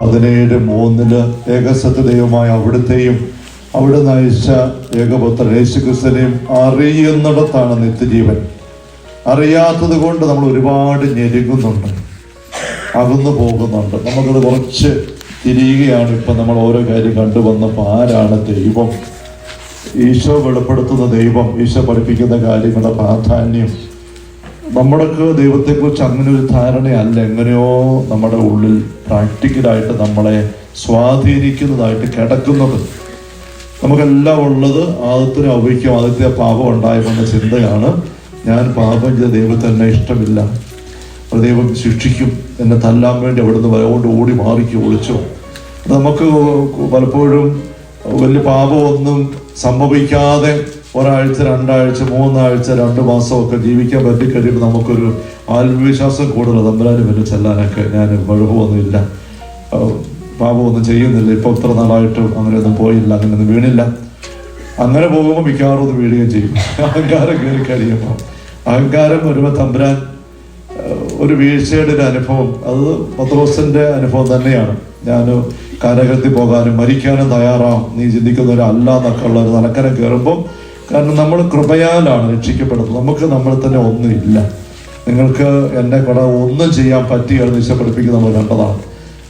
17:3 ഏകസത്യ ദൈവമായ അവിടുത്തെയും അവിടെ നയിച്ച ഏകപുത്രൻ യേശുക്രിസ്തുവിനെയും അറിയുന്നിടത്താണ് നിത്യജീവൻ. അറിയാത്തത് കൊണ്ട് നമ്മൾ ഒരുപാട് ഞെരുങ്ങുന്നുണ്ട്, അകന്നു പോകുന്നുണ്ട്. നമുക്കത് കുറച്ച് തിരിയുകയാണ്. ഇപ്പം നമ്മൾ ഓരോ കാര്യം കണ്ടുവന്നപ്പോൾ ആരാണ് ദൈവം, ഈശോ വെളിപ്പെടുത്തുന്ന ദൈവം, ഈശോ പഠിപ്പിക്കുന്ന കാര്യങ്ങളുടെ പ്രാധാന്യം, നമ്മൾക്ക് ദൈവത്തെക്കുറിച്ച് അങ്ങനെ ഒരു ധാരണയല്ല, എങ്ങനെയോ നമ്മുടെ ഉള്ളിൽ പ്രാക്ടിക്കലായിട്ട് നമ്മളെ സ്വാധീനിക്കുന്നതായിട്ട് കിടക്കുന്നത്. നമുക്കെല്ലാം ഉള്ളത് ആദ്യത്തിന് അവയ്ക്കും ആദ്യത്തെ പാപം ഉണ്ടായതെന്ന ചിന്തയാണ്. ഞാൻ പാപം ചെയ്ത ദൈവത്തെ എന്നെ ഇഷ്ടമില്ല, ദൈവം ശിക്ഷിക്കും, എന്നെ തല്ലാൻ വേണ്ടി അവിടുന്ന് വരകൊണ്ട് ഓടി മാറിക്ക് ഒളിച്ചോ. നമുക്ക് പലപ്പോഴും വലിയ പാപമൊന്നും സംഭവിക്കാതെ ഒരാഴ്ച, 2 ആഴ്ച, 3 ആഴ്ച, 2 മാസമൊക്കെ ജീവിക്കാൻ പറ്റിക്കഴിയുമ്പോൾ നമുക്കൊരു ആത്മവിശ്വാസം കൂടുതൽ. തമ്പുരാന് പിന്നെ ചെല്ലാനൊക്കെ ഞാൻ കുഴപ്പമൊന്നുമില്ല, പാപമൊന്നും ചെയ്യുന്നില്ല, ഇപ്പോൾ ഇത്ര നാളായിട്ടും അങ്ങനെയൊന്നും പോയില്ല, അങ്ങനെയൊന്നും വീണില്ല. അങ്ങനെ പോകുമ്പോൾ മിക്കവാറും ഒന്ന് വീഴുകയും ചെയ്യും. അഹങ്കാരം കയറി കഴിയുമ്പോൾ, അഹങ്കാരം വരുമ്പോൾ തമ്പുരാൻ ഒരു വീഴ്ചയുടെ ഒരു അനുഭവം, അത് പത്രോസിന്റെ അനുഭവം തന്നെയാണ്. ഞാൻ കാരാഗ്രഹത്തിൽ പോകാനും മരിക്കാനും തയ്യാറാവും, നീ ചിന്തിക്കുന്നവരല്ല എന്നൊക്കെ ഉള്ള ഒരു തലക്കരം കയറുമ്പോൾ, കാരണം നമ്മൾ കൃപയാലാണ് രക്ഷിക്കപ്പെടുന്നത്. നമുക്ക് നമ്മൾ തന്നെ ഒന്നുമില്ല. നിങ്ങൾക്ക് എന്നെ കൂടെ ഒന്നും ചെയ്യാൻ പറ്റുകയാണ് ഈശോ പഠിപ്പിക്കുന്നത് നമ്മൾ കണ്ടതാണ്.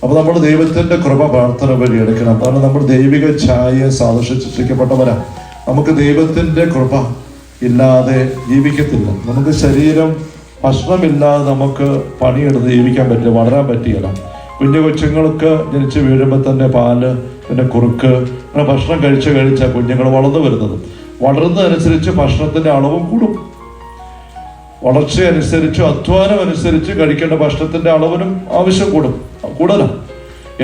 അപ്പോൾ നമ്മൾ ദൈവത്തിൻ്റെ കൃപ പ്രാർത്ഥന വഴി എടുക്കണം. കാരണം നമ്മൾ ദൈവിക ഛായയെ സാദൃശ്യം സൃഷ്ടിക്കപ്പെട്ടവരാണ്. നമുക്ക് ദൈവത്തിൻ്റെ കൃപ ഇല്ലാതെ ജീവിക്കത്തില്ല. നമുക്ക് ശരീരം ഭക്ഷണമില്ലാതെ നമുക്ക് പണിയെടുത്ത് ജീവിക്കാൻ പറ്റില്ല, വളരാൻ പറ്റിയല്ല. കുഞ്ഞു കൊച്ചുങ്ങൾക്ക് ജനിച്ച് വീഴുമ്പോൾ തന്നെ പാല്, പിന്നെ കുറുക്ക്, അങ്ങനെ ഭക്ഷണം കഴിച്ച കുഞ്ഞുങ്ങൾ വളർന്നു വരുന്നത്. വളരുന്നതനുസരിച്ച് ഭക്ഷണത്തിൻ്റെ അളവും കൂടും. വളർച്ചയനുസരിച്ച്, അധ്വാനം അനുസരിച്ച് കഴിക്കേണ്ട ഭക്ഷണത്തിൻ്റെ അളവിനും ആവശ്യം കൂടുതലാണ്.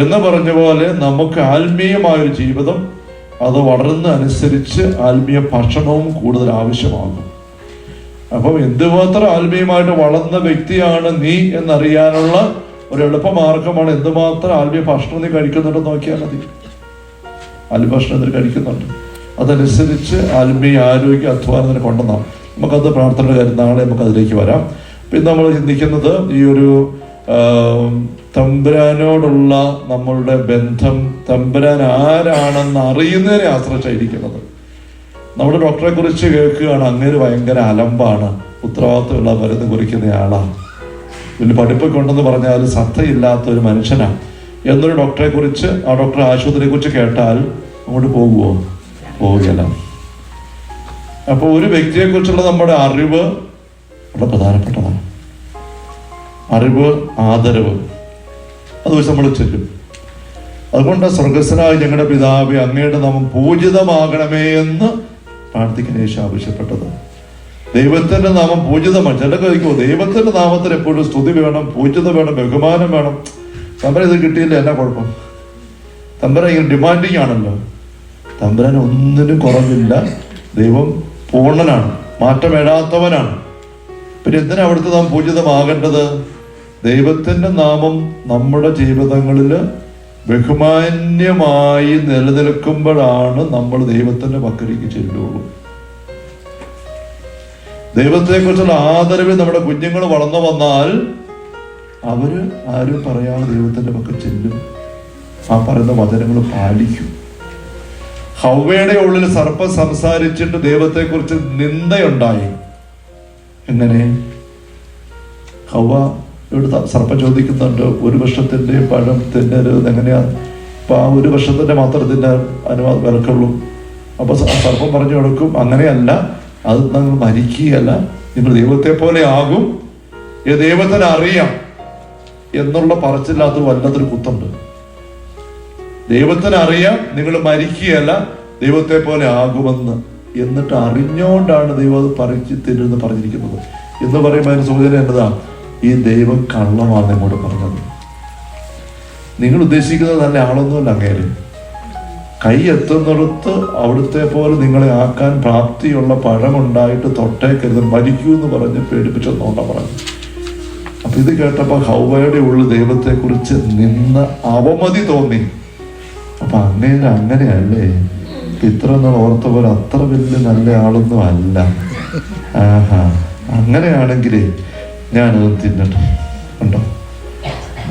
എന്ന് പറഞ്ഞ പോലെ നമുക്ക് ആത്മീയമായൊരു ജീവിതം അത് വളരുന്നതനുസരിച്ച് ആത്മീയ ഭക്ഷണവും കൂടുതൽ ആവശ്യമാകും. അപ്പം എന്തുമാത്രം ആത്മീയമായിട്ട് വളർന്ന വ്യക്തിയാണ് നീ എന്നറിയാനുള്ള ഒരു എളുപ്പമാർഗമാണ് എന്തുമാത്രം ആത്മീയ ഭക്ഷണം നീ കഴിക്കുന്നുണ്ടെന്ന് നോക്കിയാൽ മതി. ആത്മീയ ഭക്ഷണം എന്തിനു കഴിക്കുന്നുണ്ട്, അതനുസരിച്ച് ആത്മീയ ആരോഗ്യ അധ്വാനത്തിന് കൊണ്ടുവന്നാണ്. നമുക്കത് പ്രാർത്ഥനയുടെ കാര്യം നാളെ നമുക്കതിലേക്ക് വരാം. പിന്നെ നമ്മൾ ചിന്തിക്കുന്നത് ഈ ഒരു തമ്പുരാനോടുള്ള നമ്മളുടെ ബന്ധം, തമ്പുരാൻ ആരാണെന്ന് അറിയുന്നതിനെ ആശ്രയിച്ചായിരിക്കുന്നത്. നമ്മുടെ ഡോക്ടറെ കുറിച്ച് കേൾക്കുകയാണ്, അങ്ങനെ ഭയങ്കര അലമ്പാണ്, ഉത്തരവാദിത്തമുള്ള മരുന്ന് കുറിക്കുന്നയാളാണ്, വലിയ പഠിപ്പൊക്കെ ഉണ്ടെന്ന് പറഞ്ഞാൽ ശ്രദ്ധയില്ലാത്ത ഒരു മനുഷ്യനാണ് എന്നൊരു ഡോക്ടറെ കുറിച്ച്, ആ ഡോക്ടറെ ആശുപത്രിയെ കുറിച്ച് കേട്ടാൽ അങ്ങോട്ട് പോകുമോ? പോവുകയല്ല. അപ്പോൾ ഒരു വ്യക്തിയെക്കുറിച്ചുള്ള നമ്മുടെ അറിവ് വളരെ പ്രധാനപ്പെട്ടതാണ്. അറിവ്, ആദരവ്, അത് വെച്ച് നമ്മൾ ചെല്ലും. അതുകൊണ്ട് സ്വർഗസ്ഥനായ ഞങ്ങളുടെ പിതാവേ, അങ്ങയുടെ നാമം പൂജിതമാകണമേ എന്ന് പ്രാർത്ഥിക്കാൻ യേശു ആവശ്യപ്പെട്ടത്. ദൈവത്തിന്റെ നാമം പൂജിതമാണ്. ചിലർക്ക് ചോദിക്കുമോ, ദൈവത്തിന്റെ നാമത്തിന് എപ്പോഴും സ്തുതി വേണം, പൂജിത വേണം, ബഹുമാനം വേണം. തമ്പുരാൻ ഇത് കിട്ടിയില്ല, എന്നാ കുഴപ്പം? തമ്പുരാൻ ഇങ്ങനെ ഡിമാൻഡിങ് ആണല്ലോ. തമ്പുരാൻ ഒന്നിനും കുറവില്ല. ദൈവം പൂർണ്ണനാണ്, മാറ്റമിടാത്തവനാണ്. പിന്നെ എന്തിനാ അവിടുത്തെ നാം പൂജിതമാകേണ്ടത്? ദൈവത്തിന്റെ നാമം നമ്മുടെ ജീവിതങ്ങളിൽ ബഹുമാന്യമായി നിലനിൽക്കുമ്പോഴാണ് നമ്മൾ ദൈവത്തിന്റെ പക്കലേക്ക് ചെല്ലുള്ളൂ. ദൈവത്തെക്കുറിച്ചുള്ള ആദരവ് നമ്മുടെ കുഞ്ഞുങ്ങൾ വളർന്നു വന്നാൽ അവര് ആരും പറയാതെ ദൈവത്തിന്റെ പക്കൽ ചെല്ലും, ആ പറയുന്ന വചനങ്ങൾ പാലിക്കും. ഹവ്വയുടെ ഉള്ളിൽ സർപ്പം സംസാരിച്ചിട്ട് ദൈവത്തെക്കുറിച്ച് നിന്ദയുണ്ടായി. എങ്ങനെ? ഹവ്വ ഇവിടെ സർപ്പം ചോദിക്കുന്നുണ്ട്, 1 വർഷത്തിന്റെ പഴം തിന്നരുത്, എങ്ങനെയാണ്? അപ്പൊ ആ 1 വർഷത്തിന്റെ മാത്രം തിന്നാൻ അനുവാദം വിലക്കുള്ളൂ. അപ്പൊ സർപ്പം പറഞ്ഞു കൊടുക്കും, അങ്ങനെയല്ല, അത് നിങ്ങൾ മരിക്കുകയല്ല, നിങ്ങൾ ദൈവത്തെ പോലെ ആകും, ദൈവത്തിന് അറിയാം എന്നുള്ള പറച്ചില്ലാത്ത വല്ലാത്തൊരു കുത്തുണ്ട്. ദൈവത്തിന് അറിയാം നിങ്ങൾ മരിക്കുകയല്ല, ദൈവത്തെ പോലെ ആകുമെന്ന്. എന്നിട്ട് അറിഞ്ഞുകൊണ്ടാണ് ദൈവം അത് പറിച്ച് തരുമെന്ന് പറഞ്ഞിരിക്കുന്നത്. എന്ന് പറയുമ്പോൾ അതിന് സൂചന എന്നതാ, ഈ ദൈവം കള്ളമാണ് നമ്മോട് പറഞ്ഞത്. നിങ്ങൾ ഉദ്ദേശിക്കുന്നത് നല്ല ആളൊന്നുമല്ല. അങ്ങേര് കൈ എത്തുന്നിടത്ത് അവിടുത്തെ പോലെ നിങ്ങളെ ആക്കാൻ പ്രാപ്തിയുള്ള പഴമുണ്ടായിട്ട് തൊട്ടേക്കരുത്, മരിക്കൂ എന്ന് പറഞ്ഞ് പേടിപ്പിച്ചെന്നോണ്ടാ പറഞ്ഞു. അപ്പൊ ഇത് കേട്ടപ്പോൾ ഹവ്വയുടെ ഉള്ളിൽ ദൈവത്തെക്കുറിച്ച് നിന്ന് അവമതി തോന്നി. അപ്പൊ അങ്ങനെയല്ലേ, ഇത്ര നാൾ ഓർത്ത പോലെ അത്ര വലിയ നല്ല ആളൊന്നും അല്ല. അങ്ങനെയാണെങ്കിലേ ഞാനത് തിന്നട്ടെ. ഉണ്ടോ?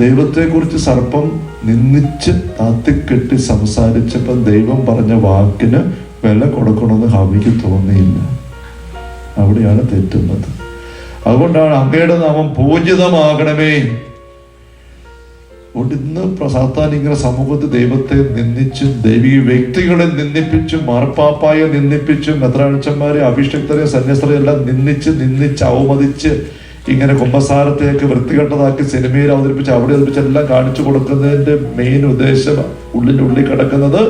ദൈവത്തെക്കുറിച്ച് സർപ്പം നിന്ദിച്ച് താത്തിക്കെട്ടി സംസാരിച്ചപ്പോൾ ദൈവം പറഞ്ഞ വാക്കിന് വില കൊടുക്കണമെന്ന് ഹവ്വയ്ക്ക് തോന്നിയില്ല. അവിടെയാണ് തെറ്റുന്നത്. അതുകൊണ്ടാണ് അങ്ങയുടെ നാമം പൂജിതമാകണമേ. അതുകൊണ്ട് ഇന്ന് സാത്താൻ ഇങ്ങനെ സമൂഹത്തിൽ ദൈവത്തെ നിന്ദിച്ചും ദൈവിക വ്യക്തികളെ നിന്ദിപ്പിച്ചും മാർപ്പാപ്പായെ നിന്ദിപ്പിച്ചും മെത്രാൻച്ചന്മാരെ അഭിഷിക്തരെ സന്യസ്തരെ എല്ലാം നിന്ദിച്ച് അവമതിച്ച് ഇങ്ങനെ കുമ്പസാരത്തേക്ക് വൃത്തികെട്ടതാക്കി സിനിമയിൽ അവതരിപ്പിച്ച് അവിടെ അവതരിപ്പിച്ച് എല്ലാം കാണിച്ചു കൊടുക്കുന്നതിന്റെ മെയിൻ ഉദ്ദേശം ഉള്ളിൽ കിടക്കുന്നത്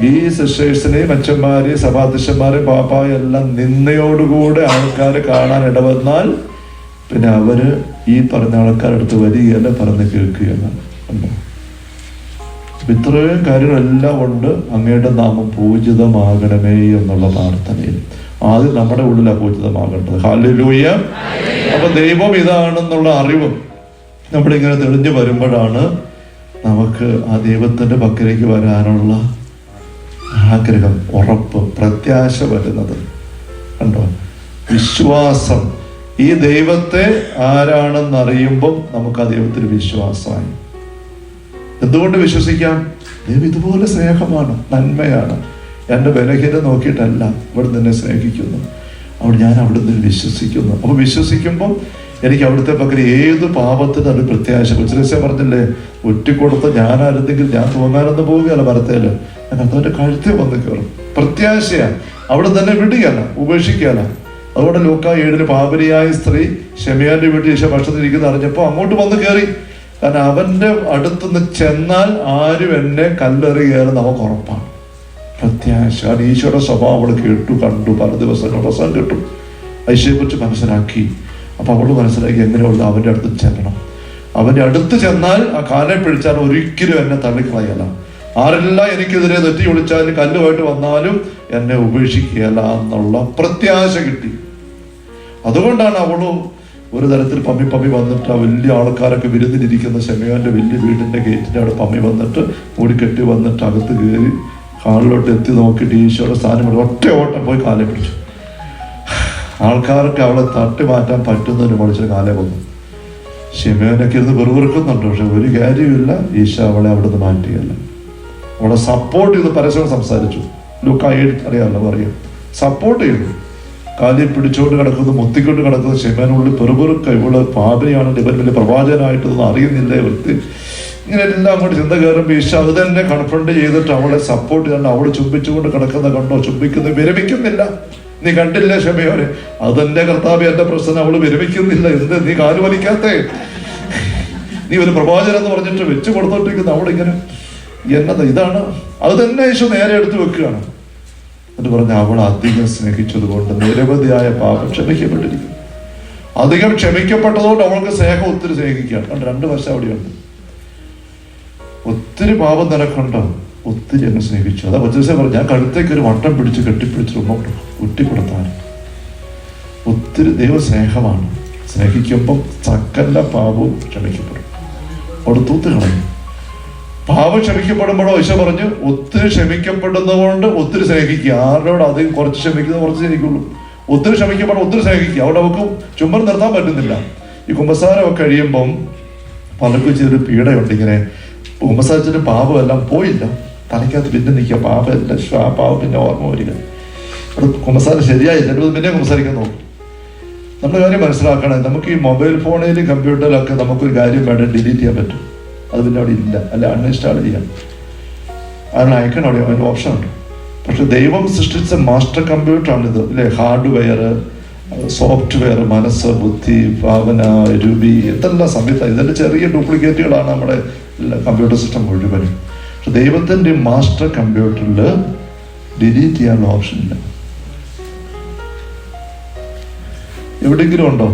ഈ സിസ്റ്റേഴ്സിനെയും അച്ഛന്മാരെയും സഭാധ്യക്ഷന്മാരെയും പാപ്പായും എല്ലാം നിന്നയോടുകൂടെ ആൾക്കാർ കാണാൻ ഇടവന്നാൽ പിന്നെ അവര് ഈ പറഞ്ഞ ആൾക്കാരടുത്ത് വരികയല്ല, പറഞ്ഞ് കേൾക്കുകയാണ്. ഇത്രയും കാര്യങ്ങളെല്ലാം ഉണ്ട് അങ്ങയുടെ നാമം പൂജിതമാകണമേ എന്നുള്ള പ്രാർത്ഥനയിൽ. ആദ്യം നമ്മുടെ ഉള്ളിലാണ് പൂജിതമാകേണ്ടത്. ഹല്ലേലൂയ. അപ്പൊ ദൈവം ഇതാണെന്നുള്ള അറിവും നമ്മളിങ്ങനെ തെളിഞ്ഞു വരുമ്പോഴാണ് നമുക്ക് ആ ദൈവത്തിന്റെ പക്കലേക്ക് വരാനുള്ള ആഗ്രഹം, ഉറപ്പ്, പ്രത്യാശ വരുന്നത്. കണ്ടോ? വിശ്വാസം. ഈ ദൈവത്തെ ആരാണെന്ന് അറിയുമ്പം നമുക്ക് ആ ദൈവത്തിന് വിശ്വാസമായി. എന്തുകൊണ്ട് വിശ്വസിക്കാം? ദൈവം ഇതുപോലെ സ്നേഹമാണ്, നന്മയാണ്. എൻ്റെ ബലഹീനത നോക്കിയിട്ടല്ല ഇവിടെ നിന്നെ സ്നേഹിക്കുന്നു. അവിടെ ഞാൻ അവിടെ നിന്ന് വിശ്വസിക്കുന്നു. അപ്പൊ വിശ്വസിക്കുമ്പം എനിക്ക് അവിടുത്തെ പക്കൽ ഏത് പാപത്തിന് അത് പ്രത്യാശ. കൊച്ചിലേശ പറഞ്ഞില്ലേ, ഒറ്റിക്കൊടുത്ത ഞാനായിരുന്നെങ്കിൽ ഞാൻ തൂങ്ങാനൊന്നും പോവുകയല്ല മരത്തേല്, ഞാൻ അതവന്റെ കഴുത്തിൽ വന്ന് കയറും. പ്രത്യാശയാണ്. അവിടെ തന്നെ വിടുകയല്ല, ഉപേക്ഷിക്കുകയല്ല. അതുകൊണ്ട് ലൂക്കാ 7 പാപിനിയായ സ്ത്രീ ശെമയ്യാന്റെ വീട്ടിൽ ഈശോ ഭക്ഷണത്തിരിക്കുന്ന അറിഞ്ഞപ്പോൾ അങ്ങോട്ട് വന്ന് കയറി. കാരണം അവന്റെ അടുത്തുനിന്ന് ചെന്നാൽ ആരും എന്നെ കല്ലെറിയാലും നമുക്ക് ഉറപ്പാണ്. പ്രത്യാശ. ഈശോയുടെ സ്വഭാവം അവൾ കേട്ടു, കണ്ടു, പല ദിവസങ്ങൾ പ്രസംഗം കേട്ടു, ഐശയെക്കുറിച്ച് മനസ്സിലാക്കി. അപ്പൊ അവള് മനസ്സിലാക്കി എങ്ങനെയുള്ള അവന്റെ അടുത്ത് ചെല്ലണം. അവന്റെ അടുത്ത് ചെന്നാൽ ആ കാലെ പിടിച്ചാൽ ഒരിക്കലും എന്നെ തള്ളിക്കളയല്ല. ആരെല്ലാം എനിക്കെതിരെ തെറ്റി ഒളിച്ചാലും കല്ലുമായിട്ട് വന്നാലും എന്നെ ഉപേക്ഷിക്കുകയല്ല എന്നുള്ള പ്രത്യാശ കിട്ടി. അതുകൊണ്ടാണ് അവള് ഒരു തരത്തിൽ പമ്മി വന്നിട്ട് ആ വലിയ ആൾക്കാരൊക്കെ വിരുന്നിലിരിക്കുന്ന ശെമയ്യാന്റെ വലിയ വീടിന്റെ ഗേറ്റിന്റെ അവിടെ പമ്മി വന്നിട്ട് മൂടിക്കെട്ടി വന്നിട്ട് അകത്ത് കയറി ഹാളിലോട്ട് എത്തി നോക്കിയിട്ട് ഈശോയുടെ സ്ഥാനം ഒറ്റ ഓട്ടം പോയി കാലെ പിടിച്ചു. ആൾക്കാർക്ക് അവളെ തട്ടി മാറ്റാൻ പറ്റുന്നതിന് പഠിച്ചൊരു കാലേ വന്നു. ശെമയ്യാനൊക്കെ ഇരുന്ന് വെറുവെറുക്കുന്നുണ്ട്. പക്ഷെ ഒരു കാര്യമില്ല, ഈശോ അവളെ അവിടെ നിന്ന് മാറ്റിയല്ല. അവളെ സപ്പോർട്ട് ചെയ്ത് പരസ്യം സംസാരിച്ചു. ലൂക്കാ 7 അറിയാമല്ലോ, പറയും സപ്പോർട്ട് ചെയ്തു. കാലിൽ പിടിച്ചോണ്ട് കിടക്കുന്നു, മുത്തിക്കൊണ്ട് കിടക്കുന്നു. ശെമയ്യാനുള്ളിൽ പെറുപെറുക്ക, ഇവള് പാപിനിയാണെന്ന് ഇവൻ വലിയ പ്രവാചകനായിട്ടൊന്നും അറിയുന്നില്ലേ, വൃത്തി ഇങ്ങനെ എല്ലാം അങ്ങോട്ട് ചിന്ത കയറുമ്പോൾ ഈശോ അത് തന്നെ കൺഫ്രണ്ട് ചെയ്തിട്ട് അവളെ സപ്പോർട്ട് ചെയ്യണം. അവള് ചുംബിച്ചുകൊണ്ട് കിടക്കുന്ന കണ്ടോ? ചുംബിക്കുന്നു, വിരമിക്കുന്നില്ല. നീ കണ്ടില്ലേ ശെമയ്യാനെ? അത് തന്നെ കർത്താവേ എന്റെ പ്രശ്നം, അവള് വിരമിക്കുന്നില്ല. എന്ത് നീ കാല് വലിക്കാത്തേ? നീ ഒരു പ്രവാചകൻ എന്ന് പറഞ്ഞിട്ട് വെച്ച് കൊടുത്തോണ്ടിരിക്കുന്ന അവളിങ്ങനെ എന്നത് ഇതാണ്. അത് തന്നെ ഈശോ നേരെ എടുത്തു വെക്കുകയാണ്. എന്ന് പറഞ്ഞ അവൾ അധികം സ്നേഹിച്ചത് കൊണ്ട് നിരവധിയായ പാപം ക്ഷമിക്കപ്പെട്ടിരിക്കുന്നു. അധികം ക്ഷമിക്കപ്പെട്ടതുകൊണ്ട് അവൾക്ക് സ്നേഹം ഒത്തിരി സ്നേഹിക്കുകയാണ്. കണ്ട് 2 വർഷം അവിടെയുണ്ട്. ഒത്തിരി പാപം നിനക്കുണ്ട്, ഒത്തിരി അങ്ങ് സ്നേഹിച്ചു. അതാ കൊച്ചേശ പറഞ്ഞു, ഞാൻ കഴുത്തേക്ക് ഒരു വട്ടം പിടിച്ച് കെട്ടിപ്പിടിച്ച് ഒറ്റിക്കൊടുത്താൻ. ഒത്തിരി ദൈവ സ്നേഹമാണ്. സ്നേഹിക്കുമ്പം സകല പാപവും ക്ഷമിക്കപ്പെടും. അവിടെ തൂത്ത് കളയും. പാപം ക്ഷമിക്കപ്പെടുമ്പോഴോ ഈശോ പറഞ്ഞു, ഒത്തിരി ക്ഷമിക്കപ്പെടുന്നതുകൊണ്ട് ഒത്തിരി സ്നേഹിക്കുക. ആരോട് അധികം കുറച്ച് ക്ഷമിക്കുന്നത് കുറച്ച് സ്നേഹിക്കുള്ളൂ. ഒത്തിരി ക്ഷമിക്കപ്പെടും, ഒത്തിരി സ്നേഹിക്കുക. അവിടെ നമുക്ക് ചുമ്മാ നിർത്താൻ പറ്റുന്നില്ല. ഈ കുമ്പസാരമൊക്കെ കഴിയുമ്പം പലർക്കും ചെയ്തൊരു പീഡയുണ്ട്. ഇങ്ങനെ കുമ്പസാരിച്ചിട്ട് പാപമെല്ലാം പോയില്ല, തലയ്ക്കകത്ത് പിന്നെ നിൽക്കുക പാപമല്ല. ആ പാപം പിന്നെ ഓർമ്മ വരിക. അവിടെ കുമ്പസാരം ശരിയായില്ല, പിന്നെ കുമ്പസാരിക്കാൻ നോക്കും. നമ്മുടെ കാര്യം മനസ്സിലാക്കണം. നമുക്ക് ഈ മൊബൈൽ ഫോണിലും കമ്പ്യൂട്ടറിലൊക്കെ നമുക്കൊരു കാര്യം വേണം, ഡിലീറ്റ് ചെയ്യാൻ പറ്റും. അത് പിന്നെ അവിടെ ഇല്ല, അല്ല അൺഇൻസ്റ്റാൾ ചെയ്യാം. അതിന് അയക്കണം, അവിടെ അതിന് ഓപ്ഷൻ ഉണ്ട്. പക്ഷെ ദൈവം സൃഷ്ടിച്ച മാസ്റ്റർ കമ്പ്യൂട്ടറാണിത്, അല്ലേ? ഹാർഡ്വെയർ, സോഫ്റ്റ്വെയർ, മനസ്സ്, ബുദ്ധി, ഭാവന, രൂപി, ഇതെല്ലാം സംവിധാനം. ഇതിൻ്റെ ചെറിയ ഡ്യൂപ്ലിക്കേറ്റുകളാണ് നമ്മുടെ കമ്പ്യൂട്ടർ സിസ്റ്റം മുഴുവനും. പക്ഷെ ദൈവത്തിൻ്റെ മാസ്റ്റർ കമ്പ്യൂട്ടറിൽ ഡിലീറ്റ് ചെയ്യാനുള്ള ഓപ്ഷൻ ഇല്ല. എവിടെയെങ്കിലും ഉണ്ടോ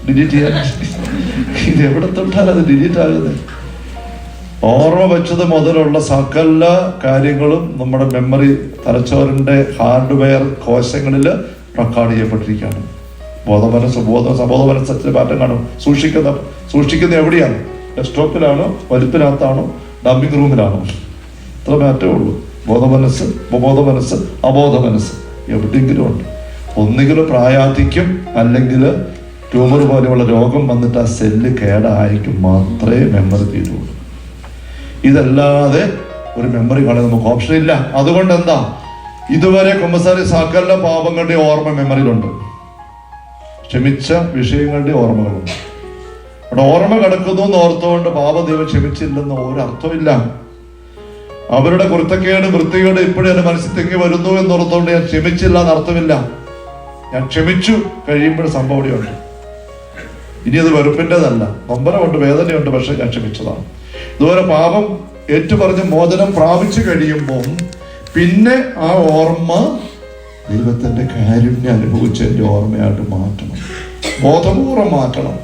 ഡിലീറ്റ് ചെയ്യാൻ? ഇത് എവിടെ തൊട്ടാൽ അത് ഡിലീറ്റ് ആകുന്നത്? ഓർമ്മ വെച്ചത് മുതലുള്ള സകല കാര്യങ്ങളും നമ്മുടെ മെമ്മറി തലച്ചോറിന്റെ ഹാർഡ്വെയർ കോശങ്ങളിൽ റെക്കോർഡ് ചെയ്യപ്പെട്ടിരിക്കുകയാണ്. സബോധ മനസ്സത്തിൽ മാറ്റം കാണും. സൂക്ഷിക്കുന്ന എവിടെയാണ്? ഡെസ്ക്ടോപ്പിലാണോ, വലുപ്പിനകത്താണോ, ഡംപിങ് റൂമിലാണോ? ഇത്ര മാറ്റമേ ഉള്ളൂ. ബോധമനസ്സ്, ഉപബോധ മനസ്സ്, അബോധ മനസ്സ് എവിടെയെങ്കിലും ഉണ്ട്. ഒന്നുകിൽ പ്രായാധിക്യം അല്ലെങ്കിൽ ട്യൂമർ പോലെയുള്ള രോഗം വന്നിട്ട് ആ സെല്ല് കേടായിരിക്കും മാത്രമേ മെമ്മറി തീരുള്ളൂ. ഇതല്ലാതെ ഒരു മെമ്മറി കളയാൻ നമുക്ക് ഓപ്ഷൻ ഇല്ല. അതുകൊണ്ട് എന്താ, ഇതുവരെ കുമ്പസാരി സകല പാപങ്ങളുടെ ഓർമ്മ മെമ്മറിയിലുണ്ട്, ക്ഷമിച്ച വിഷയങ്ങളുടെ ഓർമ്മകളുണ്ട്. അവിടെ ഓർമ്മ കിടക്കുന്നു എന്ന് ഓർത്തുകൊണ്ട് പാപദൈവം ക്ഷമിച്ചില്ലെന്ന് ഒരർത്ഥമില്ല. അവരുടെ കുരുത്തക്കേട് വൃത്തികേട് ഇപ്പോഴും എന്റെ മനസ്സിൽ തെങ്ങി വരുന്നു എന്നോർത്തുകൊണ്ട് ഞാൻ ക്ഷമിച്ചില്ല എന്നർത്ഥമില്ല. ഞാൻ ക്ഷമിച്ചു കഴിയുമ്പോൾ സംഭവം അവിടെയുണ്ട്. ഇനി അത് വെറുപ്പിൻ്റെതല്ല, നൊമ്പരമുണ്ട്, വേദനയുണ്ട്, പക്ഷെ ഞാൻ ക്ഷമിച്ചതാണ്. ഇതുപോലെ പാപം ഏറ്റുപറഞ്ഞ് മോചനം പ്രാപിച്ചു കഴിയുമ്പോൾ പിന്നെ ആ ഓർമ്മ ദൈവത്തിന്റെ കാരുണ്യം അനുഭവിച്ചതിന്റെ ഓർമ്മയായിട്ട് മാറ്റണം. ബോധപൂർവ്വം മാറ്റണം,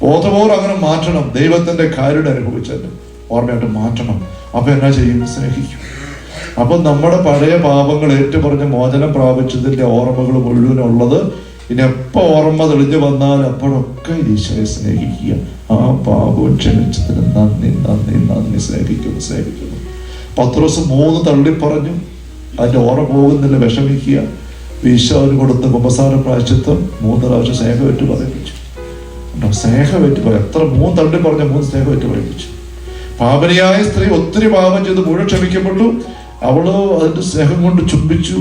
ബോധപൂർവ്വം അങ്ങനെ മാറ്റണം. ദൈവത്തിന്റെ കാരുണ്യം അനുഭവിച്ചതിന്റെ ഓർമ്മയായിട്ട് മാറ്റണം. അപ്പൊ എന്നാ ചെയ്യും? സ്നേഹിക്കും. അപ്പൊ നമ്മുടെ പഴയ പാപങ്ങൾ ഏറ്റുപറഞ്ഞ് മോചനം പ്രാപിച്ചതിന്റെ ഓർമ്മകൾ മുഴുവനുള്ളത് ഇനി എപ്പോ ഓർമ്മ തെളിഞ്ഞു വന്നാൽ അപ്പോഴൊക്കെ ഈശോയെ സ്നേഹിക്കുക. ആ പാപം ക്ഷമിച്ചതിന് നന്ദി നന്ദി നന്ദി. സ്നേഹിക്കുന്നു. പത്രോസ് 3 തള്ളി പറഞ്ഞു, അതിന്റെ ഓർമ്മ പോകുന്നില്ല, വിഷമിക്കുക. ഈശോന് കൊടുത്ത കുമ്പസാര പ്രായശ്ചിത്തം 3 പ്രാവശ്യം സ്നേഹമേറ്റ് പറയിപ്പിച്ചു. സ്നേഹമേറ്റ് എത്ര 3 തള്ളി പറഞ്ഞ 3 സ്നേഹമേറ്റ് പറയിപ്പിച്ചു. പാപനിയായ സ്ത്രീ ഒത്തിരി പാപം ചെയ്ത് മുഴുവൻ ക്ഷമിക്കപ്പെട്ടു. അവള് അതിന്റെ സ്നേഹം കൊണ്ട് ചുംബിച്ചു.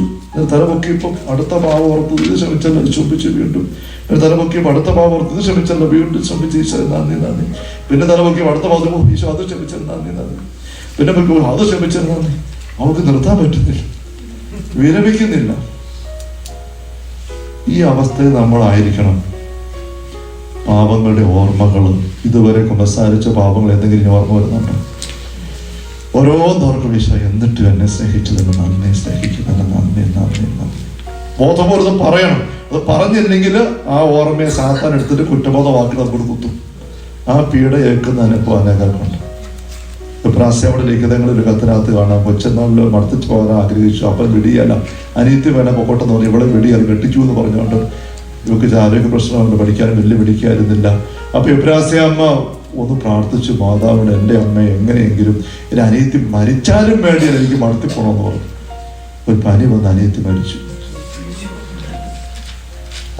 തലപൊക്കിയപ്പം അടുത്ത പാപം ഓർത്ത് ഇത് ക്ഷമിച്ചല്ലോ, ചുംബിച്ചു. വീണ്ടും തലപൊക്കിയപ്പോൾ അടുത്ത പാപം ഓർത്ത് ഇത് ക്ഷമിച്ചല്ലോ, വീണ്ടും ചുംബിച്ച്. ഈശോ നന്ദി നന്ദി. പിന്നെ തലപൊക്കിയപ്പോൾ അടുത്ത പാപം ഈശോ അത് ക്ഷമിച്ചത് നന്ദി നന്ദി. പിന്നെ പൊക്കിയപ്പോൾ അത് ക്ഷമിച്ചത് നന്ദി. അവൾക്ക് നിർത്താൻ പറ്റുന്നില്ല, വിരമിക്കുന്നില്ല. ഈ അവസ്ഥയിൽ നമ്മളായിരിക്കണം. പാപങ്ങളുടെ ഓർമ്മകൾ, ഇതുവരെ കുമ്പസാരിച്ച പാപങ്ങൾ എന്തെങ്കിലും ഓർമ്മ വരുന്നുണ്ടോ? ഓരോന്നോർക്കും ഈശോ എന്നിട്ട് എന്നെ സ്നേഹിച്ചതിന് നന്ദി, സ്നേഹിക്കുന്നതിന് നന്ദി നന്ദി നന്ദി. ബോധപൂർവ്വം പറയണം. അത് പറഞ്ഞില്ലെങ്കിൽ ആ ഓർമ്മയെ സാത്താൻ എടുത്തിട്ട് കുറ്റബോധമാക്കി നമുക്ക് കുത്തും. ആ പീഡ ഏൽക്കുന്ന അനുഭവം അനേകർക്കുണ്ട്. പ്രാസ്യവിടെ ലിഖിതങ്ങളിൽ ഒരു കത്തിനകത്ത് കാണാം, കൊച്ചനാളിൽ മടത്തിച്ച് പോകാൻ ആഗ്രഹിച്ചു. അപ്പം വിടിയല്ല, അനിയത്തി വേണം പൊക്കോട്ടെന്ന് പറഞ്ഞു. ഇവിടെ വിടിയാൽ കെട്ടിച്ചു എന്ന് പറഞ്ഞുകൊണ്ട് ഇവർക്ക് ആരോഗ്യ പ്രശ്നമുണ്ട്, പഠിക്കാനും വലിയ പിടിക്കായിരുന്നില്ല. അപ്പൊ ഇബ്രാസ്യമ്മ ഒന്ന് പ്രാർത്ഥിച്ചു, മാതാവിന് എൻ്റെ അമ്മയെ എങ്ങനെയെങ്കിലും എൻ്റെ അനിയത്തി മരിച്ചാലും വേണ്ടിയല്ല, എനിക്ക് മടത്തി പോകണമെന്ന് പറഞ്ഞു. ഒരു പനി വന്ന് അനിയത്തി മരിച്ചു.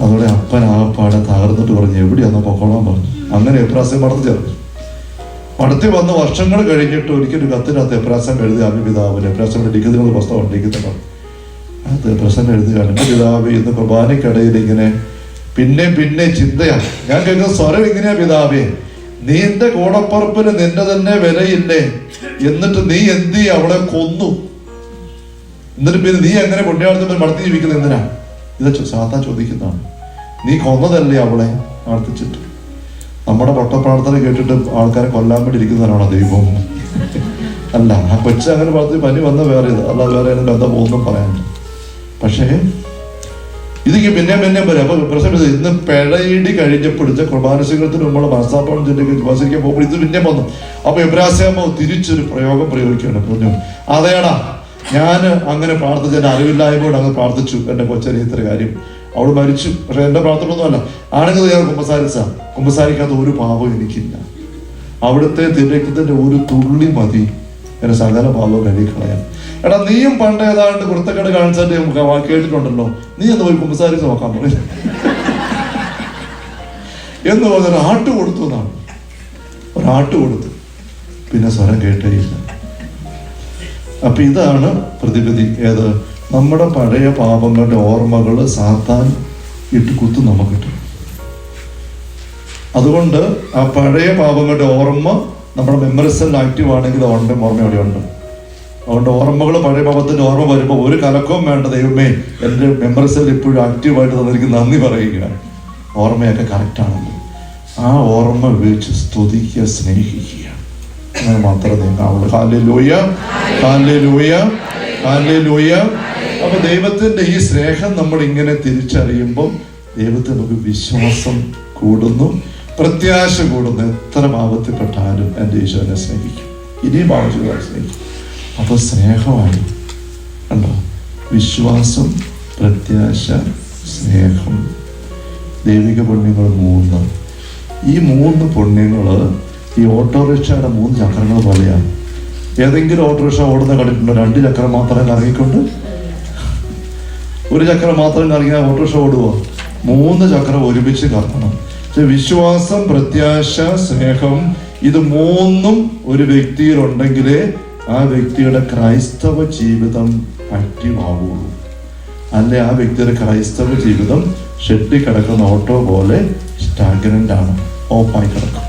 അതോടെ അപ്പൻ ആ പാടെ തകർന്നിട്ട് പറഞ്ഞു, എവിടെയാന്ന് പൊക്കോളാൻ പറഞ്ഞു. അങ്ങനെ എബ്രാസ്യം മടത്തി ചേർന്നു. മടത്തി വന്ന് വർഷങ്ങൾ കഴിഞ്ഞിട്ട് ഒരിക്കലും കത്തിനകത്ത് എബ്രാസ്യം എഴുതി അഭിപിതാവിന്. എബ്രാസ്യയുടെ ലിഖിതങ്ങൾ പുസ്തകം ലിഖിതങ്ങൾ അത് എബ്രാസ്യം എഴുതുകയാണ്, എൻ്റെ പിതാവ് ഇന്ന് കുർബാനയ്ക്കിടയിൽ ഇങ്ങനെ പിന്നെ ചിന്തയാണ്. ഞാൻ കേൾക്കുന്ന സ്വരം ഇങ്ങനെയാ, പിതാവേ നിന്റെ കൂടപ്പറപ്പിന് നിന്റെ തന്നെ വിലയില്ലേ, എന്നിട്ട് നീ എന്ത് അവളെ കൊന്നു, എന്നിട്ട് പിന്നെ നീ എങ്ങനെ പുണ്യാർത്ഥത്തിൽ മടത്തി ജീവിക്കുന്നത് എന്തിനാ? ഇത് സാത്താൻ ചോദിക്കുന്നതാണ്. നീ കൊന്നതല്ലേ അവളെ പ്രാർത്ഥിച്ചിട്ട്? നമ്മുടെ പൊട്ടപ്രാർത്ഥന കേട്ടിട്ട് ആൾക്കാരെ കൊല്ലാൻ വേണ്ടി ഇരിക്കുന്നവരാണോ ദൈവം? അല്ല, ആ കൊച്ചു അങ്ങനെ പ്രാർത്ഥിച്ച് പനി വന്ന വേറെ ഇത്, അല്ലാതെ വേറെ ഏതെങ്കിലും ബന്ധം പോകുന്നു പറയാനുണ്ട്. പക്ഷേ ഇതിക്ക് പിന്നെ വരും. അപ്പൊ പ്രശ്നം ഇന്ന് പിഴയിടി കഴിഞ്ഞപ്പോഴത്തെ കുർബാന സ്വീകരണത്തിന് മുമ്പുള്ള മനസ്താപനം വസിക്കാൻ പോകുമ്പോൾ ഇത് പിന്നെ വന്നു. അപ്പൊ എബ്രാസ്യാമ്മ തിരിച്ചൊരു പ്രയോഗം പ്രയോഗിക്കുകയാണ്. പറഞ്ഞു, അതേടാ ഞാൻ അങ്ങനെ പ്രാർത്ഥിച്ച എൻ്റെ അറിവില്ലായ്മയോട് അങ്ങ് പ്രാർത്ഥിച്ചു എൻ്റെ കൊച്ചനെ ഇത്ര കാര്യം. അവൾ മരിച്ചു, പക്ഷെ എൻ്റെ പ്രാർത്ഥനയൊന്നുമല്ല. ആണെങ്കിൽ ഞാൻ കുമ്പസാരിക്കാത്ത ഒരു പാപം എനിക്കില്ല. അവിടുത്തെ തിരക്കത്തിന്റെ ഒരു തുള്ളി മതി എന്നെ സകല പാപം കഴുകിക്കളയാൻ. എടാ നീയും പണ്ട് ഏതാണ്ട് കുരുത്തക്കേട് കാണിച്ചിട്ട് കേട്ടിട്ടുണ്ടല്ലോ, നീ എന്ന് പോയി കുമ്പസാരിച്ച് നോക്കാൻ പറയും എന്ന് പറഞ്ഞ ആട്ട് കൊടുത്തു എന്നാണ്. ഒരാട്ട് കൊടുത്തു, പിന്നെ സ്വരം കേട്ടേയില്ല. അപ്പൊ ഇതാണ് പ്രതിവിധി. ഏത്? നമ്മുടെ പഴയ പാപങ്ങളുടെ ഓർമ്മകൾ സാത്താൻ ഇട്ട് കുത്തു നമുക്ക് കിട്ടും. അതുകൊണ്ട് ആ പഴയ പാപങ്ങളുടെ ഓർമ്മ നമ്മുടെ മെമ്മറി സെൽ ആക്റ്റീവ് ആണെങ്കിൽ ഓർമ്മ അവിടെ ഉണ്ട്. അതുകൊണ്ട് ഓർമ്മകൾ, പഴയ പാപത്തിന്റെ ഓർമ്മ വരുമ്പോൾ ഒരു കലക്കവും വേണ്ട, ദൈവമേ എൻ്റെ മെമ്മറി സെൽ ഇപ്പോഴും ആക്റ്റീവായിട്ട് തന്നിരിക്കും നന്ദി പറയുകയാണ്. ഓർമ്മയൊക്കെ കറക്റ്റാണല്ലോ. ആ ഓർമ്മ ഉപയോഗിച്ച് സ്തുതിക്കുക, സ്നേഹിക്കുക, അങ്ങനെ മാത്രമേ നീങ്ങാവുള്ളൂ. Hallelujah, hallelujah, hallelujah. അപ്പൊ ദൈവത്തിന്റെ ഈ സ്നേഹം നമ്മൾ ഇങ്ങനെ തിരിച്ചറിയുമ്പോൾ ദൈവത്തിന് നമുക്ക് വിശ്വാസം കൂടുന്നു, പ്രത്യാശ കൂടുന്നു. എത്ര പാപത്തിൽപ്പെട്ടാലും എൻ്റെ ഈശോനെ സ്നേഹിക്കും, ഇനിയും പാപത്തിൽപ്പെട്ടാൽ സ്നേഹിക്കും. അപ്പൊ സ്നേഹമായി കണ്ടോ, വിശ്വാസം, പ്രത്യാശ, സ്നേഹം, ദൈവിക പുണ്യങ്ങൾ 3. ഈ 3 പുണ്യങ്ങള് ഈ ഓട്ടോറിക്ഷയുടെ 3 ചക്രങ്ങൾ പോലെയാണ്. ഏതെങ്കിലും ഓട്ടോറിക്ഷ ഓടുന്ന കണ്ടിട്ടുണ്ടോ? 2 ചക്രം മാത്രം കറങ്ങിക്കൊണ്ട്, ഒരു ചക്രം മാത്രം കറങ്ങിയാൽ ഓട്ടോറിക്ഷ ഓടുവോ? 3 ചക്രം ഒരുമിച്ച് കറങ്ങണം. വിശ്വാസം, പ്രത്യാശ, സ്നേഹം, ഇത് 3ഉം ഒരു വ്യക്തിയിലുണ്ടെങ്കിലേ ആ വ്യക്തിയുടെ ക്രൈസ്തവ ജീവിതം ആക്റ്റീവ് ആവുള്ളൂ. അല്ലെ ആ വ്യക്തിയുടെ ക്രൈസ്തവ ജീവിതം ഷെഡിൽ കിടക്കുന്ന ഓട്ടോ പോലെ സ്റ്റാഗ്നന്റ് ആണ്, ഓഫായി കിടക്കും.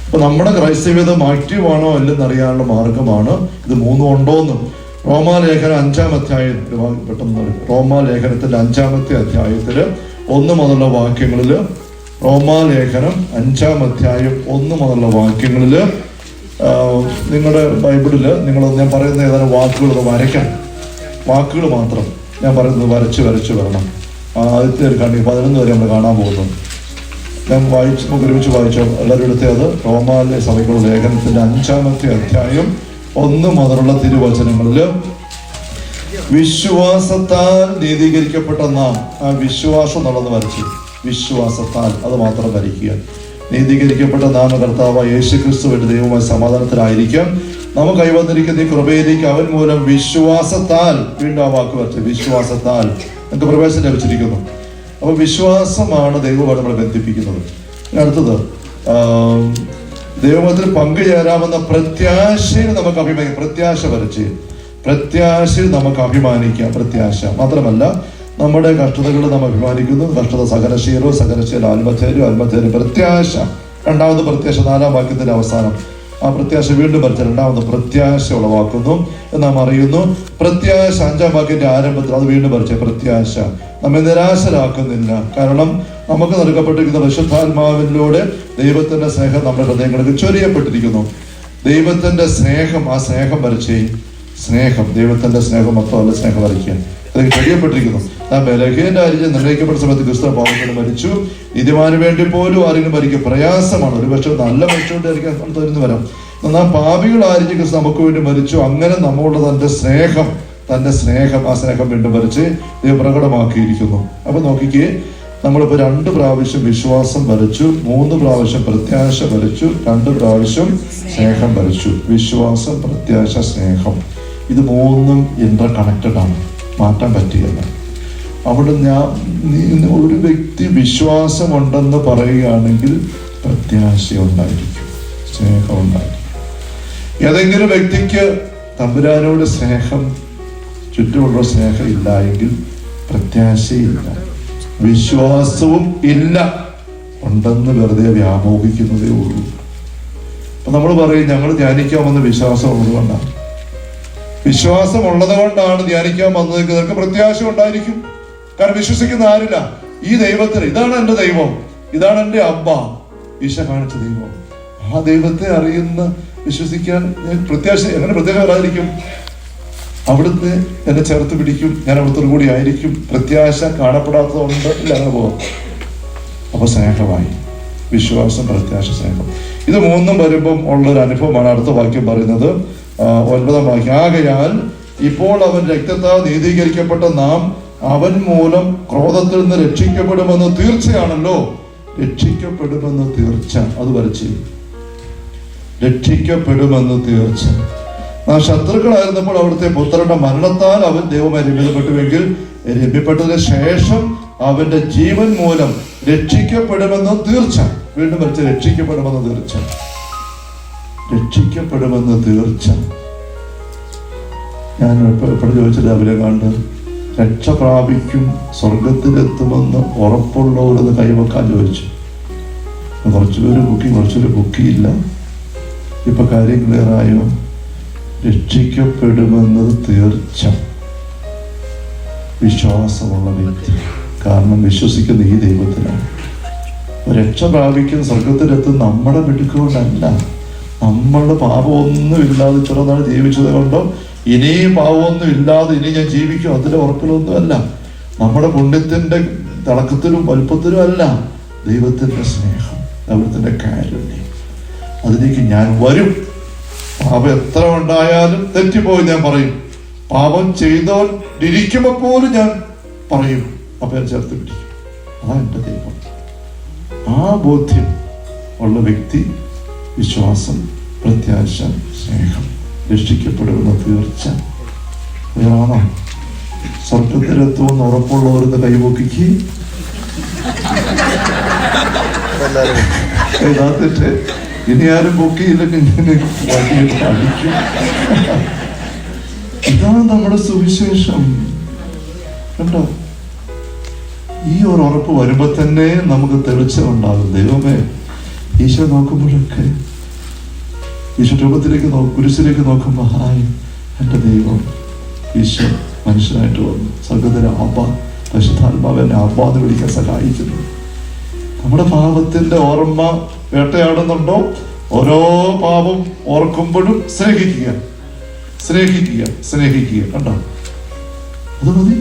അപ്പൊ നമ്മുടെ ക്രൈസ്തവ ജീവിതം ആക്റ്റീവ് ആണോ അല്ലെന്ന് അറിയാനുള്ള മാർഗമാണ് ഇത് 3 ഉണ്ടോന്നും. റോമാലേഖനം 5-ാം അധ്യായം പെട്ടെന്ന് റോമാലേഖനത്തിന്റെ 5-ാമത്തെ അധ്യായത്തില് 1 മുതലുള്ള വാക്യങ്ങളില്, റോമാലേഖനം 5-ാം അധ്യായം 1 മുതലുള്ള വാക്യങ്ങളില്, നിങ്ങളുടെ ബൈബിളില് ഞാൻ പറയുന്ന ഏതാനും വാക്കുകൾ വരയ്ക്കണം. വാക്കുകൾ മാത്രം ഞാൻ പറയുന്നത് വരച്ച് വരണം. ആദ്യത്തെ ഒരു കണ്ണി 11 വരെ നമ്മൾ കാണാൻ പോകുന്നു. ഞാൻ നമുക്ക് ഒരുമിച്ച് വായിച്ചോ എല്ലാവരും എടുത്തേ. അത് റോമാലെ സഭയ്ക്കുള്ള ലേഖനത്തിന്റെ 5-ാമത്തെ അധ്യായം 1 മുതലുള്ള തിരുവചനങ്ങളില്, വിശ്വാസത്താൽ നീതീകരിക്കപ്പെട്ട നാം, ആ വിശ്വാസം എന്നുള്ളത് വരച്ചു, വിശ്വാസത്താൽ അത് മാത്രം വരയ്ക്കുക. നീതീകരിക്കപ്പെട്ട നാം കർത്താവ് യേശുക്രിസ്തുവിന്റെ ദൈവമായ സമാധാനത്തിലായിരിക്കാം നമുക്ക് കൈവന്നിരിക്കുന്ന ഈ കൃപയിലേക്ക് അവൻ മൂലം വിശ്വാസത്താൽ, വീണ്ടും ആ വാക്ക് വരച്ചു, വിശ്വാസത്താൽ നമുക്ക് പ്രവേശനം ലഭിച്ചിരിക്കുന്നു. അപ്പൊ വിശ്വാസമാണ് ദൈവവുമായി നമ്മളെ ബന്ധിപ്പിക്കുന്നത്. അടുത്തത് ദൈവത്തിൽ പങ്കുചേരാമെന്ന പ്രത്യാശയിൽ നമുക്ക് അഭിമാനിക്കാം. പ്രത്യാശ വരച്ച് പ്രത്യാശയിൽ നമുക്ക് അഭിമാനിക്കാം. പ്രത്യാശ മാത്രമല്ല, നമ്മുടെ കഷ്ടതകൾ നാം അഭിമാനിക്കുന്നു. കഷ്ടത സകലശീലോ ആത്മധൈര്യം പ്രത്യാശ. 2ാമത് പ്രത്യാശ 4-ാം വാക്യത്തിന്റെ അവസാനം ആ പ്രത്യാശ വീണ്ടും വരച്ച 2ാമത് പ്രത്യാശ ഉളവാക്കുന്നു എന്ന് നാം അറിയുന്നു. പ്രത്യാശ 5-ാം വാക്യത്തിന്റെ ആരംഭത്തിൽ അത് വീണ്ടും വരച്ച പ്രത്യാശ നമ്മെ നിരാശരാക്കുന്നില്ല. കാരണം നമുക്ക് നൽകപ്പെട്ടിരിക്കുന്ന പരിശുദ്ധാത്മാവിലൂടെ ദൈവത്തിന്റെ സ്നേഹം നമ്മുടെ ഹൃദയങ്ങൾക്ക് ചൊരിയപ്പെട്ടിരിക്കുന്നു. ദൈവത്തിന്റെ സ്നേഹം, ആ സ്നേഹം വരച്ചേ. സ്നേഹം, ദൈവത്തിന്റെ സ്നേഹം മൊത്തമല്ല, സ്നേഹം വരയ്ക്കുക. അത് ചൊരിയപ്പെട്ടിരിക്കുന്നു. നാം ബലഹീനന്റെ ആയിരിക്കും നിർണ്ണയിക്കപ്പെട്ട സമയത്ത് ക്രിസ്തു പാപത്തിന് മരിച്ചു. നീതിമാന് വേണ്ടി പോലും ആരെങ്കിലും മരിക്കും പ്രയാസമാണ്. ഒരുപക്ഷെ നല്ല മനുഷ്യരായിരിക്കും നമ്മൾ തരുന്നു വരാം. നാം പാപികളായിരിക്കും ക്രിസ്തു നമുക്ക് വേണ്ടി മരിച്ചു. അങ്ങനെ നമ്മളുടെ തന്റെ സ്നേഹം, ആ സ്നേഹം വീണ്ടും വരച്ച് ദൈവം പ്രകടമാക്കിയിരിക്കുന്നു. അപ്പൊ നോക്കിക്കേ, നമ്മളിപ്പോ 2 പ്രാവശ്യം വിശ്വാസം വരച്ചു, 3 പ്രാവശ്യം പ്രത്യാശ വരച്ചു, 2 പ്രാവശ്യം സ്നേഹം വരച്ചു. വിശ്വാസം, പ്രത്യാശ, സ്നേഹം, ഇത് 3ഉം ഇന്റർ കണക്റ്റഡ് ആണ്, മാറ്റാൻ പറ്റുകയില്ല. അവിടെ ഒരു വ്യക്തി വിശ്വാസമുണ്ടെന്ന് പറയുകയാണെങ്കിൽ പ്രത്യാശ ഉണ്ടായിരിക്കും, സ്നേഹം ഉണ്ടായിരിക്കും. ഏതെങ്കിലും വ്യക്തിക്ക് തമ്പുരാനോട് സ്നേഹം, ചുറ്റുമുള്ള സ്നേഹം ഇല്ല എങ്കിൽ പ്രത്യാശയില്ല, വിശ്വാസവും ഇല്ല. ഉണ്ടെന്ന് വെറുതെ വ്യാമോഹിക്കുന്നതേ ഉള്ളൂ. അപ്പൊ നമ്മൾ പറയും ഞങ്ങൾ ധ്യാനിക്കാമെന്ന് വിശ്വാസം ഉള്ളതുകൊണ്ടാണ്. വിശ്വാസം ഉള്ളത് കൊണ്ടാണ് ധ്യാനിക്കാൻ വന്നത്. നിനക്ക് പ്രത്യാശ ഉണ്ടായിരിക്കും. കാരണം വിശ്വസിക്കുന്ന ആരില്ല. ഈ ദൈവത്തിന്, ഇതാണ് എന്റെ ദൈവം, ഇതാണ് എന്റെ അബ്ബ, ഈശോ കാണിച്ച ദൈവം. ആ ദൈവത്തെ അറിയുന്ന വിശ്വസിക്കാൻ പ്രത്യാശ, എങ്ങനെ പ്രത്യാശ വരാതിരിക്കും? അവിടുന്ന് എന്നെ ചേർത്ത് പിടിക്കും, ഞാൻ അവിടുത്തെ കൂടി ആയിരിക്കും. പ്രത്യാശ കാണപ്പെടാത്തതുകൊണ്ട് ഇല്ല, അങ്ങനെ പോകാം. അപ്പൊ സ്നേഹമായി വിശ്വാസം, പ്രത്യാശ, സ്നേഹം, ഇത് 3ഉം വരുമ്പം ഉള്ളൊരു അനുഭവമാണ് അടുത്ത വാക്യം പറയുന്നത്. 9-ാം വാക്യം, ആകയാൽ ഇപ്പോൾ അവൻ രക്തത്താൽ നീതീകരിക്കപ്പെട്ട നാം അവൻ മൂലം ക്രോധത്തിൽ നിന്ന് രക്ഷിക്കപ്പെടുമെന്ന് തീർച്ചയാണല്ലോ. രക്ഷിക്കപ്പെടുമെന്ന് തീർച്ച, അത് വരച്ച്, രക്ഷിക്കപ്പെടുമെന്ന് തീർച്ച. നാം ശത്രുക്കളായിരുന്നപ്പോൾ അവിടുത്തെ പുത്രന്റെ മരണത്താൽ അവൻ ദൈവമായി രമ്യപ്പെട്ടുവെങ്കിൽ രമ്യപ്പെട്ടതിന് ശേഷം അവന്റെ ജീവൻ മൂലം രക്ഷിക്കപ്പെടുമെന്ന് തീർച്ച. വീണ്ടും വരച്ച്, രക്ഷിക്കപ്പെടുമെന്ന് തീർച്ച, രക്ഷിക്കപ്പെടുമെന്ന് തീർച്ച. ഞാൻ എപ്പോഴും ചോദിച്ചത് അവരെ കണ്ട് രക്ഷ പ്രാപിക്കും, സ്വർഗത്തിലെത്തുമെന്ന് ഉറപ്പുള്ളവരെന്ന് കൈവക്കാൻ ചോദിച്ചു. കുറച്ചുപേര് ബുക്കിയില്ല. ഇപ്പൊ കാര്യം ക്ലിയർ ആയോ? രക്ഷിക്കപ്പെടുമെന്നത് തീർച്ച. വിശ്വാസമുള്ള വ്യക്തി, കാരണം വിശ്വസിക്കുന്ന ഈ ദൈവത്തിലാണ്. രക്ഷ പ്രാപിക്കുന്ന, സ്വർഗത്തിലെത്തുന്ന നമ്മുടെ മിടുക്കുകൊണ്ടല്ല, നമ്മളുടെ പാപമൊന്നും ഇല്ലാതെ ചെറുനാൾ ജീവിച്ചത് കൊണ്ടോ ഇനിയും പാപമൊന്നും ഇല്ലാതെ ഇനി ഞാൻ ജീവിക്കും അതിന്റെ ഉറപ്പിലൊന്നും അല്ല, നമ്മുടെ പുണ്യത്തിന്റെ തിളക്കത്തിലും വലുപ്പത്തിലും അല്ല, ദൈവത്തിന്റെ സ്നേഹം, ദൈവത്തിന്റെ കാരുണ്യം, അതിലേക്ക് ഞാൻ വരും. പാപം എത്ര ഉണ്ടായാലും തെറ്റിപ്പോയി ഞാൻ പറയും, പാപം ചെയ്തോണ്ടിരിക്കുമ്പോ പോലും ഞാൻ പറയും, അപ്പൊ ഞാൻ ചേർത്ത് പിടിക്കും. അതാ എന്റെ ദൈവം. ആ ബോധ്യം ഉള്ള വ്യക്തി വിശ്വാസം, പ്രത്യാശ, സ്നേഹം, രക്ഷിക്കപ്പെടുമെന്ന തീർച്ച. വേറാണോ? സ്വർഗത്തിലെത്തുമെന്ന് ഉറപ്പുള്ളവരെന്ന് കൈപൊക്കിക്ക്. യഥാർത്ഥത്തെ ഇനി ആരും പൊക്കിയില്ലെങ്കിൽ ഇങ്ങനെ വഴിയിട്ട് അടിക്കും. ഇതാണ് നമ്മുടെ സുവിശേഷം. കണ്ടോ? ഈ ഒരു ഉറപ്പ് വരുമ്പോ തന്നെ നമുക്ക് തെളിച്ചമുണ്ടാകും. ദൈവമേ, ഈശോ നോക്കുമ്പോഴൊക്കെ ഈശോ രൂപത്തിലേക്ക് കുരിശിലേക്ക് നോക്കുമ്പോ, ഹായ് എൻ്റെ ദൈവം ഈശോ മനുഷ്യനായിട്ട് വന്നു. സ്വർഗ്ഗത്തിലെ അബ്ബ, പരിശുദ്ധാത്മാവിനെ അബ്ബ എന്ന് വിളിക്കാൻ സഹായിക്കുന്നു. നമ്മുടെ പാപത്തിന്റെ ഓർമ്മ വേട്ടയാടുന്നുണ്ടോ? ഓരോ പാപം ഓർക്കുമ്പോഴും സ്നേഹിക്കുക, സ്നേഹിക്കുക, സ്നേഹിക്കുക. കണ്ടോ? അത് മതി.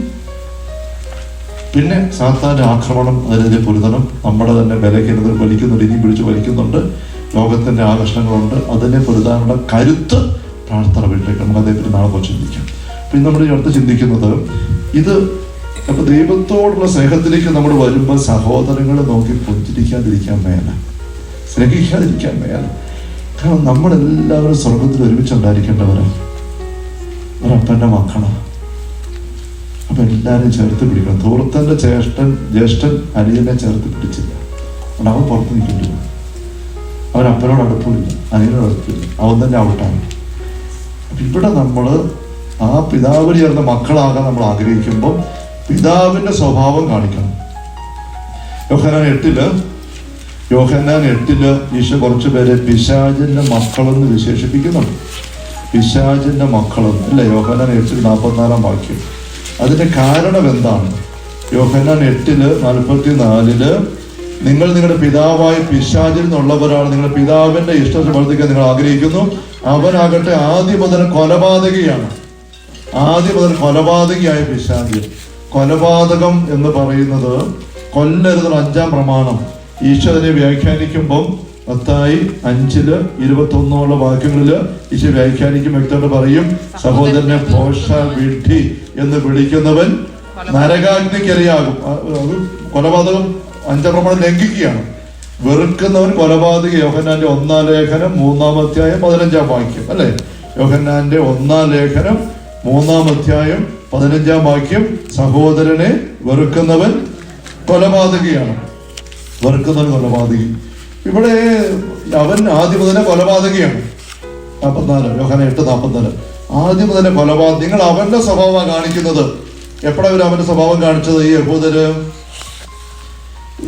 പിന്നെ സാത്താന്റെ ആക്രമണം, അതിനെതിരെ പൊരുതണം. നമ്മുടെ തന്നെ വിലയ്ക്കുന്നത് വലിക്കുന്നുണ്ട്, ഇനിയും പിടിച്ച് വലിക്കുന്നുണ്ട്. ലോകത്തിന്റെ ആകർഷണങ്ങളുണ്ട്. അതിനെ പൊരുതാനുള്ള കരുത്ത് പ്രാർത്ഥന വീട്ടിലേക്ക് നമുക്ക് അതേപ്പറ്റി നാളെ പോയി ചിന്തിക്കാം. പിന്നെ നമ്മൾ ഈ അടുത്ത് ചിന്തിക്കുന്നത് ഇത് അപ്പൊ ദൈവത്തോടുള്ള സ്നേഹത്തിലേക്ക് നമ്മൾ വരുമ്പോൾ സഹോദരങ്ങളെ നോക്കി പുഞ്ചിരിക്കാതിരിക്കാൻ മേല, സ്നേഹിക്കാതിരിക്കാൻ മേല. കാരണം നമ്മളെല്ലാവരും സ്വർഗത്തിൽ ഒരുമിച്ചുണ്ടായിരിക്കേണ്ടവരാണ്, ഒരപ്പൻ്റെ മക്കളാണ്. അപ്പൊ എല്ലാവരും ചേർത്ത് പിടിക്കണം. ധൂർത്തന്റെ ജ്യേഷ്ഠൻ അനിയനെ ചേർത്ത് പിടിച്ചില്ല, അവൻ പുറത്ത് നിൽക്കേണ്ടി. അവൻ അപ്പനോട് അടുപ്പില്ല, അനിയനോട് അടുപ്പില്ല, അവൻ തന്നെ ഔട്ടാണ്. അപ്പൊ ഇവിടെ നമ്മള് ആ പിതാവിന് ചേർന്ന മക്കളാകാൻ നമ്മൾ ആഗ്രഹിക്കുമ്പോൾ പിതാവിന്റെ സ്വഭാവം കാണിക്കണം. യോഹന്നാൻ 8 ഈശോ കുറച്ചു പേരെ പിശാചിന്റെ മക്കളെന്ന് വിശേഷിപ്പിക്കുന്നുണ്ട്. പിശാചിന്റെ മക്കളെന്ന് അല്ലെ? യോഹന്നാൻ 8:44 വാക്യം. അതിന്റെ കാരണം എന്താണ്? യോഹന്നാൻ 8:44 നിങ്ങൾ നിങ്ങളുടെ പിതാവായ പിശാചിൽ നിന്നുള്ളവരാണ്, നിങ്ങളുടെ പിതാവിന്റെ ഇഷ്ടത്തെ പ്രവർത്തിക്കാൻ നിങ്ങൾ ആഗ്രഹിക്കുന്നു. അവനാകട്ടെ ആദ്യം മുതൽ കൊലപാതകിയാണ്. ആദ്യം മുതൽ കൊലപാതകിയായ പിശാച്. കൊലപാതകം എന്ന് പറയുന്നത് കൊല്ലരുതെന്ന 5-ാം പ്രമാണം. ഈശോനെ വ്യാഖ്യാനിക്കുമ്പം മത്തായി 5:21 വാക്യങ്ങളില് ഈശോ വ്യാഖ്യാനിക്കും, വ്യക്തമായിട്ട് പറയും, സഹോദരനെ ഭോഷ വിഡ്ഢി എന്ന് വിളിക്കുന്നവൻ നരകാഗ്നിക്കിരയാകും. അത് കൊലപാതകം 5-ാം പ്രമാണം ലംഘിക്കുകയാണ്. വെറുക്കുന്നവൻ കൊലപാതക. യോഹന്നാന്റെ 1-ാം ലേഖനം 3-ാം അധ്യായം 15-ാം വാക്യം അല്ലെ? യോഹന്നാന്റെ 1-ാം ലേഖനം 3-ാം അധ്യായം 15-ാം വാക്യം, സഹോദരനെ വെറുക്കുന്നവൻ കൊലപാതകയാണ്. വെറുക്കുന്നവൻ കൊലപാതകി. ഇവിടെ അവൻ ആദ്യം മുതലേ കൊലപാതകയാണ്. 44 യോഹന്നാൻ 8:44 ആദ്യം മുതലേ കൊലപാതകം. നിങ്ങൾ അവന്റെ സ്വഭാവമാണ് കാണിക്കുന്നത്. എപ്പോഴാണ് ഇവർ അവന്റെ സ്വഭാവം കാണിച്ചത്? ഈ യഹൂദര്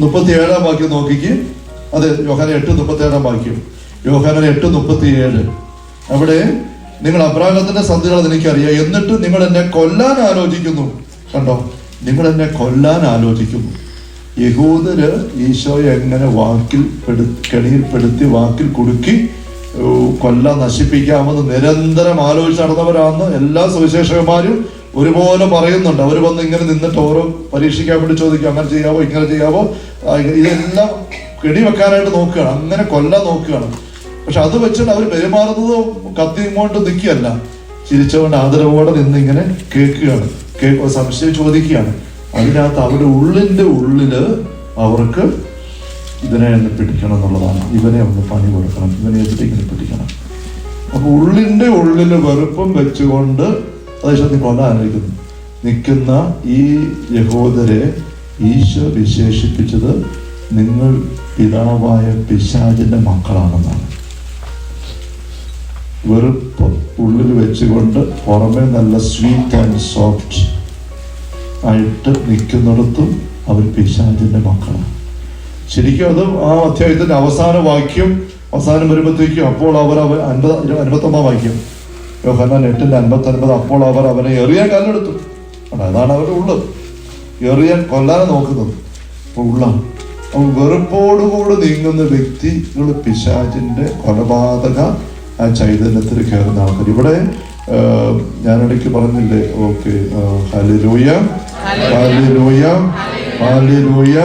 37-ാം വാക്യം നോക്കിക്ക്. അതെ, യോഹന്നാൻ 8:37 വാക്യം. യോഹന്നാൻ 8:37 അവിടെ, നിങ്ങൾ അബ്രാഹത്തിന്റെ സന്തതികളെന്ന് എനിക്കറിയാം, എന്നിട്ട് നിങ്ങൾ എന്നെ കൊല്ലാൻ ആലോചിക്കുന്നു. കണ്ടോ? നിങ്ങൾ എന്നെ കൊല്ലാൻ ആലോചിക്കുന്നു. യഹൂദര് ഈശോയെ എങ്ങനെ കെണിയിൽപ്പെടുത്തി വാക്കിൽ കുടുക്കി കൊല്ലാൻ നശിപ്പിക്കാമെന്ന് നിരന്തരം ആലോചിച്ച് നടന്നവരാണെന്ന് എല്ലാ സുവിശേഷകന്മാരും ഒരുപോലെ പറയുന്നുണ്ട്. അവർ വന്ന് ഇങ്ങനെ നിന്നിട്ട് ഓരോ പരീക്ഷിക്കാൻ വേണ്ടി ചോദിക്കും, അങ്ങനെ ചെയ്യാവോ, ഇങ്ങനെ ചെയ്യാവോ, ഇതെല്ലാം കെണി വെക്കാനായിട്ട് നോക്കുകയാണ്, അങ്ങനെ കൊല്ലാൻ നോക്കുകയാണ്. പക്ഷെ അത് വെച്ചിട്ട് അവർ പെരുമാറുന്നത് കത്തിയും കൊണ്ട് നിൽക്കുകയല്ല, ചിരിച്ചുകൊണ്ട് ആദരവോടെ നിന്നിങ്ങനെ കേൾക്കുകയാണ്, സംശയം ചോദിക്കുകയാണ്. അതിനകത്ത് അവരുടെ ഉള്ളില് അവർക്ക് ഇതിനെ ഒന്ന് പിടിക്കണം എന്നുള്ളതാണ്. ഇവനെ ഒന്ന് പണി കൊടുക്കണം, ഇവനെ എതിരിങ്ങനെ പിടിക്കണം. അപ്പൊ ഉള്ളില് വെറുപ്പും വെച്ചുകൊണ്ട് അതേശത്തിൽ കൊല്ലാനായിരിക്കുന്നു നിൽക്കുന്ന ഈ യഹൂദരെ ഈശോ വിശേഷിപ്പിച്ചത് നിങ്ങൾ പിതാവായ പിശാചിന്റെ മക്കളാണെന്നാണ്. വെറുപ്പ് ഉള്ളിൽ വെച്ചുകൊണ്ട് പുറമെ നല്ല സ്വീറ്റ് ആൻഡ് സോഫ്റ്റ് ആയിട്ട് നിൽക്കുന്നിടത്തും അവർ പിശാചിന്റെ മക്കളാണ്. ശരിക്കും അത് ആ അധ്യായത്തിന്റെ അവസാന വാക്യം അവസാനം വരുമ്പോഴത്തേക്കും അപ്പോൾ അവർ 59-ാം വാക്യം യോഹന്നാൻ 8:59 അപ്പോൾ അവർ അവനെ എറിയാൻ കല്ലെടുത്തു. അതാണ് അവരുടെ ഉള്ള്. എറിയാൻ കൊല്ലാനെ നോക്കുന്നത് ഉള്ളാണ്. വെറുപ്പോടുകൂടി നീങ്ങുന്ന വ്യക്തികൾ പിശാചിന്റെ കൊലപാതക ആ ചൈതന്യത്തിൽ കയറുന്ന ആൾക്കാർ. ഇവിടെ ഞാനിടയ്ക്ക് പറഞ്ഞില്ലേ, okay, hallelujah hallelujah hallelujah.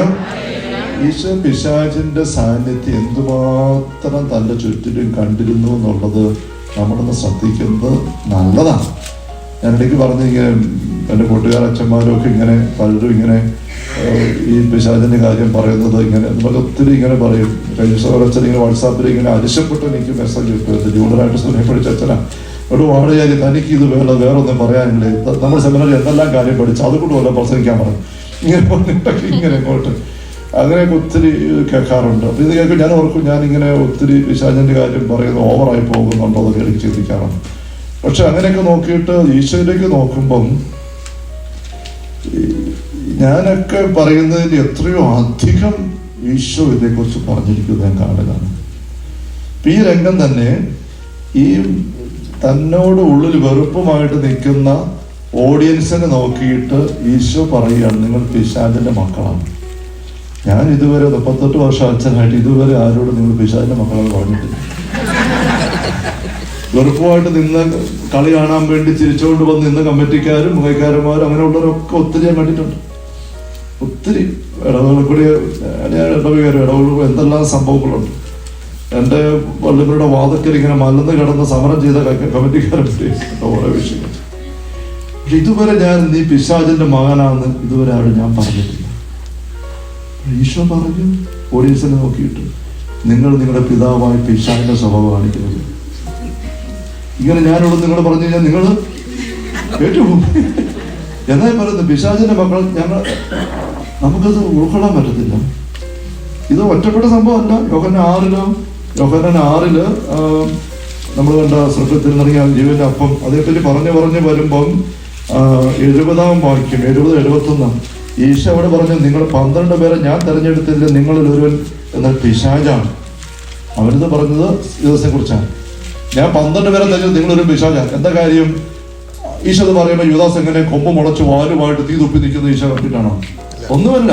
Eesho പിശാചിന്റെ സാന്നിധ്യം എന്തുമാത്രം തൻ്റെ ചുറ്റിലും കണ്ടിരുന്നു എന്നുള്ളത് നമ്മളൊന്ന് ശ്രദ്ധിക്കുന്നത് നല്ലതാണ്. ഞാനിടയ്ക്ക് പറഞ്ഞ് ഇങ്ങനെ എൻ്റെ കൂട്ടുകാരച്ഛന്മാരും ഒക്കെ ഇങ്ങനെ പലരും ഇങ്ങനെ ഈ പിശാചിന്റെ കാര്യം പറയുന്നത് ഇങ്ങനെ നമുക്ക് ഒത്തിരി ഇങ്ങനെ പറയും. കഴിഞ്ഞ അച്ഛൻ ഇങ്ങനെ വാട്സാപ്പിൽ ഇങ്ങനെ അരിശപ്പെട്ട് എനിക്ക് മെസ്സേജ് കിട്ടും. ജൂഡറായിട്ട് സ്കൂളിൽ പഠിച്ച അച്ഛനാ, ഒരു വാട് കാര്യം തനിക്ക് ഇത് വേറൊന്നും പറയാനില്ലേ, നമ്മൾ സെമിനാറിൽ എന്തെല്ലാം കാര്യം പഠിച്ചു അതുകൊണ്ട് പോലെ പ്രസംഗിക്കാൻ പറഞ്ഞു. ഇങ്ങനെ പറഞ്ഞിട്ടൊക്കെ ഇങ്ങനെ ഇങ്ങോട്ട് അങ്ങനെയൊക്കെ ഒത്തിരി കേൾക്കാറുണ്ട്. അപ്പോൾ ഇത് കേൾക്കും ഞാൻ ഓർക്കും, ഞാനിങ്ങനെ ഒത്തിരി പിശാചിൻ്റെ കാര്യം പറയുന്നത് ഓവറായി പോകുന്നുണ്ടോ അതൊക്കെ എനിക്ക് ചിന്തിക്കാറുണ്ട്. പക്ഷെ അങ്ങനെയൊക്കെ നോക്കിയിട്ട് ഈശോയിലേക്ക് നോക്കുമ്പം ഞാനൊക്കെ പറയുന്നതിൽ എത്രയോ അധികം ഈശോ ഇതേക്കുറിച്ച് പറഞ്ഞിരിക്കുന്നത് ഞാൻ കാണുകയാണ്. ഈ രംഗം തന്നെ ഈ തന്നോട് ഉള്ളിൽ വെറുപ്പുമായിട്ട് നിൽക്കുന്ന ഓഡിയൻസിനെ നോക്കിയിട്ട് ഈശോ പറയുകയാണ്, നിങ്ങൾ പിശാചിന്റെ മക്കളാണ്. ഞാൻ ഇതുവരെ 38 വർഷം അച്ഛനായിട്ട് ഇതുവരെ ആരോടും നിങ്ങൾ പിശാചിന്റെ മക്കളെന്ന് പറഞ്ഞിട്ടില്ല. വെറുപ്പുമായിട്ട് നിന്ന് കളി കാണാൻ വേണ്ടി ചിരിച്ചുകൊണ്ട് വന്ന് നിന്ന് കമ്മിറ്റിക്കാരും മുഖക്കാരന്മാരും അങ്ങനെയുള്ളവരൊക്കെ ഒത്തിരി ഞാൻ കണ്ടിട്ടുണ്ട്. ഒത്തിരി ഇടവുകളിൽ കൂടി ഇടവുകൾ എന്തെല്ലാം സംഭവങ്ങളുണ്ട്. എൻ്റെ വള്ളിമരുടെ വാദക്കൽ ഇങ്ങനെ മലന്ന് കിടന്ന് സമരം ചെയ്ത കമ്മിറ്റിക്കാരുണ്ട് ഓരോ വിഷയങ്ങൾ. പക്ഷെ ഇതുവരെ ഞാൻ നീ പിശാചിന്റെ മകനാണെന്ന് ഇതുവരെ ആരും ഞാൻ പറഞ്ഞിട്ടില്ല. ഈശോ പറഞ്ഞു ഓഡിയൻസിനെ നോക്കിയിട്ട്, നിങ്ങൾ നിങ്ങളുടെ പിതാവായ പിശാചിന്റെ സ്വഭാവം കാണിക്കുന്നത്. ഇങ്ങനെ ഞാനോട് നിങ്ങൾ പറഞ്ഞു കഴിഞ്ഞാൽ നിങ്ങൾ കേട്ടുപോകും. എന്നായി പറയുന്നത് പിശാചിന്റെ മക്കൾ ഞങ്ങൾ, നമുക്കത് ഉൾക്കൊള്ളാൻ പറ്റത്തില്ല. ഇത് ഒറ്റപ്പെട്ട സംഭവമല്ല. യോഹന്നാൻ 6 നമ്മൾ കണ്ട സ്വർഗ്ഗത്തിൽ നിറങ്ങിയ ജീവന്റെ അപ്പം, അതേപ്പറ്റി പറഞ്ഞു വരുമ്പം 70-ാം വാക്യം 70-71 ഈശോ അവിടെ പറഞ്ഞു, നിങ്ങൾ 12 പേരെ ഞാൻ തെരഞ്ഞെടുത്തില്ല, നിങ്ങളിൽ ഒരുവൻ എന്നാൽ പിശാചാണ്. അവരിത് പറഞ്ഞത് യൂദാസിനെ കുറിച്ചാണ്. ഞാൻ 12 പേരെ തെരഞ്ഞെടുത്ത് നിങ്ങളൊരു പിശാചാണ്. എന്താ കാര്യം? ഈശോ അത് പറയുമ്പോൾ യൂദാസ് എങ്ങനെ കൊമ്പ് മുളച്ച് വാലുമായിട്ട് തീ തുപ്പി നിൽക്കുന്ന ഈശോ കണ്ടിട്ടാണോ? ഒന്നുമല്ല.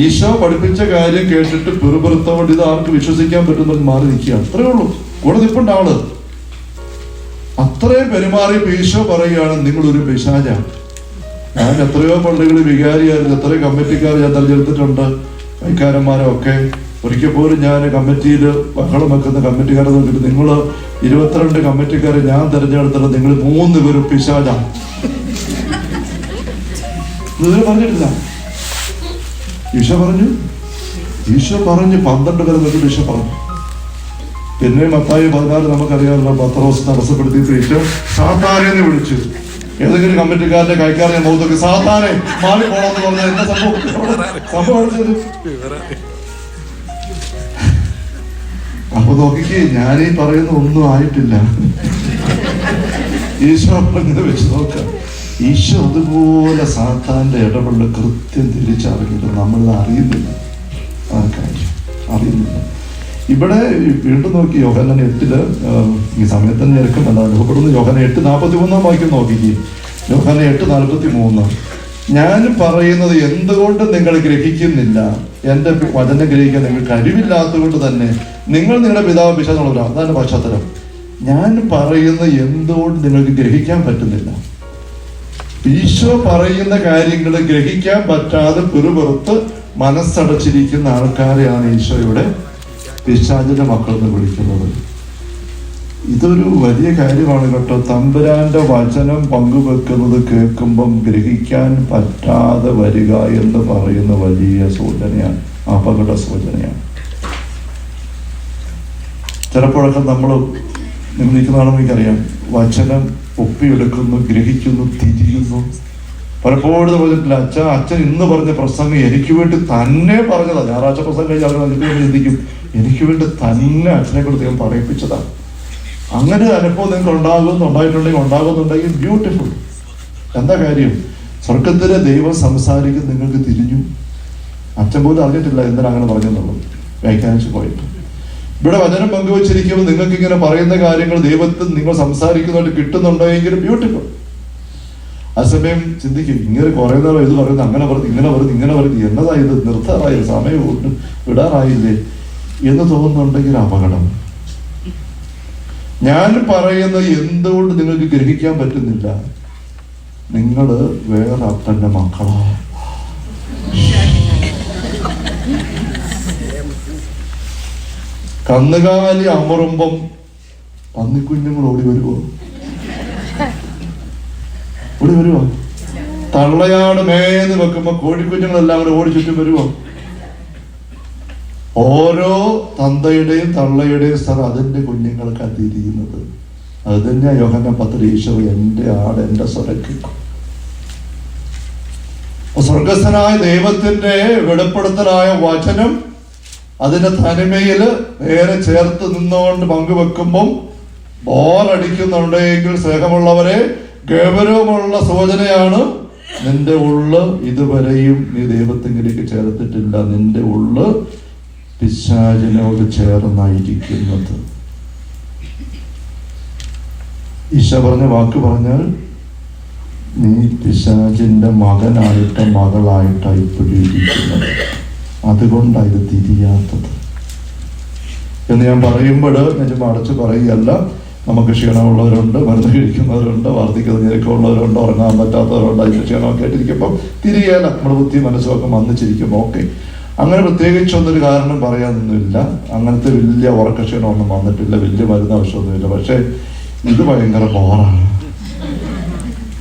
ഈശോ പഠിപ്പിച്ച കാര്യം കേട്ടിട്ട് പിറുപിറുത്തോണ്ട് ഇത് ആർക്ക് വിശ്വസിക്കാൻ പറ്റുന്നത് മാറി നിൽക്കുകയാണ്. അത്രേ ഉള്ളൂ. കൂടെ നിൽപ്പുണ്ട് ആള്. അത്രയും പെരുമാറി ഈശോ പറയുകയാണ്, നിങ്ങളൊരു പിശാചാണ്. ഞാൻ എത്രയോ പള്ളികളിൽ വികാരിയായിരുന്നു, എത്രയോ കമ്മിറ്റിക്കാർ ഞാൻ തെരഞ്ഞെടുത്തിട്ടുണ്ട്, കൈക്കാരന്മാരെ ഒക്കെ. ഒരിക്കൽ പോലും ഞാൻ കമ്മിറ്റിയിൽ ബഹളം വെക്കുന്ന കമ്മിറ്റിക്കാരെ നോക്കിയിട്ട്, നിങ്ങൾ 22 കമ്മിറ്റിക്കാരെ ഞാൻ തെരഞ്ഞെടുത്തിട്ട് നിങ്ങൾ 3 പേരും പിശാചാണ് ഇതുവരെ പറഞ്ഞിട്ടില്ല. ഈശോ പറഞ്ഞു 12 പേരെ നോക്കിയിട്ട് ഈശോ പറഞ്ഞു. പിന്നെ മത്തായി 14 നമുക്കറിയാമല്ലോ, പത്രോസ് തടസ്സപ്പെടുത്തിയിട്ട് ഈശോ സാത്താനെ വിളിച്ചു. ഏതെങ്കിലും കമ്മിറ്റിക്കാരന്റെ കൈക്കാരനെ മുഖത്തൊക്കെ സാത്താനെ മാറി പോണമെന്ന് പറഞ്ഞാൽ എന്താ സംഭവം? അപ്പൊ നോക്കിക്കേ, ഞാനീ പറയുന്ന ഒന്നും ആയിട്ടില്ല. ഈശോ പറഞ്ഞത് വെച്ച് നോക്കാം. ഈശോ അതുപോലെ സാത്താന്റെ ഇടപെടൽ കൃത്യം തിരിച്ചറിഞ്ഞിട്ട് നമ്മളിത് അറിയുന്നില്ല. ആ കാര്യം അറിയുന്നില്ല. ഇവിടെ വീണ്ടും നോക്കി യോഹന്നാൻ 8 ഈ സമയത്തിന് ഞെരുക്കമല്ല അനുഭവപ്പെടുന്നു. യോഹന്നാൻ 8:43 വാക്യം നോക്കിക്കേ. യോഹന്നാൻ 8:43 ഞാൻ പറയുന്നത് എന്തുകൊണ്ട് നിങ്ങൾ ഗ്രഹിക്കുന്നില്ല? എന്റെ വചനം ഗ്രഹിക്കാൻ നിങ്ങൾക്ക് കഴിവില്ലാത്തത് കൊണ്ട് തന്നെ നിങ്ങൾ നിങ്ങളുടെ പിതാവ് പിശാചുള്ളവരാണ്. അതാണ് പശ്ചാത്തലം. ഞാൻ പറയുന്നത് എന്തുകൊണ്ട് നിങ്ങൾക്ക് ഗ്രഹിക്കാൻ പറ്റുന്നില്ല? ഈശോ പറയുന്ന കാര്യങ്ങൾ ഗ്രഹിക്കാൻ പറ്റാതെ പിറുപിറുത്ത് മനസ്സടച്ചിരിക്കുന്ന ആൾക്കാരെയാണ് ഈശോയുടെ പിശാചിന്റെ മക്കൾ എന്ന് വിളിക്കുന്നത്. ഇതൊരു വലിയ കാര്യമാണ് കേട്ടോ. തമ്പുരാന്റെ വചനം പങ്കുവെക്കുന്നത് കേൾക്കുമ്പം ഗ്രഹിക്കാൻ പറ്റാതെ വരിക എന്ന് പറയുന്ന വലിയ സൂചനയാണ്, അപകട സൂചനയാണ്. ചിലപ്പോഴൊക്കെ നമ്മൾ നിൽക്കുന്നതാണെന്ന് എനിക്കറിയാം, വചനം ഒപ്പിയെടുക്കുന്നു, ഗ്രഹിക്കുന്നു, തിരിയുന്നു. പലപ്പോഴും പറഞ്ഞിട്ടില്ല, അച്ഛൻ ഇന്ന് പറഞ്ഞ പ്രസംഗം എനിക്ക് വേണ്ടി തന്നെ പറഞ്ഞതാണ്. ഞായറാഴ്ച പ്രസംഗം കഴിഞ്ഞ് അവർ ചിന്തിക്കും, എനിക്ക് വേണ്ടി തന്നെ അച്ഛനെ കൊണ്ട് ദൈവം പറയിപ്പിച്ചതാണ്. അങ്ങനെ അനുഭവം നിങ്ങൾക്ക് ഉണ്ടാകുന്നുണ്ടെങ്കിൽ ബ്യൂട്ടിഫുൾ. എന്താ കാര്യം? സ്വർഗത്തിലെ ദൈവം സംസാരിക്കും, നിങ്ങൾക്ക് തിരിഞ്ഞു. അച്ഛൻ പോലും അറിഞ്ഞിട്ടില്ല എന്തിനാ അങ്ങനെ പറഞ്ഞെന്നുള്ളത്, വ്യാഖ്യാനിച്ചു പോയിട്ട്. ഇവിടെ വചനം പങ്കുവച്ചിരിക്കുമ്പോൾ നിങ്ങൾക്ക് ഇങ്ങനെ പറയുന്ന കാര്യങ്ങൾ ദൈവത്തിൽ നിങ്ങൾ സംസാരിക്കുന്നതായിട്ട് കിട്ടുന്നുണ്ടെങ്കിൽ ബ്യൂട്ടിഫുൾ. അസമയം ചിന്തിക്കും, ഇങ്ങനെ കുറെ നാൾ ഇത് പറയുന്നത്, അങ്ങനെ പറഞ്ഞു, ഇങ്ങനെ പറയുന്നത്, എന്നതാ ഇത്, നിർത്താറായില്ല, സമയം വിടാറായില്ലേ എന്ന് തോന്നുന്നുണ്ടെങ്കിൽ അപകടം. ഞാൻ പറയുന്നത് എന്തുകൊണ്ട് നിങ്ങൾക്ക് ഗ്രഹിക്കാൻ പറ്റുന്നില്ല? നിങ്ങൾ വേറെ അപ്പന്റെ മക്കളാ. കന്നുകാലി അമറുമ്പം പന്നിക്കുഞ്ഞുങ്ങൾ ഓടി വരുവോ? തള്ളയാട് മേന്ന് വെക്കുമ്പോ കോഴിക്കുഞ്ഞുങ്ങളെല്ലാം കൂടെ ഓടി ചുറ്റും വരുവോ? ഓരോ തന്തയുടെയും തള്ളയുടെയും സ്ഥലം അതിന്റെ കുഞ്ഞുങ്ങൾക്ക് തിരിയുന്നത്. അത് തന്നെയാ യോഹന്നാൻ 10 ഈശോ, എന്റെ ആട് എന്റെ സ്വരം കേൾക്കും. സ്വർഗസ്ഥനായ ദൈവത്തിന്റെ വെളിപ്പെടുത്തലായ വചനം അതിന്റെ തനിമയില് നേരെ ചേർത്ത് നിന്നുകൊണ്ട് പങ്കുവെക്കുമ്പം ബോറടിക്കുന്നുണ്ടെങ്കിൽ സ്നേഹമുള്ളവരെ, ഗൗരവമുള്ള സൂചനയാണ്. നിന്റെ ഉള്ള് ഇതുവരെയും നീ ദൈവത്തിലേക്ക് ചേർത്തിട്ടില്ല. നിന്റെ ഉള്ള് പിശാചിനോട് ചേർന്നായിരിക്കുന്നത്. ഈശോ പറഞ്ഞ വാക്ക് പറഞ്ഞാൽ, നീ പിശാചിന്റെ മകനായിട്ട് മകളായിട്ടാണ് ഇപ്പോഴും ഇരിക്കുന്നത്. അതുകൊണ്ടാണ് ഇത് തിരിയാത്തത് എന്ന് ഞാൻ പറയുമ്പോൾ ഞാൻ അടച്ചു പറയുകയല്ല. നമുക്ക് ക്ഷീണമുള്ളവരുണ്ട്, മരുന്ന് കഴിക്കുന്നവരുണ്ട്, വാർദ്ധക്യ ഞെരുക്കമുള്ളവരുണ്ട്, ഉറങ്ങാൻ പറ്റാത്തവരുണ്ട്. അതിൻ്റെ ക്ഷീണമൊക്കെ ആയിട്ടിരിക്കുമ്പം തിരികെയല്ല, നമ്മുടെ ബുദ്ധി മനസ്സുമൊക്കെ വന്നിച്ചിരിക്കും. ഓക്കെ, അങ്ങനെ പ്രത്യേകിച്ചൊന്നൊരു കാരണം പറയാനൊന്നുമില്ല. അങ്ങനത്തെ വലിയ ഉറക്കക്ഷീണമൊന്നും വന്നിട്ടില്ല, വലിയ മരുന്ന് ആവശ്യമൊന്നുമില്ല. പക്ഷേ ഇത് ഭയങ്കര ബോറാണ്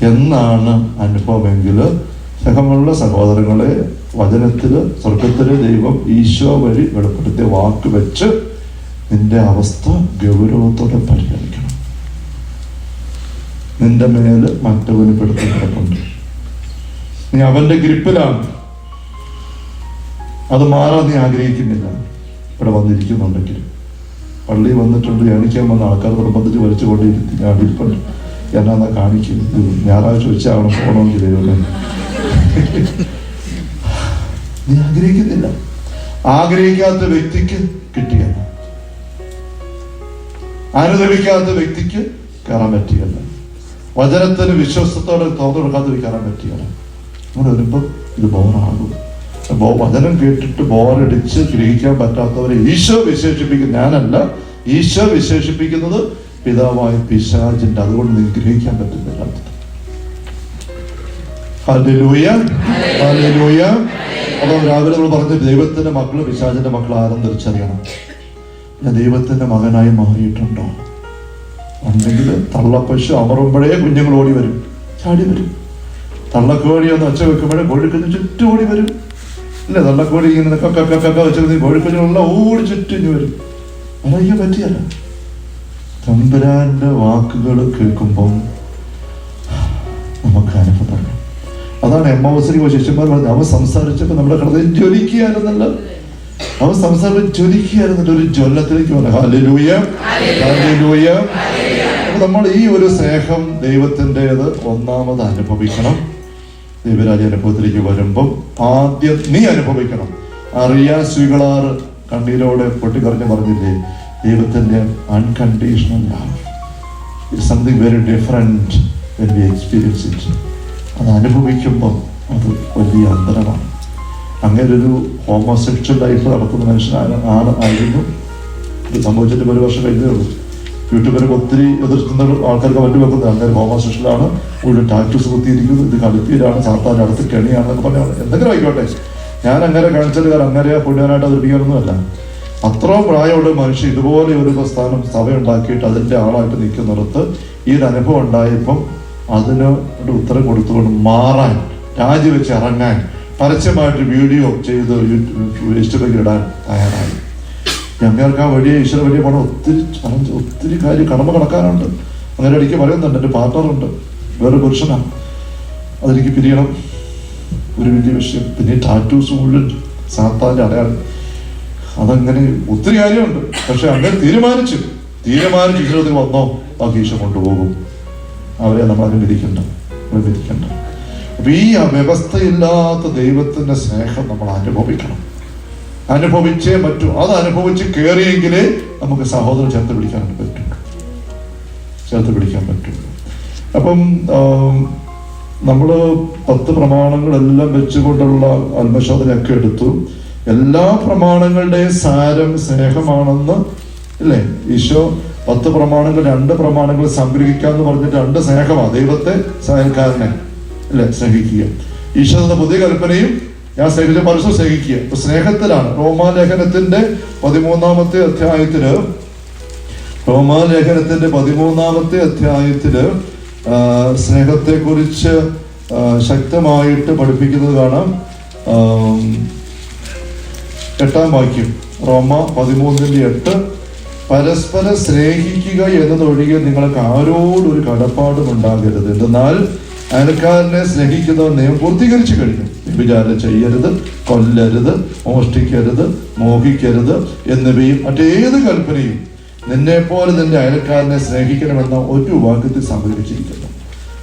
എന്നാണ് അനുഭവമെങ്കിൽ, സഹമുള്ള സഹോദരങ്ങളെ, വചനത്തില് സ്വർഗത്തിലെ ദൈവം ഈശോ വഴി വെളിപ്പെടുത്തിയ വാക്ക് വെച്ച് നിന്റെ അവസ്ഥ ഗൗരവത്തോടെ പരിഗണിക്കണം. നിന്റെ മേല് മറ്റവന് പിടുത്തം കിടപ്പുണ്ട്. നീ അവന്റെ ഗ്രിപ്പിലാണ്. അത് മാറാൻ നീ ആഗ്രഹിക്കുന്നില്ല. ഇവിടെ വന്നിരിക്കുന്നുണ്ടെങ്കിൽ, പള്ളി വന്നിട്ടുണ്ട്, ധ്യാനിക്കാൻ വന്ന ആൾക്കാർ നിർബന്ധിച്ച് വലിച്ചു കൊണ്ടിരുത്തി ഞാൻ ഇരിപ്പുണ്ട്, എന്നാ കാണിക്കുന്നത്. ഞായറാഴ്ച വെച്ചാണ് പോകണമെങ്കിൽ ദൈവമേ. നീ ആഗ്രഹിക്കുന്നില്ല. ആഗ്രഹിക്കാത്ത വ്യക്തിക്ക് കിട്ടിയല്ല, അനുദവിക്കാത്ത വ്യക്തിക്ക് കയറാൻ പറ്റുകയല്ല, വചനത്തിന് വിശ്വാസത്തോടെ തോന്നെടുക്കാതെ കയറാൻ പറ്റുകയല്ല. അങ്ങനെ വരുമ്പോൾ ഇത് ബോറാകും. വചനം കേട്ടിട്ട് ബോറടിച്ച് ഗ്രഹിക്കാൻ പറ്റാത്തവരെ ഈശോ വിശേഷിപ്പിക്കുന്ന, ഞാനല്ല, ഈശോ വിശേഷിപ്പിക്കുന്നത് പിതാവായ പിശാചിന്റെ. അതുകൊണ്ട് നീ ഗ്രഹിക്കാൻ പറ്റുന്നില്ല. Hallelujah, hallelujah. അപ്പോൾ രാവിലെ നമ്മൾ പറഞ്ഞ ദൈവത്തിന്റെ മക്കള് പിശാചിന്റെ മക്കൾ ആരെന്ന് തിരിച്ചറിയണം. ഞാൻ ദൈവത്തിന്റെ മകനായി മാറിയിട്ടുണ്ടോ? ഉണ്ടെങ്കിൽ തള്ളപ്പശു അമറുമ്പോഴേ കുഞ്ഞുങ്ങൾ ഓടി വരും, ചാടി വരും. തള്ളക്കോഴി ഒന്ന് ഒച്ച വെക്കുമ്പോഴേ കോഴിക്കുഞ്ഞ് ചുറ്റും ഓടി വരും. ഇല്ല, തള്ളക്കോഴി ഇങ്ങനെ കക്ക വെച്ച് കോഴിക്കുഞ്ഞുങ്ങളെല്ലാം ഓടി ചുറ്റിഞ്ഞു വരും. അറിയാൻ പറ്റിയല്ല. തമ്പുരാന്റെ വാക്കുകൾ കേൾക്കുമ്പം നമുക്ക് അനുഭവം. അതാണ് എമ്മാവസരി ശിഷ്യന്മാർ പറഞ്ഞത്. അവൻ സംസാരിച്ചപ്പോൾ നമ്മുടെ ഹൃദയം ജ്വലിക്കുകയായിരുന്നല്ലോ. അവൻ സംസാരിച്ച് ജ്വലിക്കുകയായിരുന്നില്ല, ഒരു ജ്വലത്തിലേക്ക് വന്നു. Hallelujah, hallelujah. അപ്പൊ നമ്മൾ ഈ ഒരു സ്നേഹം ദൈവത്തിൻ്റെത് ഒന്നാമത് അനുഭവിക്കണം. ദൈവരാജ്യ അനുഭവത്തിലേക്ക് വരുമ്പം ആദ്യം നീ അനുഭവിക്കണം. അറിയാൻ സ്വീകളാർ കണ്ണീരോടെ പൊട്ടിക്കറിഞ്ഞ് പറഞ്ഞില്ലേ, ദൈവത്തിന്റെ unconditional love it's something very different when we experience it. അത് അനുഭവിക്കുമ്പം അത് വലിയ അന്തരമാണ്. അങ്ങനെ ഒരു ഹോമോസെക്ഷൽ ലൈഫ് നടക്കുന്ന മനുഷ്യനായിരുന്നു. ഇത് സംഭവിച്ചിട്ട് 1 വർഷം കഴിഞ്ഞതേ ഉള്ളൂ. യൂട്യൂബിലൊക്കെ ഒത്തിരി എതിർക്കുന്ന ആൾക്കാർക്ക് മറ്റു വെക്കുന്നത് അങ്ങനെ ഹോമോസെക്ഷലാണ്, ഒരു ടാറ്റൂസ് കുത്തിയിരിക്കുന്നു, ഇത് കളിപ്പീരാണ്, സാത്താൻ്റെ അടുത്ത് കെണിയാണെന്നൊക്കെ പറഞ്ഞാൽ എന്തെങ്കിലും ആയിക്കോട്ടെ. ഞാൻ അങ്ങനെ കാണിച്ചത് കാരണം അങ്ങനെ പുണ്യവനായിട്ട് അവതരിപ്പിക്കാനൊന്നുമല്ല. അത്രയും പ്രായമുള്ള മനുഷ്യൻ ഇതുപോലെ ഒരു പ്രസ്ഥാനം സഭ ഉണ്ടാക്കിയിട്ട് അതിൻ്റെ ആളായിട്ട് നിൽക്കുന്നിടത്ത് ഈ ഒരു അനുഭവം ഉണ്ടായപ്പം അതിന് ഒരു ഉത്തരം കൊടുത്തുകൊണ്ട് മാറാൻ, രാജിവെച്ച് ഇറങ്ങാൻ, പരസ്യമായിട്ട് വീഡിയോ ചെയ്ത് ഫേസ്ബുക്കിൽ ഇടാൻ തയ്യാറായി. ഞങ്ങൾക്ക് ആ വലിയ ഈശ്വര വലിയ പണം ഒത്തിരി കാര്യം കടമ കടക്കാനുണ്ട്. അങ്ങനെ ഇടയ്ക്ക് പറയുന്നുണ്ട്, എൻ്റെ പാർട്ണറുണ്ട്, വേറെ പുരുഷനാണ്, അതെനിക്ക് പിരിയണം, ഒരു വലിയ വിഷയം. പിന്നെ ടാറ്റൂസ് മുഴുവൻ സാത്താൻ്റെ അടയാളം, അതങ്ങനെ ഒത്തിരി കാര്യമുണ്ട്. പക്ഷെ അങ്ങനെ തീരുമാനിച്ചു ജീവിതത്തിൽ വന്നോ ബാക്കി ഈശോ കൊണ്ടുപോകും. അവരെ നമ്മളതിന് വിധിക്കണ്ട. അപ്പൊ ഈ വ്യവസ്ഥയില്ലാത്ത ദൈവത്തിന്റെ സ്നേഹം നമ്മൾ അനുഭവിച്ചേ പറ്റൂ. അത് അനുഭവിച്ച് കയറിയെങ്കിലേ നമുക്ക് സഹോദരൻ ചേർത്ത് പിടിക്കാൻ പറ്റും. അപ്പം നമ്മള് 10 പ്രമാണങ്ങളെല്ലാം വെച്ചുകൊണ്ടുള്ള ആത്മശോധനയൊക്കെ എടുത്തു. എല്ലാ പ്രമാണങ്ങളുടെയും സാരം സ്നേഹമാണെന്ന് ഇല്ലേ? ഈശോ 10 പ്രമാണങ്ങൾ 2 പ്രമാണങ്ങൾ സംഗ്രഹിക്കാന്ന് പറഞ്ഞിട്ട് 2 സ്നേഹമാണ്. ദൈവത്തെ സഹായക്കാരനെ അല്ലെ സ്നേഹിക്കുക. ഈശോ എന്ന പുതിയ കൽപ്പനയും ഞാൻ സ്നേഹിച്ച പരസ്പരം സ്നേഹിക്കുക. ഇപ്പൊ സ്നേഹത്തിലാണ്. റോമാലേഖനത്തിന്റെ 13-ാമത്തെ അധ്യായത്തില് സ്നേഹത്തെ കുറിച്ച് ശക്തമായിട്ട് പഠിപ്പിക്കുന്നത് കാണാം. 8-ാം വാക്യം, റോമ 13:8, പരസ്പരം സ്നേഹിക്കുക എന്നതൊഴികെ നിങ്ങൾക്ക് ആരോടൊരു കടപ്പാടും ഉണ്ടാകരുത്. എന്നാൽ അയൽക്കാരനെ സ്നേഹിക്കുന്നവർ നിയമം പൂർത്തീകരിച്ചു കഴിഞ്ഞു. വ്യഭിചാരം ചെയ്യരുത്, കൊല്ലരുത്, മോഷ്ടിക്കരുത്, മോഹിക്കരുത് എന്നിവയും മറ്റേത് കൽപ്പനയും നിന്നെപ്പോലെ നിന്റെ അയൽക്കാരനെ സ്നേഹിക്കണമെന്ന ഒരു വാക്യത്തിൽ സംഭവിച്ചിരിക്കുന്നു.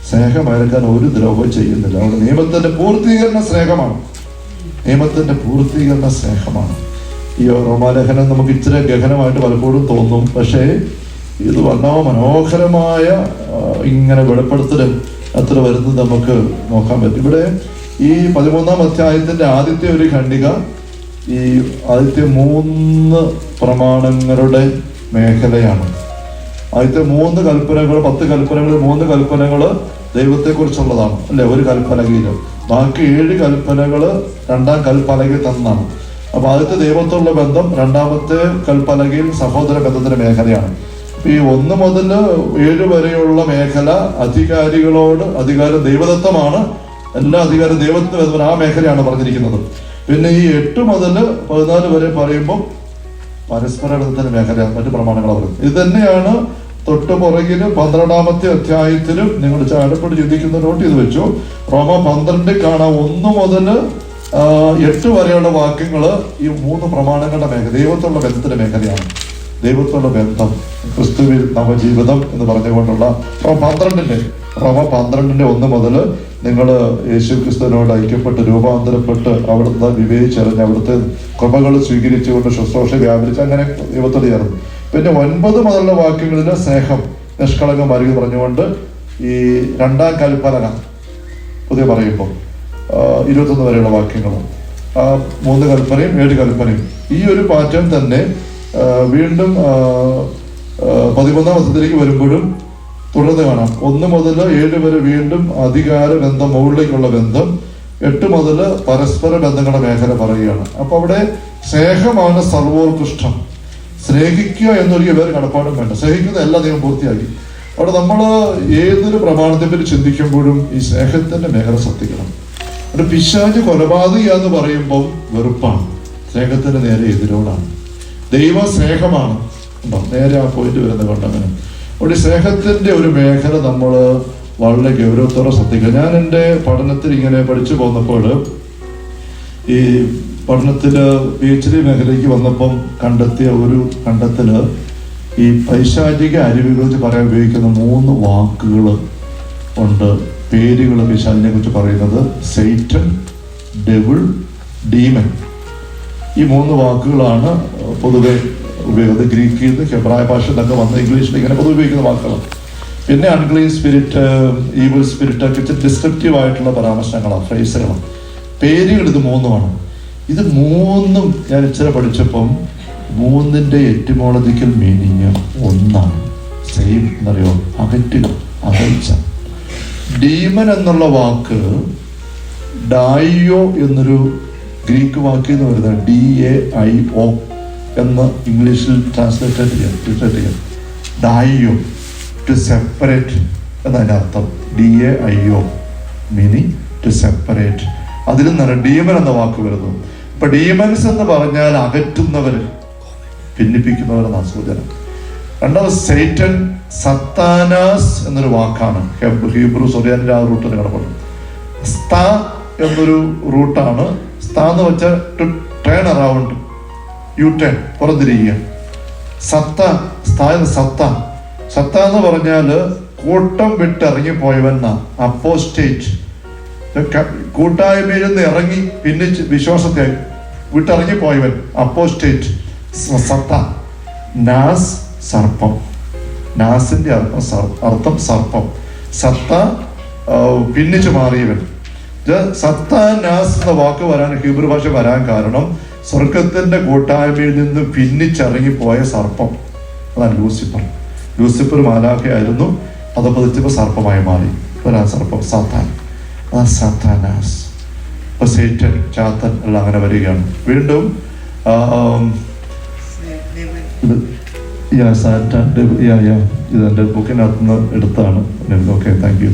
സ്നേഹം അയൽക്കാരൻ ഒരു ദ്രോഹവും ചെയ്യുന്നില്ല. അവിടെ നിയമത്തിന്റെ പൂർത്തീകരണ സ്നേഹമാണ്. നിയമത്തിന്റെ പൂർത്തീകരണ സ്നേഹമാണ്. ഈ റോമാലേഖനം നമുക്ക് ഇച്ചിരി ഗഹനമായിട്ട് പലപ്പോഴും തോന്നും. പക്ഷേ ഇത് വളരെ മനോഹരമായ ഇങ്ങനെ വെളിപ്പെടുത്തലും അത്ര വരുന്നത് നമുക്ക് നോക്കാൻ പറ്റും. ഇവിടെ ഈ 13-ാം അധ്യായത്തിന്റെ ആദ്യത്തെ ഒരു ഖണ്ഡിക ഈ ആദ്യത്തെ 3 പ്രമാണങ്ങളുടെ മേഖലയാണ്. ആദ്യത്തെ 3 കൽപ്പനകൾ, 10 കൽപ്പനകൾ, 3 കൽപ്പനകൾ ദൈവത്തെക്കുറിച്ചുള്ളതാണ് അല്ലെ ഒരു കൽപ്പലകയില്. ബാക്കി 7 കൽപ്പനകൾ 2-ാം കൽപ്പലകയിൽ തന്നാണ്. അപ്പൊ ആദ്യത്തെ ദൈവത്തോടുള്ള ബന്ധം, 2ാമത്തെ കൽപ്പലകയിൽ സഹോദര ബന്ധത്തിന്റെ മേഖലയാണ്. ഈ 1 മുതൽ 7 വരെയുള്ള മേഖല അധികാരികളോട് അധികാരം ദൈവദത്തമാണ്. എല്ലാ അധികാരം ദൈവത്തിന് ആ മേഖലയാണ് പറഞ്ഞിരിക്കുന്നത്. പിന്നെ ഈ 8 മുതൽ 14 വരെ പറയുമ്പോൾ പരസ്പര ബന്ധത്തിന്റെ മേഖല, മറ്റു പ്രമാണങ്ങൾ പറയുന്നത്. ഇത് തന്നെയാണ് തൊട്ട് പുറകില് 12-ാമത്തെ അധ്യായത്തിലും നിങ്ങൾ ചാടപ്പെട്ട് ചിന്തിക്കുന്ന നോട്ട് ചെയ്ത് വെച്ചു. റോമ 12 കാണാം 1 മുതൽ 8 വരെയുള്ള വാക്യങ്ങള് ഈ 3 പ്രമാണങ്ങളുടെ മേഖല, ദൈവത്തുള്ള ബന്ധത്തിന്റെ മേഖലയാണ്. ദൈവത്തുള്ള ബന്ധം, ക്രിസ്തുവിൽ നവജീവിതം എന്ന് പറഞ്ഞുകൊണ്ടുള്ള റോമ 12 1 മുതൽ നിങ്ങൾ യേശു ക്രിസ്തുവിനോട് ഐക്യപ്പെട്ട് രൂപാന്തരപ്പെട്ട് അവിടുന്ന് വിവേചിച്ചറിഞ്ഞ് അവിടുത്തെ കൃപകൾ സ്വീകരിച്ചുകൊണ്ട് ശുശ്രൂഷ വ്യാപരിച്ച് അങ്ങനെ ദൈവത്തോട് ചേർന്നു. പിന്നെ 9 മുതലുള്ള വാക്യങ്ങളിൽ സ്നേഹം നിഷ്കളങ്കം അറിവ് പറഞ്ഞുകൊണ്ട് ഈ 2ാം കൽപ്പന പുതിയ പറയുമ്പോൾ 21 വരെയുള്ള വാക്യങ്ങൾ, 3 കൽപ്പനയും 7 കൽപ്പനയും ഈ ഒരു പാറ്റേൺ തന്നെ വീണ്ടും 13-ാം വസത്തിലേക്ക് വരുമ്പോഴും തുടർന്ന് കാണാം. 1 മുതൽ 7 വരെ വീണ്ടും അധികാര ബന്ധം, മുകളിലേക്കുള്ള ബന്ധം. 8 മുതൽ പരസ്പര ബന്ധങ്ങളുടെ മേഖല പറയുകയാണ്. അപ്പൊ അവിടെ സ്നേഹമാണ് സർവോത്കൃഷ്ടം. സ്നേഹിക്കുക എന്നൊരു വേറെ കടപ്പാടും വേണ്ട. സ്നേഹിക്കുന്ന എല്ലാ ദൈവം പൂർത്തിയാക്കി. അവിടെ നമ്മൾ ഏതൊരു പ്രമാണത്തെ പറ്റി ചിന്തിക്കുമ്പോഴും ഈ സ്നേഹത്തിന്റെ മേഖല ശ്രദ്ധിക്കണം. ഒരു പിശാച് കൊലപാതക എന്ന് പറയുമ്പോൾ വെറുപ്പാണ്, സ്നേഹത്തിന് നേരെ എതിരോടാണ്. ദൈവം സ്നേഹമാണ്. ഉണ്ടോ? നേരെ ആ പോയിന്റ് വരുന്നത് കൊണ്ടങ്ങനെ ഒരു സ്നേഹത്തിന്റെ ഒരു മേഖല നമ്മൾ വളരെ ഗൗരവത്തോടെ ശ്രദ്ധിക്കുക. ഞാൻ എൻ്റെ പഠനത്തിൽ ഇങ്ങനെ പഠിച്ചു പോന്നപ്പോൾ ഈ പഠനത്തില് PhD മേഖലയ്ക്ക് വന്നപ്പം കണ്ടെത്തിയ ഒരു കണ്ടെത്തല് ഈ പൈശാചിക അറിവിനെ കുറിച്ച് പറയാൻ ഉപയോഗിക്കുന്ന 3 വാക്കുകൾ ഉണ്ട്. പേരുകൾ പിശാചിനെ കുറിച്ച് പറയുന്നത് സൈറ്റൻ, ഡെവിൾ, ഡീമൻ. ഈ 3 വാക്കുകളാണ് പൊതുവെ ഉപയോഗിക്കുന്നത്. ഗ്രീക്കിൽ നിന്ന് ഹെബ്രായ ഭാഷ എന്നൊക്കെ വന്ന് ഇംഗ്ലീഷിൽ ഇങ്ങനെ പൊതുവെ ഉപയോഗിക്കുന്ന വാക്കുകളാണ്. പിന്നെ അൺക്ലീൻ സ്പിരിറ്റ്, ഈവിൾ സ്പിരിറ്റ് ഒക്കെ ഡിസ്ക്രിപ്റ്റീവ് ആയിട്ടുള്ള പരാമർശങ്ങളാണ്, ഫ്രേസുകളാണ്. പേരുകൾ ഇത് 3 ഇത് 3 ഞാൻ ഇച്ചിരി പഠിച്ചപ്പം 3ന്റെ എറ്റിമോളജിക്കൽ മീനിങ് ഒന്നാണ്. സെയിം എന്നറിയോ? അകറ്റുക, അകൽച്ച. ഡീമൻ എന്നുള്ള വാക്ക് ഡായോ എന്നൊരു ഗ്രീക്ക് വാക്കിൽ നിന്ന് വരുന്നത് DAIO എന്ന് ഇംഗ്ലീഷിൽ ട്രാൻസ്ലേറ്റ് ചെയ്യാം. ഡായോ, ടു സെപ്പറേറ്റ് എന്നതിൻ്റെ അർത്ഥം. DAIO meaning to separate. അതിൽ നിന്നാണ് ഡീമൻ എന്ന വാക്ക് വരുന്നത്. ഇപ്പൊ ഡീമൻസ് എന്ന് പറഞ്ഞാൽ അകറ്റുന്നവര്, ഭിന്നിപ്പിക്കുന്നവരെന്നാണ് സൂചന. രണ്ടാമത് സൈറ്റൻ, സത്താനാസ് എന്നൊരു വാക്കാണ്. ഹീബ്രു സൊറിയാനിലെ ആ റൂട്ടിന് കിടപ്പുണ്ട്. സ്ത എന്നൊരു റൂട്ടാണ്. സ്ത എന്ന് വെച്ചാൽ ടു ടേൺ അറൗണ്ട്, യു-ടേൺ, പുറത്തിരിക്കുക. സത്ത, സത്ത എന്ന് പറഞ്ഞാല് കൂട്ടം വിട്ടിറങ്ങിപ്പോയവൻ, അപ്പോസ്റ്റേറ്റ്. കൂട്ടായ്മയിൽ നിന്ന് ഇറങ്ങി പിന്നെ വിശ്വാസത്തെ വിട്ടിറങ്ങിപ്പോയവൻ, അപ്പോസ്റ്റേറ്റ്. സത്ത. നാസ്, സർപ്പം. നാസിന്റെ അർത്ഥം സർപ്പം. സത്ത, ഭിന്നിച്ചു മാറിയവൻ. സത്ത, നാസ് എന്ന വാക്ക് വരാൻ, ഹീബ്രു ഭാഷ വരാൻ കാരണം സ്വർഗത്തിന്റെ കൂട്ടായ്മയിൽ നിന്ന് ഭിന്നിച്ചിറങ്ങിപ്പോയ സർപ്പം. അതാണ് ലൂസിഫർ. ലൂസിഫർ മാലാഖയായിരുന്നു, അത് പതിച്ചപ്പോൾ സർപ്പമായി മാറി. ഒരാ സർപ്പം സാത്താൻ, സാത്താനാസ്. ഇപ്പൊ സേറ്റൻ, ചാത്തൻ എല്ലാം അങ്ങനെ വരികയാണ്. വീണ്ടും ഇതെന്റെ ബുക്കിനകത്ത് നിന്ന് എടുത്താണ്. Okay, thank you.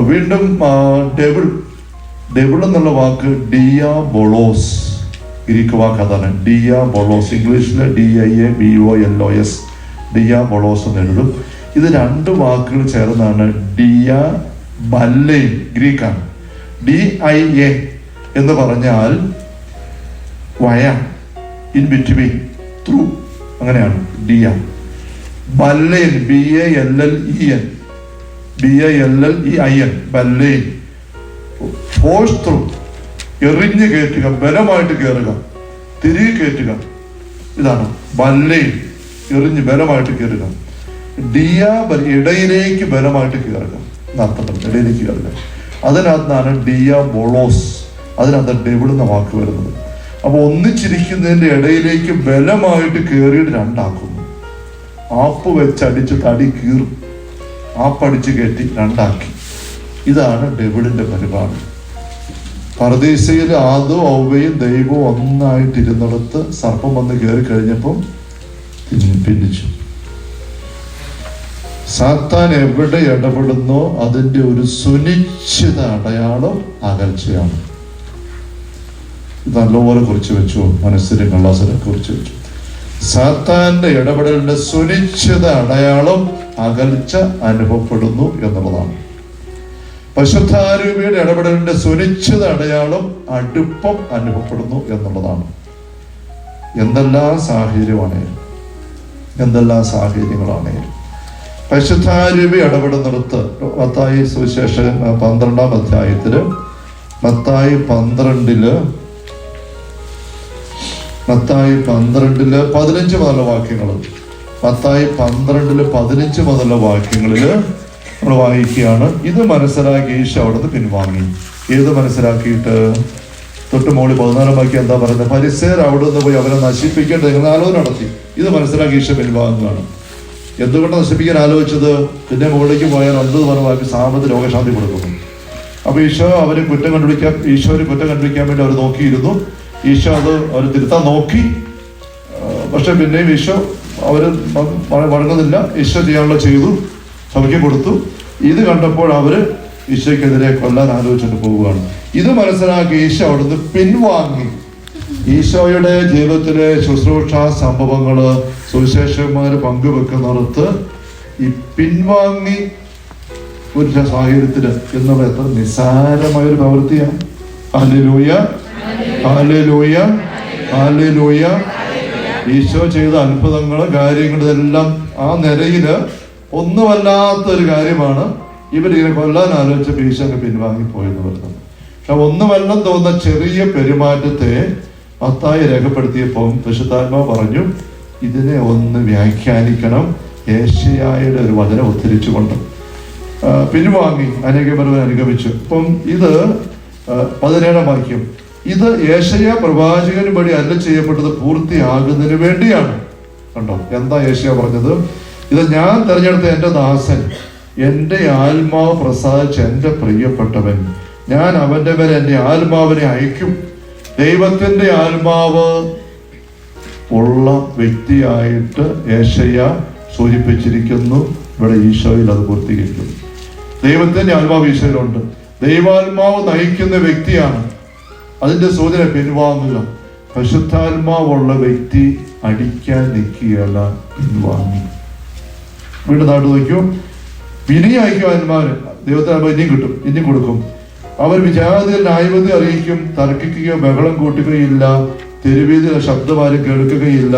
വീണ്ടും ഡെവിൾ എന്നുള്ള വാക്ക് ഡിയാബോളോസ്, ഗ്രീക്ക് വാക്ക് അതാണ്. ഡിയാബോളോസ്, ഇംഗ്ലീഷില് DIABOLOS, ഡിയാബോളോസ് എന്ന് എഴുതും. ഇത് 2 വാക്കുകൾ ചേർന്നാണ് ഡിയാ ബല്ലേൻ, ഗ്രീക്കാണ്. DIA എന്ന് പറഞ്ഞാൽ വയ, ഇൻ ബിറ്റ്വീൻ, ത്രൂ, അങ്ങനെയാണ് ദിയ. ബല്ലൈൻ, BALLEN, BALLEIN, ബല്ലൈൻ, ഫോഴ്സ് ത്രൂ, എറിഞ്ഞ് കയറ്റുക, ബലമായിട്ട് കയറുക, തിരികെ കയറ്റുക. ഇതാണ് ബല്ലൈൻ, എറിഞ്ഞ് ബലമായിട്ട് കയറുക. ദിയ, ഇടയിലേക്ക് ബലമായിട്ട് കയറുക എന്നർത്ഥം, ഇടയിലേക്ക് കയറുക. അതിനകത്താണ് ഡിയാബോളോസ്, അതിനകത്ത് ഡെവിൾ എന്ന വാക്ക് വരുന്നത്. അപ്പൊ ഒന്നിച്ചിരിക്കുന്നതിന്റെ ഇടയിലേക്ക് ബലമായിട്ട് കയറിയിട്ട് രണ്ടാക്കുന്നു. ആപ്പ് വെച്ചടിച്ച് തടി കീറും, ആപ്പടിച്ച് കയറ്റി രണ്ടാക്കി. ഇതാണ് ഡെവിളിന്റെ പരിപാടി. പർദീസയിൽ ആദവും ഔവയും ദൈവവും ഒന്നായിട്ടിരുന്നിടത്ത് സർപ്പം വന്ന് കയറി കഴിഞ്ഞപ്പം പിന്നിച്ചു. സാത്താൻ എവിടെ ഇടപെടുന്നോ അതിന്റെ ഒരു സുനിശ്ചിത അടയാളം അകൽച്ചയാണ്. നല്ലപോലെ കുറിച്ച് വെച്ചു, മനസ്സിലും കള്ളാസനെ കുറിച്ച് വെച്ചു. സാത്താന്റെ ഇടപെടലിന്റെ സുനിശ്ചിത അടയാളം അകൽച്ച അനുഭവപ്പെടുന്നു എന്നുള്ളതാണ്. പരിശുദ്ധാരൂപിയുടെ ഇടപെടലിന്റെ സുനിശ്ചിത അടയാളം അടുപ്പം അനുഭവപ്പെടുന്നു എന്നുള്ളതാണ്. എന്തെല്ലാം സാഹചര്യങ്ങളാണേലും പരിശുദ്ധാരൂപി ഇടപെടുന്നിടത്ത് മത്തായി സുവിശേഷം 12-ാം അധ്യായത്തില് മത്തായി 12-ല് 15 മുതലുള്ള വാക്യങ്ങൾ, മത്തായി 12-ല് 15 മുതലുള്ള വാക്യങ്ങളിൽ നമ്മൾ വായിക്കുകയാണ്. ഇത് മനസ്സിലാക്കി ഈശോ അവിടുന്ന് പിൻവാങ്ങി. ഏത് മനസ്സിലാക്കിയിട്ട്? തൊട്ട് മോളി 14-ാം വാക്യം എന്താ പറയുന്നത്? ഫരിസേയർ അവിടുന്ന് പോയി അവരെ നശിപ്പിക്കേണ്ട ആലോചന നടത്തി. ഇത് മനസ്സിലാക്കി ഈശോ പിൻവാങ്ങുകയാണ്. എന്തുകൊണ്ട് നശിപ്പിക്കാൻ ആലോചിച്ചത്? പിന്നെ മുകളിലേക്ക് പോയാൽ 9 പറഞ്ഞ വാക്ക് സാപത്ത് രോഗശാന്തി കൊടുക്കുന്നു. അപ്പൊ ഈശോ അവരെ കുറ്റം കണ്ടുപിടിക്കാൻ വേണ്ടി അവർ നോക്കിയിരുന്നു. ഈശോ അവർ തിരുത്താൻ നോക്കി. പക്ഷെ പിന്നെയും ഈശോ അവര് വഴങ്ങുന്നില്ല. ഈശോ ചെയ്യാനുള്ള ചെയ്തു, സഭയ്ക്ക് കൊടുത്തു. ഇത് കണ്ടപ്പോൾ അവര് ഈശോയ്ക്കെതിരെ കൊല്ലാൻ ആലോചിച്ചിട്ട് പോവുകയാണ്. ഇത് മനസ്സിലാക്കി ഈശോ അവിടുന്ന് പിൻവാങ്ങി. ഈശോയുടെ ജീവിതത്തിലെ ശുശ്രൂഷ സംഭവങ്ങള് സുവിശേഷകന്മാര് പങ്കുവെക്കുന്നിടത്ത് ഈ പിൻവാങ്ങി ഒരു സാഹചര്യത്തില് എന്നുള്ള എത്ര നിസ്സാരമായൊരു പ്രവൃത്തിയാണ്. Hallelujah, hallelujah, hallelujah. ഈശോ ചെയ്ത അത്ഭുതങ്ങള് കാര്യങ്ങളെല്ലാം ആ നിരയില് ഒന്നുമല്ലാത്തൊരു കാര്യമാണ്. ഇവരിങ്ങനെ കൊല്ലാൻ ആലോചിച്ചപ്പോൾ ഈശോ അങ്ങ് പിൻവാങ്ങി പോയെന്ന് പറയുന്നത്. പക്ഷെ ഒന്നുമല്ലെന്ന് തോന്നുന്ന ചെറിയ പെരുമാറ്റത്തെ മത്തായി രേഖപ്പെടുത്തിയപ്പോൾ പരിശുദ്ധാത്മാവ് പറഞ്ഞു, ഇതിനെ ഒന്ന് വ്യാഖ്യാനിക്കണം. യേശയ്യായുടെ ഒരു വചനം ഉദ്ധരിച്ചുകൊണ്ട് പിൻവാങ്ങി അനേകപേർ അനുഗമിച്ചു. അപ്പം ഇത് 17-ാം വാക്യം, ഇത് യേശയ്യാ പ്രവാചകന് വഴി അരുളി ചെയ്യപ്പെട്ടത് പൂർത്തിയാകുന്നതിന് വേണ്ടിയാണ്. കണ്ടോ എന്താ യേശയ്യാ പറഞ്ഞത്? ഇത് ഞാൻ തെരഞ്ഞെടുത്ത എൻ്റെ ദാസൻ, എൻ്റെ ആത്മാവ് പ്രസാദിച്ച എൻ്റെ പ്രിയപ്പെട്ടവൻ, ഞാൻ അവൻ്റെ മേൽ എൻ്റെ ആത്മാവിനെ അയക്കും. ദൈവത്തിന്റെ ആത്മാവ് ഉള്ള വ്യക്തിയായിട്ട് യേശയ്യാ സൂചിപ്പിച്ചിരിക്കുന്നു. ഇവിടെ ഈശോയിൽ അത് പൂർത്തീകരിക്കുന്നു. ദൈവത്തിന്റെ ആത്മാവ് ഈശോയിലുണ്ട്. ദൈവാത്മാവ് നയിക്കുന്ന വ്യക്തിയാണ്. അതിന്റെ സൂചന പിൻവാങ്ങുക. പരിശുദ്ധാത്മാവുള്ള വ്യക്തി അടിക്കാൻ നിൽക്കുകയല്ല, പിൻവാങ്ങി. വീണ്ടും നാട്ടു നോക്കൂ. ഇനി അയക്കും ആത്മാവിന്. ദൈവത്തിന് ഇനിയും കിട്ടും, ഇനിയും കൊടുക്കും. അവർ വിജാതിയിൽ ന്യായവിധി അറിയിക്കും. തർക്കിക്കുകയോ ബഹളം കൂട്ടുകയില്ല. തെരുവീതിയിലെ ശബ്ദമാരും കേൾക്കുകയില്ല.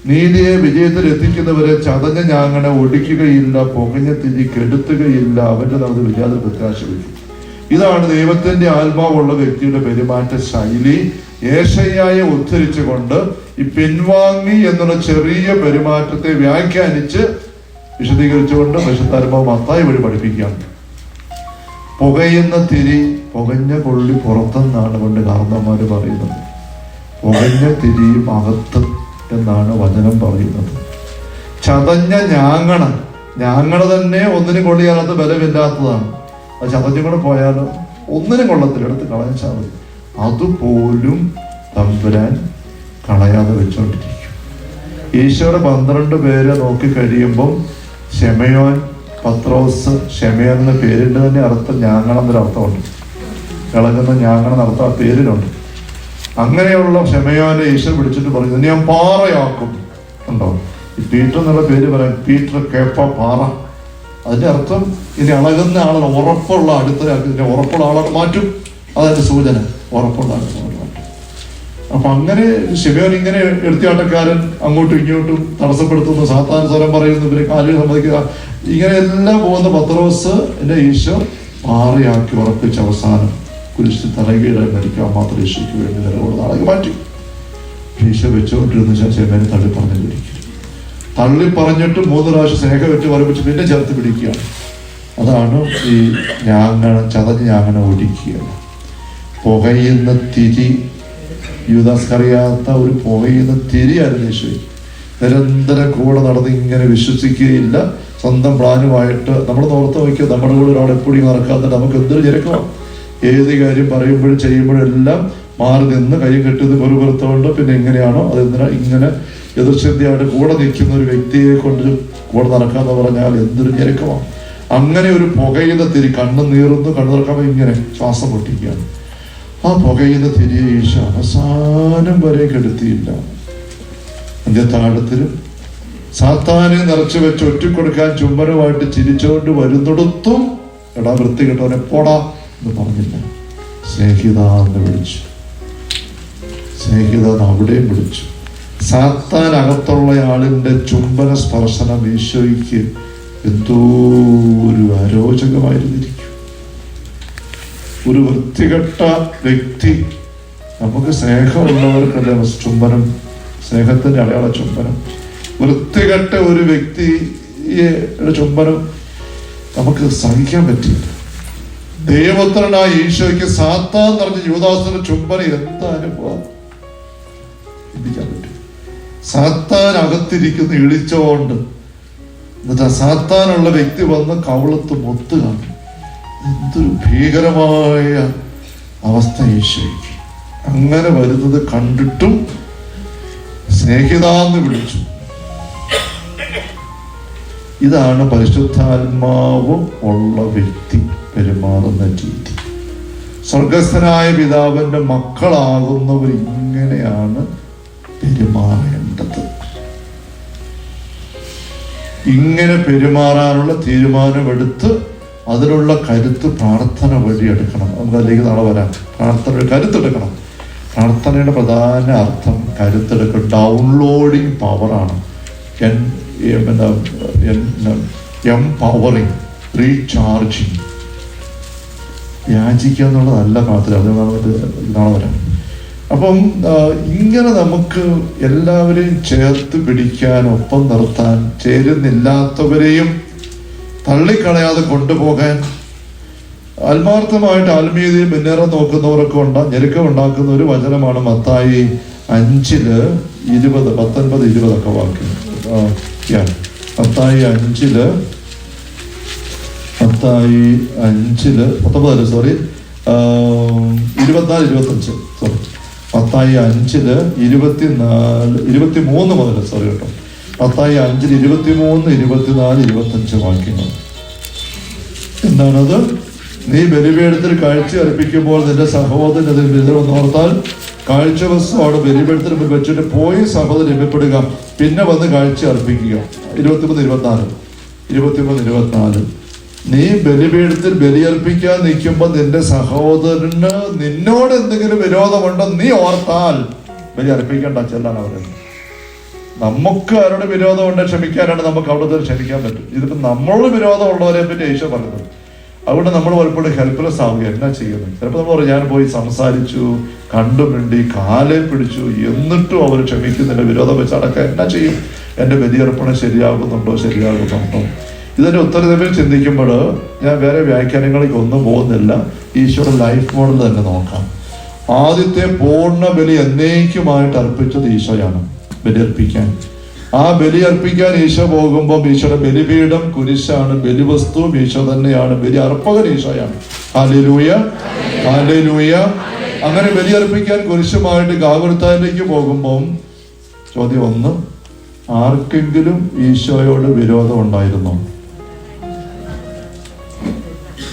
നീതിയെ വിജയത്തിൽ എത്തിക്കുന്നവരെ ചതഞ്ഞ ഞാങ്ങനെ ഒടിക്കുകയില്ല. പുകഞ്ഞ തിരി കെടുത്തുകയില്ല. അവന്റെ നടന്ന് വിജാതിൽ പ്രത്യാശ വയ്ക്കും. ഇതാണ് ദൈവത്തിന്റെ ആത്മാവുള്ള വ്യക്തിയുടെ പെരുമാറ്റ ശൈലി. യേശയ്യായെ ഉദ്ധരിച്ചുകൊണ്ട് ഈ പിൻവാങ്ങി എന്നുള്ള ചെറിയ പെരുമാറ്റത്തെ വ്യാഖ്യാനിച്ച് വിശദീകരിച്ചുകൊണ്ട് പരിശുദ്ധാത്മാവ് മത്തായി വഴി പഠിപ്പിക്കുകയാണ്. പുകയുന്ന തിരി പുകഞ്ഞ കൊള്ളി പുറത്തെന്നാണ് കൊണ്ട് കാരണന്മാര് പറയുന്നത്. പുകഞ്ഞ തിരിയും അകത്ത് എന്നാണ് വചനം പറയുന്നത്. ചതഞ്ഞ ഞാങ്ങണ തന്നെ ഒന്നിനും കൊള്ളിയാലത്ത് ബലമില്ലാത്തതാണ്. അത് ചതഞ്ഞും കൂടെ പോയാലോ ഒന്നിനും കൊള്ളത്തില്ല, എടുത്ത് കളഞ്ഞാൽ മതി. അതുപോലും തമ്പുരാൻ കളയാതെ വെച്ചോണ്ടിരിക്കും. ഈശോയുടെ 12 പേരെ നോക്കി കഴിയുമ്പം ശെമയോൻ, പത്രോസ്, ഷെമയോൻ എന്ന പേരിന്റെ തന്നെ അർത്ഥം ഞാങ്ങണം എന്നൊരു അർത്ഥമുണ്ട്. ഇളകുന്ന ഞാങ്ങണം അർത്ഥം ആ പേരിനുണ്ട്. അങ്ങനെയുള്ള ഷെമയോനെ ഈശോ പിടിച്ചിട്ട് പറഞ്ഞു, ഞാൻ പാറയാക്കും. ഉണ്ടോ ഈ പീറ്റർ എന്നുള്ള പേര് പറയാൻ? പീറ്റർ കേപ്പ പാറ. അതിന്റെ അർത്ഥം ഇനി ഇളകുന്ന ആളാണ്, ഉറപ്പുള്ള അടുത്ത ഉറപ്പുള്ള ആളാണ് മാറ്റും. അതതിൻ്റെ സൂചന, ഉറപ്പുണ്ടാകുന്ന. അപ്പൊ അങ്ങനെ ശിവൻ ഇങ്ങനെ എടുത്തിയാട്ടക്കാരൻ അങ്ങോട്ടും ഇങ്ങോട്ടും തടസ്സപ്പെടുത്തുന്നു, സാത്താൻ സ്വരം പറയുന്നു, ഇവരെ കാലിൽ സമ്മതിക്കുക, ഇങ്ങനെ എല്ലാം പോകുന്ന പത്രോസ് എന്നെ ഈശോ പാറയാക്കി ഉറപ്പിച്ച അവസാനം കുരിശിൽ തലകീഴ മരിക്കാൻ മാത്രം ഈശോയ്ക്ക് വേണ്ടി നിലകൊള്ള നാളെ മാറ്റി. ഈശോ വെച്ചുകൊണ്ടിരുന്ന ശേമേനെ തള്ളി പറഞ്ഞു പിടിക്കുക. തള്ളി പറഞ്ഞിട്ട് 3 പ്രാവശ്യം സ്നേഹം വെച്ച് പറപ്പിച്ച് പിന്നെ ചേർത്ത് പിടിക്കുകയാണ്. അതാണ് ഈ ചതഞ്ഞ് ഞാങ്ങനെ ഓടിക്കുക. പുകയുന്ന തിരി, യൂദാസ്കറിയാത്ത ഒരു പുകയുന്ന തിരിയായിരുന്നു ഈശോ. നിരന്തരം കൂടെ നടന്ന് ഇങ്ങനെ വിശ്വസിക്കുകയില്ല, സ്വന്തം പ്ലാനുമായിട്ട്. നമ്മൾ ഓർത്ത് നോക്കിയാൽ നമ്മുടെ കൂടെ ഒരാൾ എപ്പോഴും നടക്കാത്ത നമുക്ക് എന്തൊരു ഞെരുക്കമാണ്. ഏത് കാര്യം പറയുമ്പോഴും ചെയ്യുമ്പോഴും എല്ലാം മാറി നിന്ന് കൈ കെട്ടിയത് വെറുപുറത്തുകൊണ്ട് പിന്നെ എങ്ങനെയാണോ അതെന്തിനാ ഇങ്ങനെ എതിർശ്രദ്ധയായിട്ട് കൂടെ നിൽക്കുന്ന ഒരു വ്യക്തിയെ കൊണ്ട് കൂടെ നടക്കാന്ന് പറഞ്ഞാൽ എന്തൊരു ഞെരുക്കമാണ്. അങ്ങനെ ഒരു പുകയുന്ന തിരി, കണ്ണ് നീറുന്നു, കണ്ണു തുറക്കുമ്പോൾ ഇങ്ങനെ ശ്വാസം പൊട്ടിക്കുകയാണ്. ആ പുകയുന്ന തിരിയെ ഈശോ അവസാനം വരെ കെടുത്തിയില്ല. അന്ത്യത്താഴത്തിലും സാത്താനെ നിറച്ചു വെച്ച് ഒറ്റിക്കൊടുക്കാൻ ചുംബനമായിട്ട് ചിരിച്ചുകൊണ്ട് വരുന്നിടത്തും എടാ വൃത്തി കിട്ടവനെ പോടാ എന്ന് പറഞ്ഞില്ല. സ്നേഹിത എന്ന് വിളിച്ചു. സ്നേഹിത എന്ന് അവിടെയും വിളിച്ചു. സാത്താൻ അകത്തുള്ള ആളിന്റെ ചുംബന സ്പർശനം ഈശോയ്ക്ക് എന്തോ ഒരു അരോചകമായിരുന്നിരിക്കും. ഒരു വൃത്തികെട്ട വ്യക്തി, നമുക്ക് സ്നേഹമുള്ളവർക്കല്ലേ ചുംബനം, സ്നേഹത്തിന്റെ അടയാള ചുംബനം. വൃത്തികെട്ട ഒരു വ്യക്തിയെ ചുംബനം നമുക്ക് സഹിക്കാൻ പറ്റില്ല. ദൈവപുത്രനായ ഈശോയ്ക്ക് സാത്താൻ നിറഞ്ഞ യൂദാസിന്റെ ചുംബനം എന്താ അനുഭവം ചിന്തിക്കാൻ പറ്റും. സാത്താൻ അകത്തിരിക്കുന്ന ഇളിച്ചോണ്ട്, എന്നിട്ട് സാത്താനുള്ള വ്യക്തി വന്ന് കവളത്ത് മൊത്തുകയാണ്. എന്തൊരു ഭീകരമായ അവസ്ഥ ഈശോയ്ക്ക്. അങ്ങനെ വരുന്നത് കണ്ടിട്ടും സ്നേഹിതാന്ന് വിളിച്ചു. ഇതാണ് പരിശുദ്ധാത്മാവും ഉള്ള വ്യക്തി പെരുമാറുന്ന രീതി. സ്വർഗസ്ഥനായ പിതാവിന്റെ മക്കളാകുന്നവർ ഇങ്ങനെയാണ് പെരുമാറേണ്ടത്. ഇങ്ങനെ പെരുമാറാനുള്ള തീരുമാനമെടുത്ത് അതിനുള്ള കരുത്ത് പ്രാർത്ഥന വഴി എടുക്കണം. നമുക്ക് അതിലേക്ക് നാളെ വരാം. പ്രാർത്ഥനയുടെ കരുത്തെടുക്കണം. പ്രാർത്ഥനയുടെ പ്രധാന അർത്ഥം കരുത്തെടുക്കുക, ഡൗൺലോഡിങ് പവറാണ്. Empowering, recharging. യാചിക്കുക എന്നുള്ളതല്ല പ്രാർത്ഥന. അത് നാളെ വരാം. അപ്പം ഇങ്ങനെ നമുക്ക് എല്ലാവരെയും ചേർത്ത് പിടിക്കാൻ, ഒപ്പം നിർത്താൻ, ചേരുന്നില്ലാത്തവരെയും തള്ളിക്കളയാതെ കൊണ്ടുപോകാൻ, ആത്മാർത്ഥമായിട്ട് ആത്മീയതയിൽ മുന്നേറാൻ നോക്കുന്നവരൊക്കെ ഞെരുക്കം ഉണ്ടാക്കുന്ന ഒരു വചനമാണ് മത്തായി 5:20, 19, 20 വാക്യം. മത്തായി 5:19, സോറി 24, 25, സോറി മത്തായി 5:23 മുതൽ, സോറി കേട്ടോ, മത്തായി 5:23, 24, 25 വാക്യങ്ങൾ. എന്താണത്? നീ ബലിപീഠത്തിൽ കാഴ്ച അർപ്പിക്കുമ്പോൾ നിന്റെ സഹോദരൻ അതിൽ ബലിവന്നോർത്താൽ കാഴ്ച വസ്തുവാണ് ബലിപീഠത്തിന് മുൻപ് വെച്ചിട്ട് പോയി സഹോദരൻ രമ്യപ്പെടുക, പിന്നെ വന്ന് കാഴ്ച അർപ്പിക്കുക. 23, 24. നീ ബലിപീഠത്തിൽ ബലിയർപ്പിക്കാൻ നിൽക്കുമ്പോൾ നിന്റെ സഹോദരന് നിന്നോട് എന്തെങ്കിലും വിരോധമുണ്ടോ നീ ഓർത്താൽ ബലി അർപ്പിക്കണ്ട, ചെല്ലാണ് പറയുന്നത്. നമുക്ക് ആരോട് വിരോധമുണ്ട് ക്ഷമിക്കാനാണ് നമുക്ക് അവിടെ ക്ഷമിക്കാൻ പറ്റും. ഇതിപ്പോ നമ്മളോട് വിരോധമുള്ളവരെ പറ്റി ഈശോ പറയുന്നത്. അതുകൊണ്ട് നമ്മൾ പലപ്പോഴും ഹെൽപ്ലെസ് ആവുക. എന്നാ ചെയ്യുന്നത്? ചിലപ്പോൾ നമ്മൾ പറയും ഞാൻ പോയി സംസാരിച്ചു, കണ്ടുമിണ്ടി, കാലെ പിടിച്ചു, എന്നിട്ടും അവർ ക്ഷമിക്കുന്നില്ല, വിരോധം വെച്ച് അടക്കം എന്നാ ചെയ്യും? എൻ്റെ ബലിയർപ്പണം ശരിയാകുന്നുണ്ടോ? ഇതിന്റെ ഉത്തരത്തിൽ ചിന്തിക്കുമ്പോൾ ഞാൻ വേറെ വ്യാഖ്യാനങ്ങളിലേക്ക് ഒന്നും പോകുന്നില്ല. ഈശോയുടെ ലൈഫ് മോഡൽ തന്നെ നോക്കാം. ആദ്യത്തെ പൂർണ്ണ ബലി എന്നേക്കുമായിട്ട് അർപ്പിച്ചത് ഈശോയാണ് ബലിയർപ്പിക്കാൻ. ആ ബലിയർപ്പിക്കാൻ ഈശോ പോകുമ്പോൾ ഈശോയുടെ ബലിപീഠം കുരിശാണ്, ബലിവസ്തുവും ഈശോ തന്നെയാണ്, ബലി അർപ്പകൻ ഈശോയാണ്. Hallelujah, hallelujah. അങ്ങനെ ബലിയർപ്പിക്കാൻ കുരിശുമായിട്ട് ഗാഗുൽത്തായിലേക്ക് പോകുമ്പം ചോദ്യം 1, ആർക്കെങ്കിലും ഈശോയോട് വിരോധം ഉണ്ടായിരുന്നോ?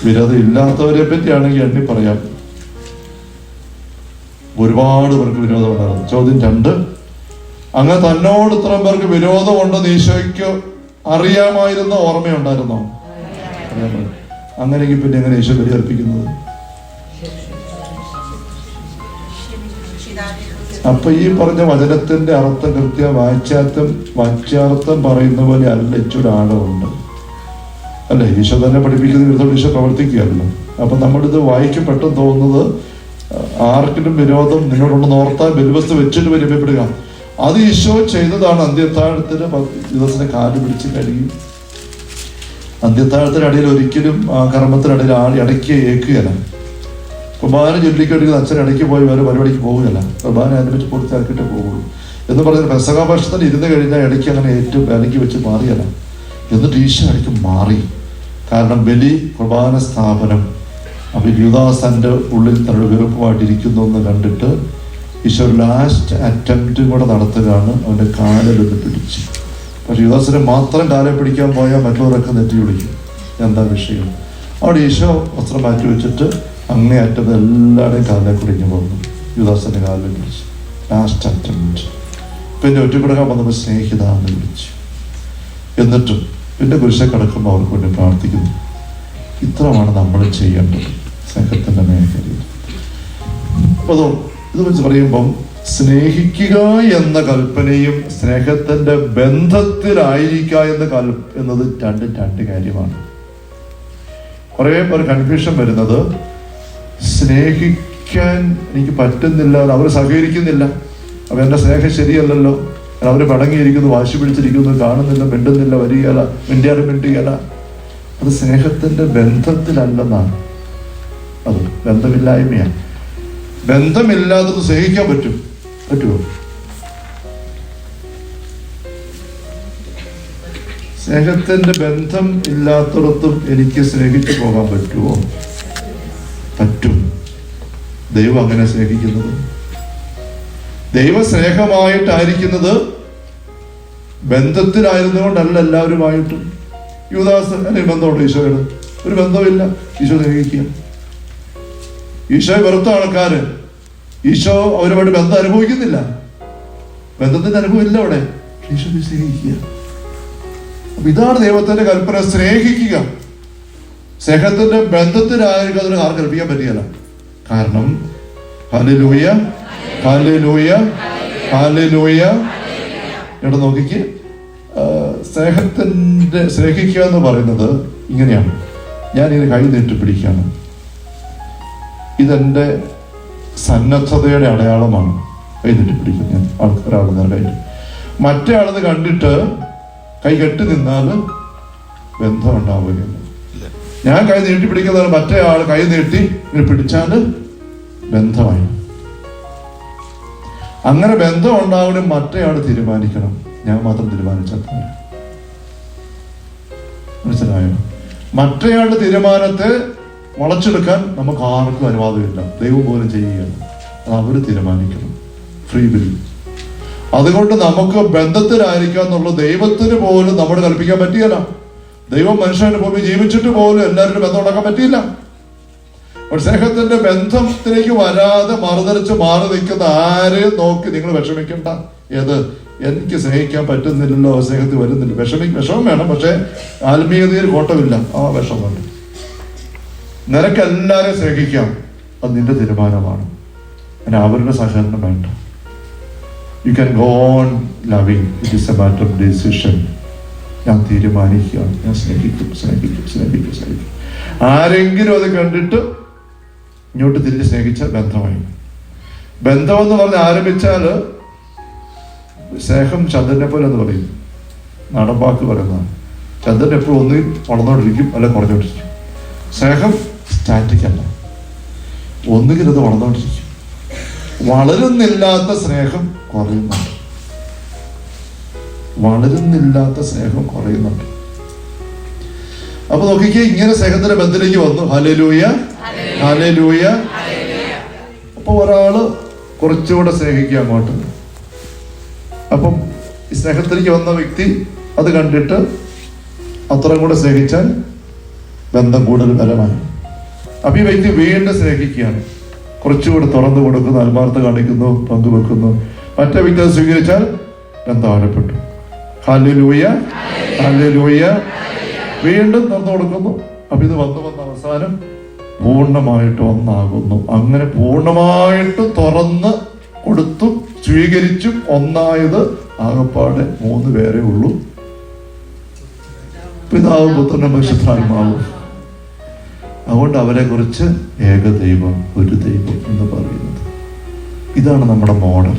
വിരോധം ഇല്ലാത്തവരെ പറ്റിയാണെങ്കിൽ എണ്ണി പറയാം. ഒരുപാട് പേർക്ക് വിരോധം ഉണ്ടായിരുന്നു. ചോദ്യം 2, അങ്ങനെ തന്നോട് ഇത്രയും പേർക്ക് വിരോധമുണ്ടെന്ന് ഈശോയ്ക്ക് അറിയാമായിരുന്നോ? ഓർമ്മയുണ്ടായിരുന്നോ? അങ്ങനെയെങ്കിൽ പിന്നെ എങ്ങനെ ഈശോ ബലി അർപ്പിക്കുന്നത്? അപ്പൊ ഈ പറഞ്ഞ വചനത്തിന്റെ അർത്ഥം കൃത്യ വാച്യാർത്ഥം പറയുന്ന പോലെ അല്ല ഇച്ചൊരു ആഴമുണ്ട് അല്ലെ. ഈശോ തന്നെ പഠിപ്പിക്കുന്ന വിധത്തോട് ഈശോ പ്രവർത്തിക്കുകയല്ലോ. അപ്പൊ നമ്മളിത് വായിക്കും പെട്ടെന്ന് തോന്നുന്നത് ആർക്കിലും വിരോധം നിങ്ങളോടൊന്ന് ഓർത്താൽ ബലിവസ്തു വെച്ചിട്ട് പരിചയപ്പെടുക. അത് ഈശോ ചെയ്തതാണ്. അന്ത്യത്താഴത്തിന് ദിവസത്തെ കാല് പിടിച്ച് കഴുകി. അന്ത്യത്താഴത്തിനടിയിൽ ഒരിക്കലും ആ കർമ്മത്തിനടിയിൽ ഇടയ്ക്ക് ഏക്കുകയല്ല. കുർബാന ചൊല്ലിക്കെടുക്കുന്ന അച്ഛൻ ഇടയ്ക്ക് പോയി വേറെ പരിപാടിക്ക് പോവുകയല്ല. കുർബാന അനുഭവിച്ച് പൂർത്തിയാക്കിയിട്ടേ പോകുള്ളൂ എന്ന് പറഞ്ഞാൽ പെസഹ ഭക്ഷണത്തിന് ഇരുന്ന് കഴിഞ്ഞാൽ ഇടയ്ക്ക് അങ്ങനെ ഏറ്റവും ഇടയ്ക്ക് വെച്ച് മാറിയല്ല. എന്നിട്ട് ഈശോ ഇടയ്ക്ക് മാറി. കാരണം ബലി കുർബാന സ്ഥാപനം. അപ്പൊ യൂദാസിന്റെ ഉള്ളിൽ തന്നോട് വെറുപ്പമായിട്ടിരിക്കുന്നു എന്ന് കണ്ടിട്ട് ഈശോ ലാസ്റ്റ് അറ്റംപ്റ്റും കൂടെ നടത്തുകയാണ്. അവന്റെ കാലിലൊന്ന് പിടിച്ച്. പക്ഷെ യൂദാസിനെ മാത്രം കാലെ പിടിക്കാൻ പോയാൽ മറ്റുള്ളവരൊക്കെ നെറ്റി പിടിക്കും. എന്താ വിഷയം? അവിടെ ഈശോ വസ്ത്രം മാറ്റി വെച്ചിട്ട് അങ്ങേ അറ്റം എല്ലാവരുടെയും കാലിലെ കുടിഞ്ഞു പോകുന്നു. യൂദാസിന്റെ കാലിൽ പിടിച്ച് ലാസ്റ്റ് അറ്റംപ്റ്റ്. പിന്നെ ഒറ്റപ്പെടുക്കാൻ വന്നപ്പോൾ സ്നേഹിത എന്ന് വിളിച്ചു. എന്നിട്ടും പിന്നെ കുരിശെ കിടക്കുമ്പോൾ അവർക്ക് വേണ്ടി പ്രാർത്ഥിക്കുന്നു. ഇത്രമാണ് നമ്മൾ ചെയ്യേണ്ടത് സ്നേഹത്തിന്റെ മേഖലയിൽ. അപ്പോൾ ഇത് വെച്ച് പറയുമ്പം സ്നേഹിക്കുക എന്ന കൽപ്പനയും സ്നേഹത്തിന്റെ ബന്ധത്തിലായിരിക്കുക എന്നത് രണ്ട് കാര്യമാണ്. കുറേ പേർ കൺഫ്യൂഷൻ വരുന്നത് സ്നേഹിക്കാൻ എനിക്ക് പറ്റുന്നില്ല, അവർ സഹകരിക്കുന്നില്ല, അപ്പൊ എന്റെ സ്നേഹം ശരിയല്ലല്ലോ, അവർ പടങ്ങിയിരിക്കുന്നു, വാശി പിടിച്ചിരിക്കുന്നു, കാണുന്നില്ല, മിണ്ടുന്നില്ല, വരികയല്ല, മിണ്ടിയാലും. അത് സ്നേഹത്തിന്റെ ബന്ധത്തിലല്ലെന്നാണ്. അത് ബന്ധമില്ലായ്മയാണ്. ബന്ധമില്ലാത്തത് സ്നേഹിക്കാൻ പറ്റുമോ? സ്നേഹത്തിന്റെ ബന്ധം ഇല്ലാത്തടത്തും എനിക്ക് സ്നേഹിച്ചു പോകാൻ പറ്റുമോ? പറ്റും. ദൈവം അങ്ങനെ സ്നേഹിക്കുന്നത്. ദൈവ സ്നേഹമായിട്ടായിരിക്കുന്നത് ബന്ധത്തിലായിരുന്നുകൊണ്ടല്ല എല്ലാവരുമായിട്ടും. യൂദാസ് അല്ലെങ്കിൽ ബന്ധമുണ്ട് ഈശോയോട്? ഒരു ബന്ധമില്ല. ഈശോ സ്നേഹിക്കുക. ഈശോയെ വെറുത്ത ആൾക്കാര് ഈശോ അവരുമായിട്ട് ബന്ധം അനുഭവിക്കുന്നില്ല. ബന്ധത്തിന്റെ അനുഭവം ഇല്ല അവിടെ. ഈശോ സ്നേഹിക്കുക. അപ്പൊ ഇതാണ് ദൈവത്തിന്റെ കൽപ്പന, സ്നേഹിക്കുക. സ്നേഹത്തിന്റെ ബന്ധത്തിലായിരിക്കും. അതിന് ആർക്ക് കൽപ്പിക്കാൻ പറ്റിയല്ല. കാരണം ഹല്ലേലൂയ, ഹല്ലേലൂയ, ഹല്ലേലൂയ. ഇവിടെ നോക്കിക്ക്, സ്നേഹിക്കുക എന്ന് പറയുന്നത് ഇങ്ങനെയാണ്. ഞാൻ ഇത് കൈ നീട്ടി പിടിക്കുകയാണ്. ഇതെന്റെ സന്നദ്ധതയുടെ അടയാളമാണ്. കൈ നീട്ടി പിടിക്കും ഞാൻ ഒരാൾ നേരെ. മറ്റേ ആളെന്ന് കണ്ടിട്ട് കൈ കെട്ടി നിന്നാൽ ബന്ധം ഉണ്ടാവുകയില്ല. ഞാൻ കൈ നീട്ടി പിടിക്കുന്നതാണ്, മറ്റേ ആൾ കൈ നീട്ടി ഇങ്ങനെ പിടിച്ചാൽ ബന്ധമായി. അങ്ങനെ ബന്ധം ഉണ്ടാവണം. മറ്റേ ആൾ തീരുമാനിക്കണം, ഞാൻ മാത്രം തീരുമാനിച്ചാൽ പോരാ. മനസ്സിലായോ? മറ്റേയാളുടെ തീരുമാനത്തെ വളച്ചെടുക്കാൻ നമുക്ക് ആർക്കും അനുവാദമില്ല. ദൈവം പോലും ചെയ്യുകയാണ്. അത് അവര് തീരുമാനിക്കണം. Free will. അതുകൊണ്ട് നമുക്ക് ബന്ധത്തിലായിരിക്കുക എന്നുള്ളത് ദൈവത്തിന് പോലും നമ്മോട് കൽപ്പിക്കാൻ പറ്റിയല്ല. ദൈവം മനുഷ്യന്റെ ഭൂമി ജീവിച്ചിട്ട് പോലും എല്ലാവരുടെ ബന്ധം ഉണ്ടാക്കാൻ പറ്റിയില്ല. സ്നേഹത്തിന്റെ ബന്ധത്തിലേക്ക് വരാതെ മറുതലിച്ച് മാറി നിൽക്കുന്ന ആരെയും നോക്കി നിങ്ങൾ വിഷമിക്കണ്ട. ഏത് എനിക്ക് സ്നേഹിക്കാൻ പറ്റുന്നില്ലല്ലോ, സ്നേഹത്തിൽ വരുന്നില്ല, വിഷമം വേണം, പക്ഷെ ആത്മീയതയിൽ കോട്ടമില്ല. ആ വിഷമമുണ്ട്. നിനക്ക് എല്ലാവരെയും സ്നേഹിക്കാം, അത് നിന്റെ തീരുമാനമാണ്. അതിന് അവരുടെ സഹകരണം വേണ്ട. You can go on loving. It is A matter of decision. ഞാൻ തീരുമാനിക്കുക, ഞാൻ സ്നേഹിക്കും. ആരെങ്കിലും അത് കണ്ടിട്ട് ഇങ്ങോട്ട് തിരിഞ്ഞ് സ്നേഹിച്ച ബന്ധമായി. ബന്ധമെന്ന് പറഞ്ഞ് ആരംഭിച്ചാൽ സ്നേഹം ചന്ദ്രനെ പോലെ എന്ന് പറയും. നാടൻ വാക്ക് പറയുന്നതാണ്. ചന്ദ്രൻ എപ്പോഴും ഒന്ന് വളർന്നോണ്ടിരിക്കും, അല്ല കുറഞ്ഞോണ്ടിരിക്കും. സ്നേഹം സ്റ്റാറ്റിക് അല്ല, ഒന്നുകിൽ അത് വളർന്നോണ്ടിരിക്കും. വളരുന്നില്ലാത്ത സ്നേഹം കുറയുന്നുണ്ട്. അപ്പൊ നോക്കിക്കേ, ഇങ്ങനെ സ്നേഹത്തിന്റെ ബന്ധത്തിലേക്ക് വന്നു. Hallelujah, hallelujah. അപ്പൊ ഒരാള് കുറച്ചുകൂടെ സ്നേഹിക്കുക അങ്ങോട്ട്. അപ്പം ഈ സ്നേഹത്തിലേക്ക് വന്ന വ്യക്തി അത് കണ്ടിട്ട് അത്രയും കൂടെ സ്നേഹിച്ചാൽ ബന്ധം കൂടുതൽ ബലമായി. അപ്പൊ ഈ വ്യക്തി വീണ്ടും സ്നേഹിക്കുകയാണ്. കുറച്ചുകൂടെ തുറന്നു കൊടുക്കുന്നു, ആത്മാർത്ഥത കാണിക്കുന്നു, പങ്കുവെക്കുന്നു. മറ്റേ വ്യക്തി അത് സ്വീകരിച്ചാൽ ബന്ധം ആഴപ്പെട്ടു. Hallelujah, hallelujah. വീണ്ടും തുറന്നു കൊടുക്കുന്നു. അപ്പൊ ഇത് വന്ന് അവസാനം പൂർണ്ണമായിട്ട് ഒന്നാകുന്നു. അങ്ങനെ പൂർണ്ണമായിട്ട് തുറന്ന് കൊടുത്തു സ്വീകരിച്ചും ഒന്നായത് ആകപ്പാടെ 3 പേരേ ഉള്ളൂ, പിതാവും പുത്രനും പരിശുദ്ധാത്മാവും. അതുകൊണ്ട് അവരെ കുറിച്ച് ഏകദൈവം, ഒരു ദൈവം എന്ന് പറയുന്നത്. ഇതാണ് നമ്മുടെ മോഡൽ.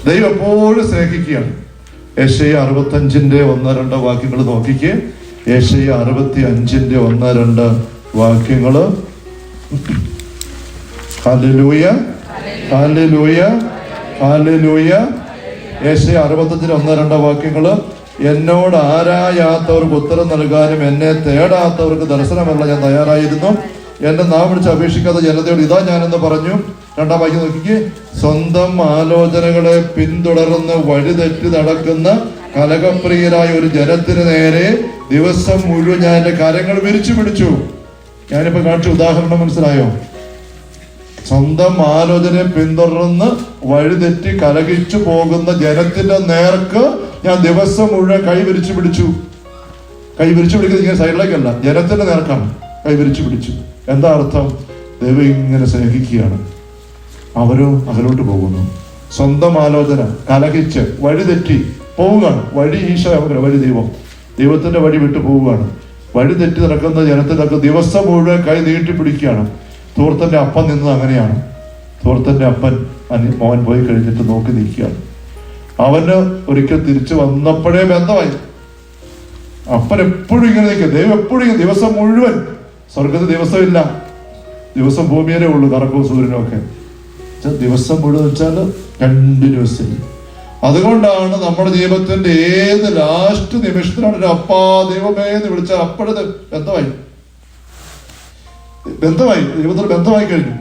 ദൈവം എപ്പോഴും സ്നേഹിക്കുകയാണ്. യെശയ്യാ 65 1-2 വാക്യങ്ങൾ നോക്കിക്കേ. യെശയ്യാ 65 1-2 വാക്യങ്ങൾ. Hallelujah, hallelujah, hallelujah. യെശയ്യാ 65 1-2 വാക്യങ്ങൾ. എന്നോട് ആരായാത്തവർക്ക് ഉത്തരം നൽകാനും എന്നെ തേടാത്തവർക്ക് ദർശനമല്ല ഞാൻ തയ്യാറായിരുന്നു. എന്റെ നാം വിളിച്ച് അപേക്ഷിക്കാത്ത ജനതയോട് ഇതാ ഞാനെന്ന് പറഞ്ഞു. 2-ാം വാക്യം നോക്കിക്കേ. സ്വന്തം ആലോചനകളെ പിന്തുടർന്ന് വഴിതെറ്റി നടക്കുന്ന കലകപ്രിയരായ ഒരു ജനത്തിന് നേരെ ദിവസം മുഴുവൻ ഞാൻ എന്റെ കരങ്ങൾ വിരിച്ചു പിടിച്ചു. ഞാനിപ്പോ കാണിച്ച ഉദാഹരണം മനസ്സിലായോ? സ്വന്തം ആലോചനയെ പിന്തുടർന്ന് വഴിതെറ്റി കലകിച്ചു പോകുന്ന ജനത്തിന്റെ നേർക്ക് ഞാൻ ദിവസം മുഴുവൻ കൈ വിരിച്ചു പിടിച്ചു. കൈ വിരിച്ചു പിടിക്കുന്നത് ഇങ്ങനെ സൈഡിലേക്കല്ല, ജനത്തിന്റെ നേർക്കാണ് കൈ വിരിച്ചു പിടിച്ചു. എന്താ അർത്ഥം? ദൈവം ഇങ്ങനെ സ്നേഹിക്കുകയാണ്. അവരോ അകലോട്ട് പോകുന്നു. സ്വന്തം ആലോചന കലഹിച്ച് വഴിതെറ്റി പോവുകയാണ്. വഴി ഈശോ, വഴി ദൈവം, ദൈവത്തിന്റെ വഴി വിട്ടു പോവുകയാണ്. വഴി തെറ്റി നടക്കുന്ന ജനത്തിനൊക്കെ ദിവസം മുഴുവൻ കൈ നീട്ടി പിടിക്കുകയാണ്. ധൂർത്തന്റെ അപ്പൻ നിന്നത് അങ്ങനെയാണ്. ധൂർത്തന്റെ അപ്പൻ മോൻ പോയി കഴിഞ്ഞിട്ട് നോക്കി നിൽക്കുകയാണ്. അവന് ഒരിക്കൽ തിരിച്ചു വന്നപ്പോഴേ ബന്ധമായി. അപ്പൻ എപ്പോഴും ഇങ്ങനെ നിൽക്കുക. ദൈവം എപ്പോഴും ദിവസം മുഴുവൻ. സ്വർഗത്തിൽ ദിവസമില്ല, ദിവസം ഭൂമിയിലേ ഉള്ളൂ, കറക്കവും സൂര്യനും ഒക്കെ. ദിവസം മുഴുവൻ വെച്ചാൽ കണ്ടിന്യൂസ്. അതുകൊണ്ടാണ് നമ്മുടെ ജീവിതത്തിന്റെ ഏത് ലാസ്റ്റ് നിമിഷത്തിലാണ് ഒരു അപ്പാ ദൈവമേ എന്ന് വിളിച്ചാൽ അപ്പോഴത്തെ ബന്ധമായി ദൈവത്തിൽ ബന്ധമായി കഴിഞ്ഞു.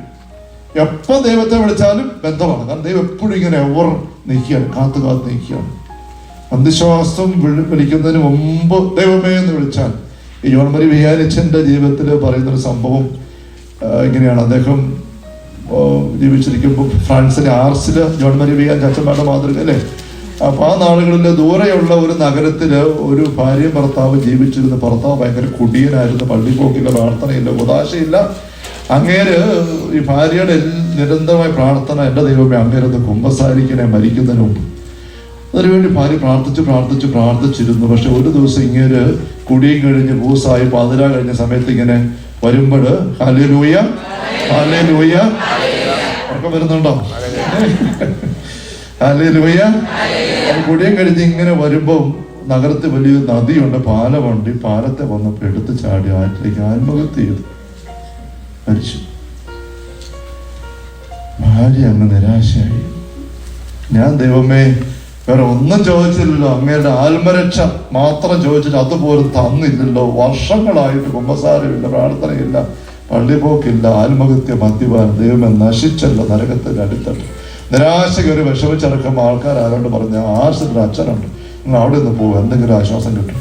എപ്പോൾ ദൈവത്തെ വിളിച്ചാലും ബന്ധമാണ്. കാരണം ദൈവം എപ്പോഴും ഇങ്ങനെ എവർ നിൽക്കുകയാണ്, കാത്തു നിൽക്കുകയാണ്. അന്ധവിശ്വാസം വിളിക്കുന്നതിന് മുമ്പ് ദൈവമേ എന്ന് വിളിച്ചാൽ. ഈ ജോൺ മരി വിഹാരിച്ചന്റെ ജീവിതത്തിൽ പറയുന്നൊരു സംഭവം ഇങ്ങനെയാണ്. അദ്ദേഹം ജീവിച്ചിരിക്കുമ്പോൾ ഫ്രാൻസിലെ ആർസില് ജോൺ മരി വിഹാരിച്ച് അച്ഛന്മാരുടെ മാതൃക അല്ലേ. അപ്പൊ ആ നാളുകളിൽ ദൂരെയുള്ള ഒരു നഗരത്തില് ഒരു ഭാര്യയും ഭർത്താവ് ജീവിച്ചിരുന്ന. ഭർത്താവ് ഭയങ്കര കുടിയനായിരുന്നു, പള്ളിപ്പോക്കില്ല, പ്രാർത്ഥനയില്ല, ഉദാശയില്ല. അങ്ങേര് ഈ ഭാര്യയുടെ നിരന്തരമായ പ്രാർത്ഥന, എൻ്റെ ദൈവമേ അങ്ങേരത് കുമ്പസാരിക്കണേ മരിക്കുന്നതിന് മുമ്പ്. അതിനുവേണ്ടി ഭാര്യ പ്രാർത്ഥിച്ചിരുന്നു. പക്ഷെ ഒരു ദിവസം ഇങ്ങേര് കുടിയും കഴിഞ്ഞ് പൂസായി പാതിര കഴിഞ്ഞ സമയത്ത് ഇങ്ങനെ വരുമ്പോൾ ഹല്ലേലൂയ, ഹല്ലേലൂയ, ഉറക്കം വരുന്നുണ്ടോ? ഹല്ലേലൂയ. കുടിയും കഴിഞ്ഞ് ഇങ്ങനെ വരുമ്പോൾ നഗരത്തിൽ വലിയ നദിയുണ്ട്, പാലമുണ്ട്. ഈ പാലത്തെ വന്നപ്പോൾ എടുത്ത് ചാടി ആറ്റിലേക്ക് ആത്മഹത്യ ചെയ്തു, മരിച്ചു. ഭാര്യ അങ്ങ് നിരാശയായി. ഞാൻ ദൈവമേ വേറെ ഒന്നും ചോദിച്ചില്ലല്ലോ, അങ്ങയുടെ ആത്മരക്ഷ മാത്രം ചോദിച്ചിട്ട് അതുപോലും തന്നില്ലല്ലോ. വർഷങ്ങളായിട്ട് കുമ്പസാരമില്ല, പ്രാർത്ഥനയില്ല, പള്ളിപ്പോക്കില്ല, ആത്മഹത്യ, മദ്യപാനം. ദൈവമേ നശിച്ചല്ലോ നരകത്തിന്റെ അടിത്തട്ട്. നിരാശ കയറി വിഷമിച്ചടക്കുമ്പോൾ ആൾക്കാർ ആരോട് പറഞ്ഞ ആർസിന്റെ അച്ഛനുണ്ട്, നിങ്ങൾ അവിടെ നിന്ന് പോകും, എന്തെങ്കിലും ആശ്വാസം കിട്ടും.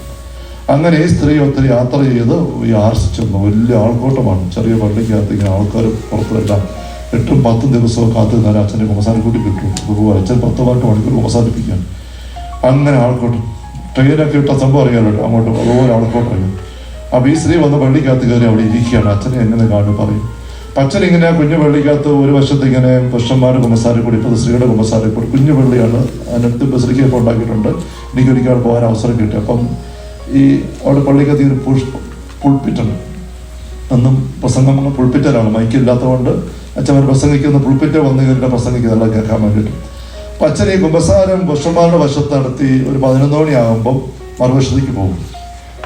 അങ്ങനെ ഈ സ്ത്രീ ഒത്തിരി യാത്ര ചെയ്ത് ഈ ആർസി ചെന്നു. വലിയ ആൾക്കൂട്ടമാണ്. ചെറിയ പള്ളിക്കകത്ത് ഇങ്ങനെ ആൾക്കാർ പുറത്തുവരില്ല. 8-10 ദിവസവും കാത്തു നിന്നാൽ അച്ഛൻ്റെ കുമ്പസാരക്കൂട്ടി കിട്ടും. അച്ഛൻ 10-12 മണിക്കൂർ കുമ്പസാരിപ്പിക്കുകയാണ്. അങ്ങനെ ആൾക്കൂട്ടം. ട്രെയിനൊക്കെ ഇട്ട സംഭവം അറിയാമല്ലോ, അങ്ങോട്ട് അതുപോലെ ആൾക്കൂട്ടം അറിയാം. അപ്പൊ ഈ സ്ത്രീ വന്ന് പള്ളിക്കകത്ത് കയറി അവിടെ ഇരിക്കുകയാണ്. അച്ഛനെ എങ്ങനെ കാണും പറയും. അച്ഛൻ ഇങ്ങനെ കുഞ്ഞു പള്ളിക്കകത്ത് ഒരു വശത്ത് ഇങ്ങനെ പുരുഷന്മാരുടെ കുമ്പസാരക്കൂടി, ഇപ്പോൾ സ്ത്രീയുടെ കുമ്പസാരക്കൂടി, കുഞ്ഞു പള്ളിയാണ്. അതിനടുത്ത് ബസിലിക്കൊക്കെ ഉണ്ടാക്കിയിട്ടുണ്ട്. എനിക്കൊരിക്കൽ പോകാൻ അവസരം കിട്ടി. അപ്പം ഈ അവിടെ പള്ളിക്കകത്ത് ഒരു പുൾപ്പിറ്റുണ്ട്. അന്നും പ്രസംഗം പുൾപ്പിറ്റലാണ്, മൈക്കില്ലാത്തതുകൊണ്ട് അച്ഛന്മാർ പ്രസംഗിക്കുന്ന പുൾപ്പിറ്റ വന്ന് കയറിയിട്ട് പ്രസംഗിക്കുന്നതെല്ലാം കേൾക്കാൻ വേണ്ടിയിട്ട്. അപ്പം അച്ഛൻ ഈ കുമ്പസാരം പുരുഷന്മാരുടെ വശത്ത് നടത്തി ഒരു 11 മണിയാകുമ്പം മറുവശത്തേക്ക് പോകും.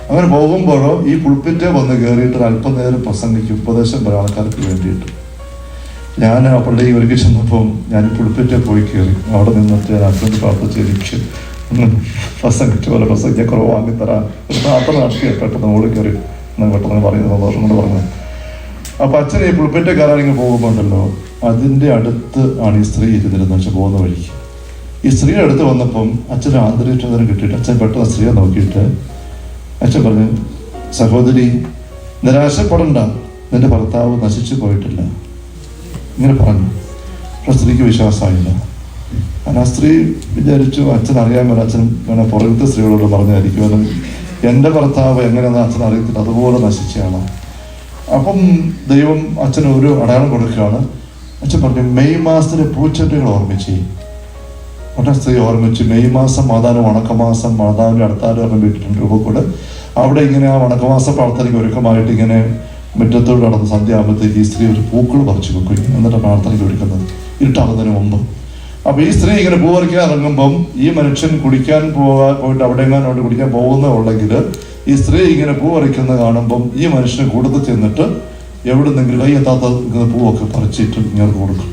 അങ്ങനെ പോകുമ്പോഴോ ഈ പുൾപ്പിറ്റ വന്ന് കയറിയിട്ട് അല്പം നേരം പ്രസംഗിക്കും, ഉപദേശം പറയാൻ ആൾക്കാർക്ക് വേണ്ടിയിട്ട്. ഞാൻ ആ പള്ളിയിൽ ഒരുക്കി ചെന്നപ്പം ഞാൻ ഈ പുൾപ്പിറ്റ പോയി കയറി. അവിടെ നിന്നിട്ട് ഞാൻ അച്ഛൻ്റെ പ്രാർത്ഥിച്ച് എനിക്ക് പ്രസംഗിച്ച പോലെ പ്രസംഗിക്കാൻ കുറവ് വാങ്ങിത്തരാൻ ഒരു പ്രാർത്ഥന നടത്തി പെട്ടെന്ന് ഓടി കയറി പെട്ടെന്ന് പറയുന്നത് സന്തോഷം കൊണ്ട് പറഞ്ഞു. അപ്പൊ അച്ഛൻ ഈ പുൾപ്പിറ്റ കയറാൻ ഇങ്ങനെ പോകുമ്പോണ്ടല്ലോ, അതിൻ്റെ അടുത്ത് ആണ് ഈ സ്ത്രീ ഇരുന്നിരുന്ന വെച്ചാൽ പോകുന്ന വഴിക്ക്. ഈ സ്ത്രീയുടെ അടുത്ത് വന്നപ്പം അച്ഛൻ്റെ ആന്തരികം കിട്ടിയിട്ട് അച്ഛൻ പെട്ടെന്ന് സ്ത്രീയെ നോക്കിയിട്ട് അച്ഛൻ പറഞ്ഞു, സഹോദരി നിരാശപ്പെടണ്ട, നിന്റെ ഭർത്താവ് നശിച്ചു പോയിട്ടില്ല. ഇങ്ങനെ പറഞ്ഞു. പക്ഷെ സ്ത്രീക്ക് വിശ്വാസമായില്ല. കാരണം ആ സ്ത്രീ വിചാരിച്ചു അച്ഛൻ അറിയാൻ വരെ അച്ഛൻ ഇങ്ങനെ പുറത്തെ സ്ത്രീകളോട് പറഞ്ഞായിരിക്കും, എൻ്റെ ഭർത്താവ് എങ്ങനെയാണെന്ന് അച്ഛൻ അറിയത്തില്ല, അതുപോലെ നശിച്ചതാണ്. അപ്പം ദൈവം അച്ഛന് ഒരു അടയാളം കൊടുക്കുകയാണ്. അച്ഛൻ പറഞ്ഞു മെയ് മാസത്തിലെ പൂച്ചെണ്ടുകൾ ഓർമ്മിച്ച്. ഉടനെ സ്ത്രീ ഓർമ്മിച്ച് മെയ് മാസം മാതാവിന് വണക്കമാസം, മാതാവിൻ്റെ അടുത്താറ് പറഞ്ഞ വീട്ടിട്ടുണ്ട് രൂപക്കൂട്. അവിടെ ഇങ്ങനെ ആ വണക്കമാസ പ്രാർത്ഥനയ്ക്ക് ഒരുക്കമായിട്ട് ഇങ്ങനെ മുറ്റത്തോട് നടന്ന് സന്ധ്യ ആകുമ്പോഴത്തേക്ക് ഈ സ്ത്രീ ഒരു പൂക്കൾ പറിച്ചു വെക്കും. എന്നിട്ട് പ്രാർത്ഥനയ്ക്ക് ഒരുക്കുന്നത് ഇരുട്ടാകുന്നതിന് മുമ്പ്. അപ്പൊ ഈ സ്ത്രീ ഇങ്ങനെ പൂ പറിക്കാൻ ഇറങ്ങുമ്പം ഈ മനുഷ്യൻ കുടിക്കാൻ പോയിട്ട് അവിടെ എങ്ങാനോട്ട് കുടിക്കാൻ പോകുന്നുണ്ടെങ്കിൽ ഈ സ്ത്രീ ഇങ്ങനെ പൂ പറിക്കുന്ന കാണുമ്പം ഈ മനുഷ്യന് കൂടുതൽ ചെന്നിട്ട് എവിടെ നിന്നെങ്കിലും കൈ എത്താത്ത പൂവൊക്കെ പറിച്ചിട്ട് ഇങ്ങനെ കൊടുക്കും.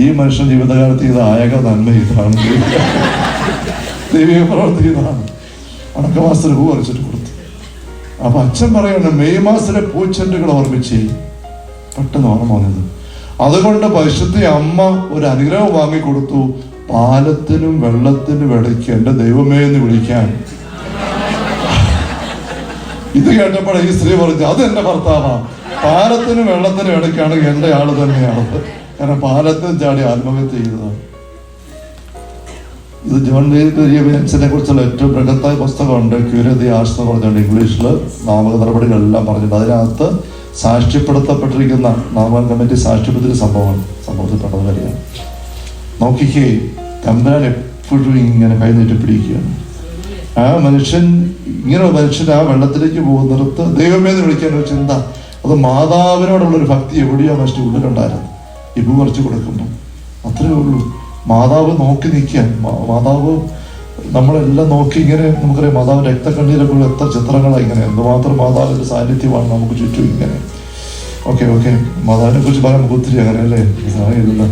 ഈ മനുഷ്യൻ ജീവിതകാലത്ത് ഇത് ആയക നന്മ ഇതാണ്, ദൈവിക പ്രവർത്തി ഇതാണ്. വണക്കമാസത്തിൽ പൂ പറിച്ചിട്ട് കൊടുത്തു. അപ്പൊ അച്ഛൻ പറയണം മെയ് മാസത്തിലെ പൂച്ചെണ്ടുകൾ ഓർമ്മിച്ച്. പെട്ടെന്ന് ഓർമ്മ വന്നത്. അതുകൊണ്ട് പരിശുദ്ധ അമ്മ ഒരു അനുഗ്രഹം വാങ്ങിക്കൊടുത്തു, പാലത്തിനും വെള്ളത്തിനും ഇടയ്ക്ക് എൻ്റെ ദൈവമേ എന്ന് വിളിക്കാൻ. ഇത് കേട്ടപ്പോൾ ഈ സ്ത്രീ പറഞ്ഞു അത് എൻ്റെ ഭർത്താവാ, പാലത്തിനും വെള്ളത്തിനും ഇടയ്ക്കാണ് എൻ്റെ ആള് തന്നെയാണ്. കാരണം പാലത്തിൽ ചാടി ആത്മഹത്യ ചെയ്തതാണ്. ഇത് ജോൺ ജെയിംസിനെ കുറിച്ചുള്ള ഏറ്റവും ബൃഹത്തായ പുസ്തകമുണ്ട്, ക്യൂർ ദി ആർട്സ് എന്ന് പറഞ്ഞുകൊണ്ട് ഇംഗ്ലീഷിൽ നാമക നടപടികളെല്ലാം പറഞ്ഞിട്ടുണ്ട്. അതിനകത്ത് സാക്ഷ്യപ്പെടുത്തപ്പെട്ടിരിക്കുന്ന നാമക കമ്മിറ്റി സാക്ഷ്യപ്പെടുത്തിയ സംഭവത്തിൽപ്പെട്ടത് വരികയാണ്. നോക്കിക്കേ, തമ്പുരാൻ എപ്പോഴും ഇങ്ങനെ കൈനീട്ടി പിടിക്കുകയാണ്. ആ മനുഷ്യൻ ആ വെള്ളത്തിലേക്ക് പോകുന്നിടത്ത് ദൈവമേ എന്ന് വിളിക്കാൻ ഒരു ചിന്ത, അത് മാതാവിനോടുള്ളൊരു ഭക്തി എവിടെയോ മറ്റു ഉള്ളിലുണ്ടായിരുന്നു. ഈ പൂ പറിച്ചു കൊടുക്കുമ്പോൾ അത്രയേ ഉള്ളൂ. മാതാവ് നോക്കി നിൽക്കാൻ, മാതാവ് നമ്മളെല്ലാം നോക്കി ഇങ്ങനെ, നമുക്കറിയാം മാതാവ് രക്തക്കണ്ണീരൊക്കെ എത്ര ചിത്രങ്ങളാണ് ഇങ്ങനെ, എന്തുമാത്രം മാതാവിൻ്റെ സാന്നിധ്യമാണ് നമുക്ക് ചുറ്റും ഇങ്ങനെ. ഓക്കെ മാതാവിനെ കുറിച്ച് പറയാൻ നമുക്ക് ഒത്തിരി അങ്ങനെ അല്ലേ സമയമില്ല.